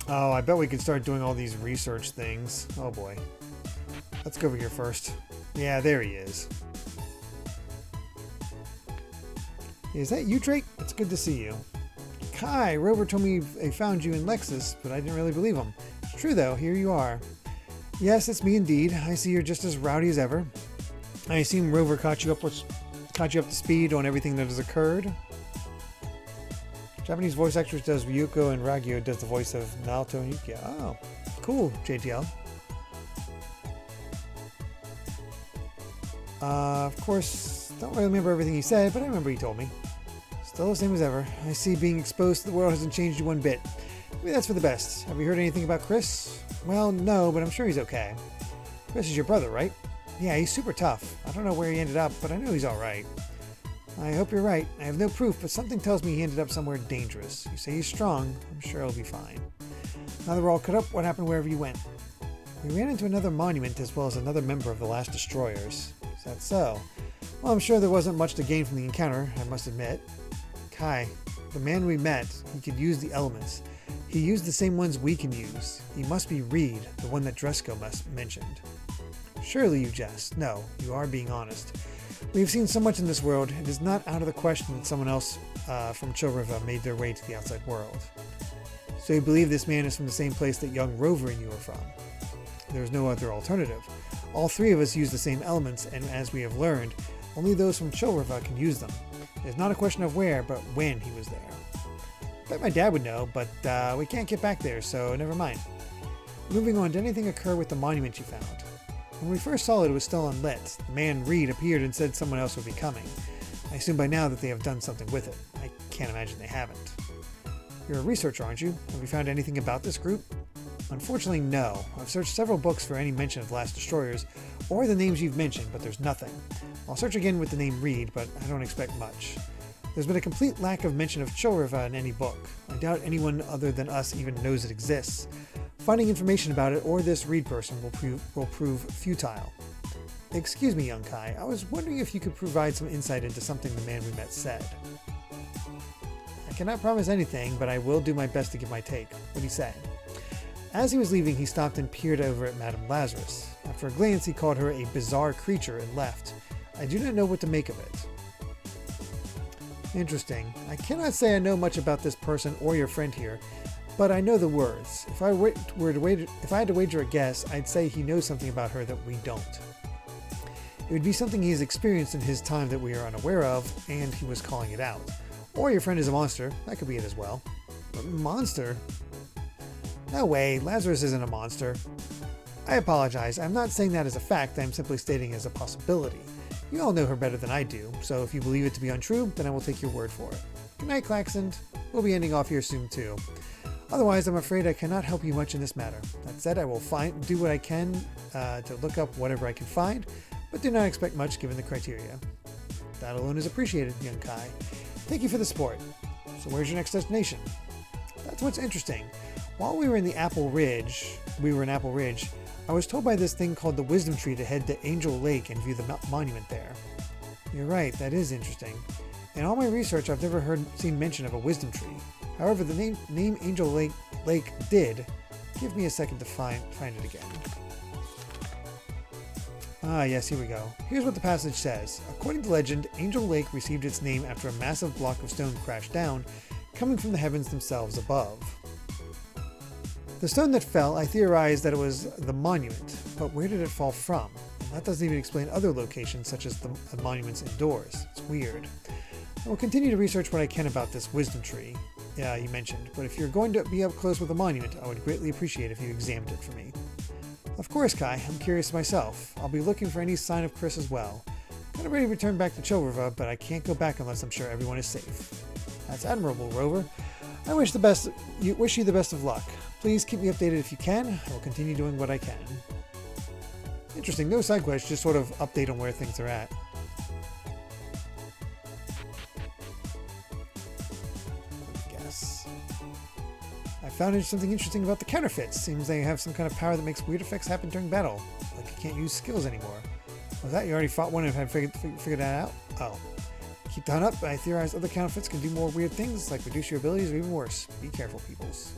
Oh, I bet we could start doing all these research things. Oh boy. Let's go over here first. Yeah, there he is. Is that you, Drake? It's good to see you. Kai, Rover told me they found you in Lexus, but I didn't really believe him. It's true though, here you are. Yes, it's me indeed. I see you're just as rowdy as ever. I assume Rover caught you up to speed on everything that has occurred. Japanese voice actress does Ryuko and Ragyo does the voice of Naoto and Yukia. Oh, cool, JTL. Of course, don't really remember everything he said, but I remember he told me. Still the same as ever. I see being exposed to the world hasn't changed you one bit. Maybe that's for the best. Have you heard anything about Chris? Well, no, but I'm sure he's okay. Chris is your brother, right? Yeah, he's super tough. I don't know where he ended up, but I know he's alright. I hope you're right. I have no proof, but something tells me he ended up somewhere dangerous. You say he's strong. I'm sure he'll be fine. Now that we're all cut up, what happened wherever you went? We ran into another monument as well as another member of the last destroyers. Is that so? Well, I'm sure there wasn't much to gain from the encounter, I must admit. Kai, the man we met, he could use the elements. He used the same ones we can use. He must be Reed, the one that Dresco mentioned. Surely you jest. No, you are being honest. We have seen so much in this world, it is not out of the question that someone else from Chill River made their way to the outside world. So you believe this man is from the same place that young Rover and you are from? There is no other alternative. All three of us use the same elements, and as we have learned, only those from Chill River can use them. It is not a question of where, but when he was there. I bet my dad would know, but we can't get back there, so never mind. Moving on, did anything occur with the monument you found? When we first saw it, it was still unlit. The man Reed appeared and said someone else would be coming. I assume by now that they have done something with it. I can't imagine they haven't. You're a researcher, aren't you? Have you found anything about this group? Unfortunately, no. I've searched several books for any mention of the last destroyers, or the names you've mentioned, but there's nothing. I'll search again with the name Reed, but I don't expect much. There's been a complete lack of mention of Chill River in any book. I doubt anyone other than us even knows it exists. Finding information about it or this Reed person will prove futile. Excuse me, young Kai. I was wondering if you could provide some insight into something the man we met said. I cannot promise anything, but I will do my best to give my take. What did he say? As he was leaving, he stopped and peered over at Madame Lazarus. After a glance, he called her a bizarre creature and left. I do not know what to make of it. Interesting. I cannot say I know much about this person or your friend here, but I know the words. If I had to wager a guess, I'd say he knows something about her that we don't. It would be something he has experienced in his time that we are unaware of, and he was calling it out. Or your friend is a monster. That could be it as well. A monster? No way, Lazarus isn't a monster. I apologize. I'm not saying that as a fact. I'm simply stating as a possibility. You all know her better than I do, so if you believe it to be untrue, then I will take your word for it. Good night, Claxon. We'll be ending off here soon too. Otherwise, I'm afraid I cannot help you much in this matter. That said, I will do what I can to look up whatever I can find, but do not expect much given the criteria. That alone is appreciated, young Kai. Thank you for the support. So where's your next destination? That's what's interesting. While we were in Apple Ridge, I was told by this thing called the Wisdom Tree to head to Angel Lake and view the monument there. You're right, that is interesting. In all my research, I've never seen mention of a Wisdom Tree. However, the name Angel Lake did. Give me a second to find it again. Ah, yes, here we go. Here's what the passage says. According to legend, Angel Lake received its name after a massive block of stone crashed down, coming from the heavens themselves above. The stone that fell, I theorized that it was the monument, but where did it fall from? And that doesn't even explain other locations such as the monuments indoors. It's weird. I will continue to research what I can about this wisdom tree you mentioned, but if you're going to be up close with a monument, I would greatly appreciate if you examined it for me. Of course, Kai, I'm curious myself. I'll be looking for any sign of Chris as well. Kind of ready to return back to Chill River, but I can't go back unless I'm sure everyone is safe. That's admirable, Rover. I wish you the best of luck. Please keep me updated if you can. I will continue doing what I can. Interesting, no side quests, just sort of update on where things are at. I guess. I found something interesting about the counterfeits. Seems they have some kind of power that makes weird effects happen during battle. Like you can't use skills anymore. Was that you already fought one and had figured that out? Oh. Keep the hunt up. I theorize other counterfeits can do more weird things, like reduce your abilities or even worse. Be careful, peoples.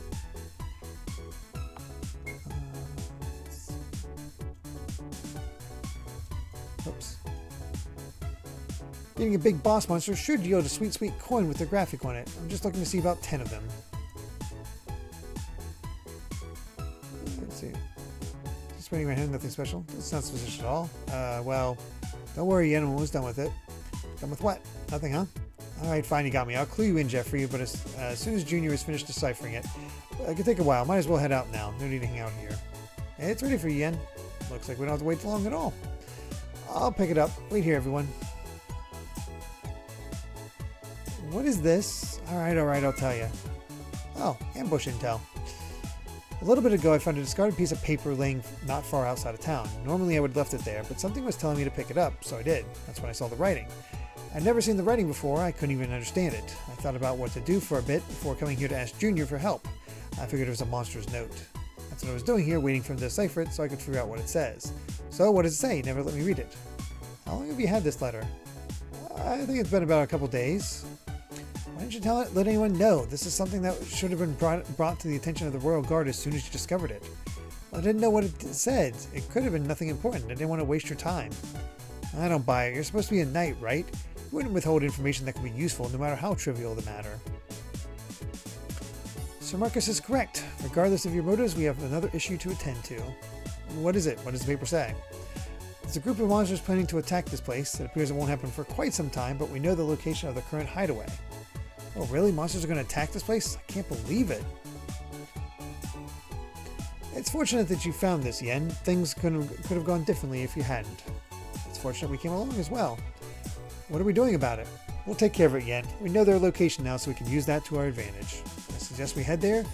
Oops. Getting a big boss monster should yield a sweet, sweet coin with their graphic on it. I'm just looking to see about 10 of them. Let's see. Just waiting right here, nothing special. It's not suspicious at all. Well, don't worry, yet. I'm almost done with it. Done with what? Nothing, huh? Alright, fine, you got me. I'll clue you in, Jeffrey, but as soon as Junior has finished deciphering it, it could take a while. Might as well head out now. No need to hang out here. Hey, it's ready for you, Yen. Looks like we don't have to wait long at all. I'll pick it up. Wait here, everyone. What is this? Alright, I'll tell you. Oh, ambush intel. A little bit ago, I found a discarded piece of paper laying not far outside of town. Normally, I would have left it there, but something was telling me to pick it up, so I did. That's when I saw the writing. I'd never seen the writing before. I couldn't even understand it. I thought about what to do for a bit before coming here to ask Junior for help. I figured it was a monster's note. That's what I was doing here, waiting for him to decipher it so I could figure out what it says. So, what does it say? He never let me read it. How long have you had this letter? I think it's been about a couple days. Why didn't you let anyone know? This is something that should have been brought to the attention of the Royal Guard as soon as you discovered it. Well, I didn't know what it said. It could have been nothing important. I didn't want to waste your time. I don't buy it. You're supposed to be a knight, right? You wouldn't withhold information that could be useful, no matter how trivial the matter. Sir Marcus is correct. Regardless of your motives, we have another issue to attend to. What is it? What does the paper say? There's a group of monsters planning to attack this place. It appears it won't happen for quite some time, but we know the location of the current hideaway. Oh, really? Monsters are going to attack this place? I can't believe it. It's fortunate that you found this, Yen. Things could have gone differently if you hadn't. It's fortunate we came along as well. What are we doing about it? We'll take care of it, Yen. We know their location now, so we can use that to our advantage. I suggest we head there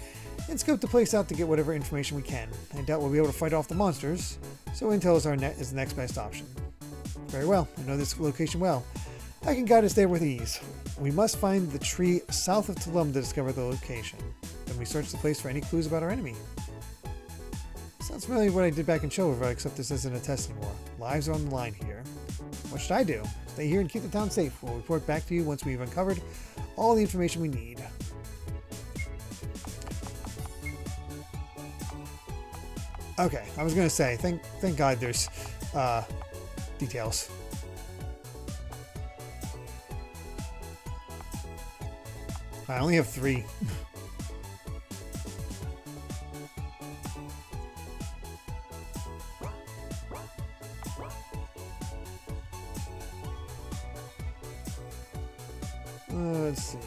and scope the place out to get whatever information we can. I doubt we'll be able to fight off the monsters, so intel is the next best option. Very well. I know this location well. I can guide us there with ease. We must find the tree south of Tulum to discover the location. Then we search the place for any clues about our enemy. Sounds familiar to what I did back in Rover, except this isn't a test anymore. Lives are on the line here. What should I do? Stay here and keep the town safe. We'll report back to you once we've uncovered all the information we need. Okay, I was going to say, thank God there's details. I only have 3. Let's see.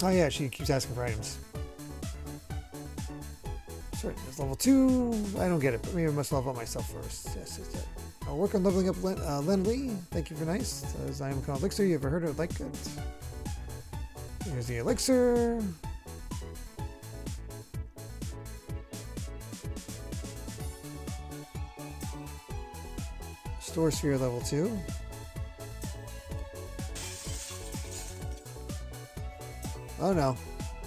Oh yeah, she keeps asking for items. Sorry, it's level 2. I don't get it, but maybe I must level up myself first. Yes. I'll work on leveling up Len Lee. Thank you for nice. Says I am called Elixir. You ever heard of like it? Here's the elixir. Store sphere level 2. Oh no,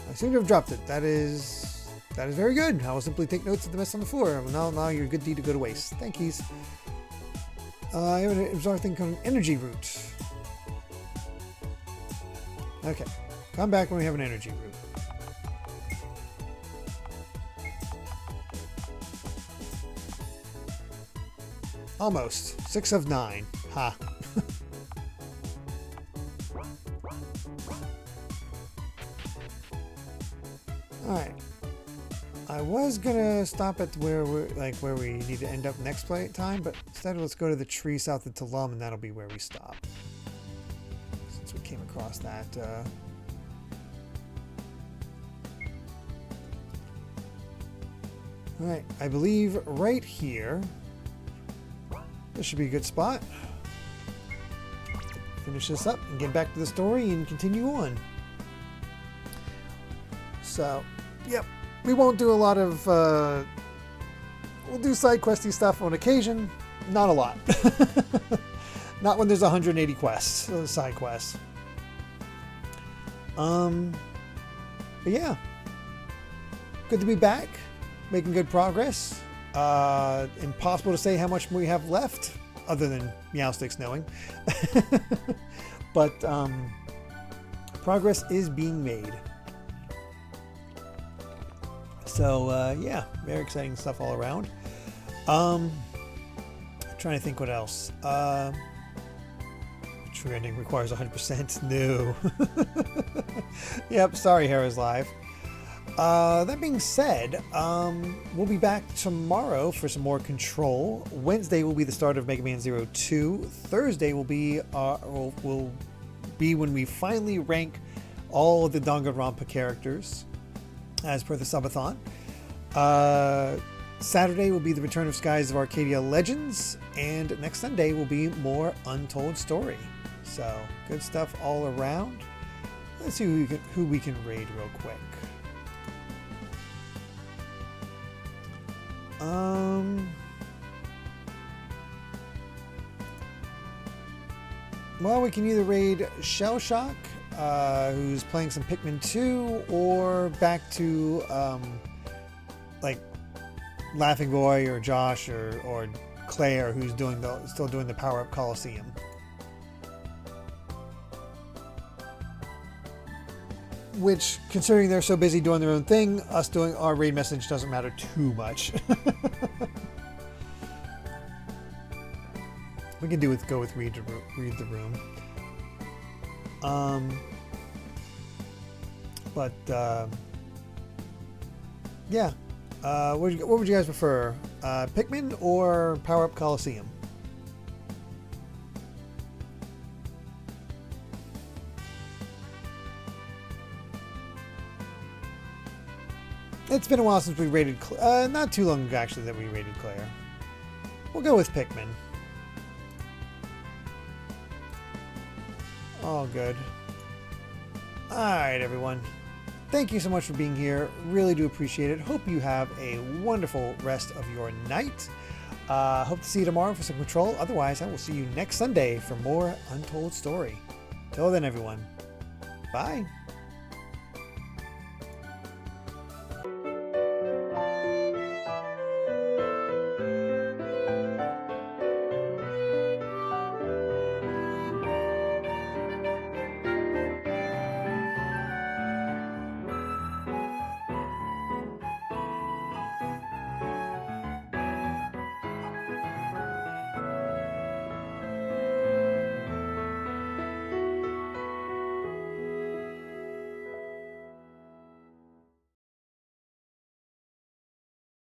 I seem to have dropped it. That is very good. I will simply take notes of the mess on the floor. Well, now your good deed to go to waste. Thank yous. I have an bizarre thing called an energy root. Okay, come back when we have an energy root. Almost. 6 of 9. Ha. Alright. I was gonna stop at where we need to end up next time, but instead let's go to the tree south of Tulum, and that'll be where we stop. Since we came across that. Alright, I believe right here. This should be a good spot. Finish this up and get back to the story and continue on. So, yep, we won't do a lot of, we'll do side questy stuff on occasion, not a lot. Not when there's 180 quests, side quests. But yeah, good to be back, making good progress. Impossible to say how much we have left, other than Meowsticks knowing. But progress is being made. So yeah, very exciting stuff all around. Trying to think what else. True ending requires 100%. No. Yep, sorry, Harris Live. That being said, we'll be back tomorrow for some more Control. Wednesday will be the start of Mega Man 02. Thursday will be when we finally rank all of the Danganronpa characters as per the subathon. Saturday will be the return of Skies of Arcadia Legends, and next Sunday will be more Untold Story. So good stuff all around. Let's see who we can raid real quick. Well, we can either raid Shell Shock, who's playing some Pikmin 2, or back to like Laughing Boy or Josh or Claire, who's still doing the Power Up Coliseum. Which, considering they're so busy doing their own thing, us doing our raid message doesn't matter too much. We can go with read the room. Yeah. What would you guys prefer? Pikmin or Power Up Coliseum? It's been a while since we rated... not too long ago, actually, that we rated Claire. We'll go with Pikmin. All good. Alright, everyone. Thank you so much for being here. Really do appreciate it. Hope you have a wonderful rest of your night. Hope to see you tomorrow for some Control. Otherwise, I will see you next Sunday for more Untold Story. Till then, everyone. Bye.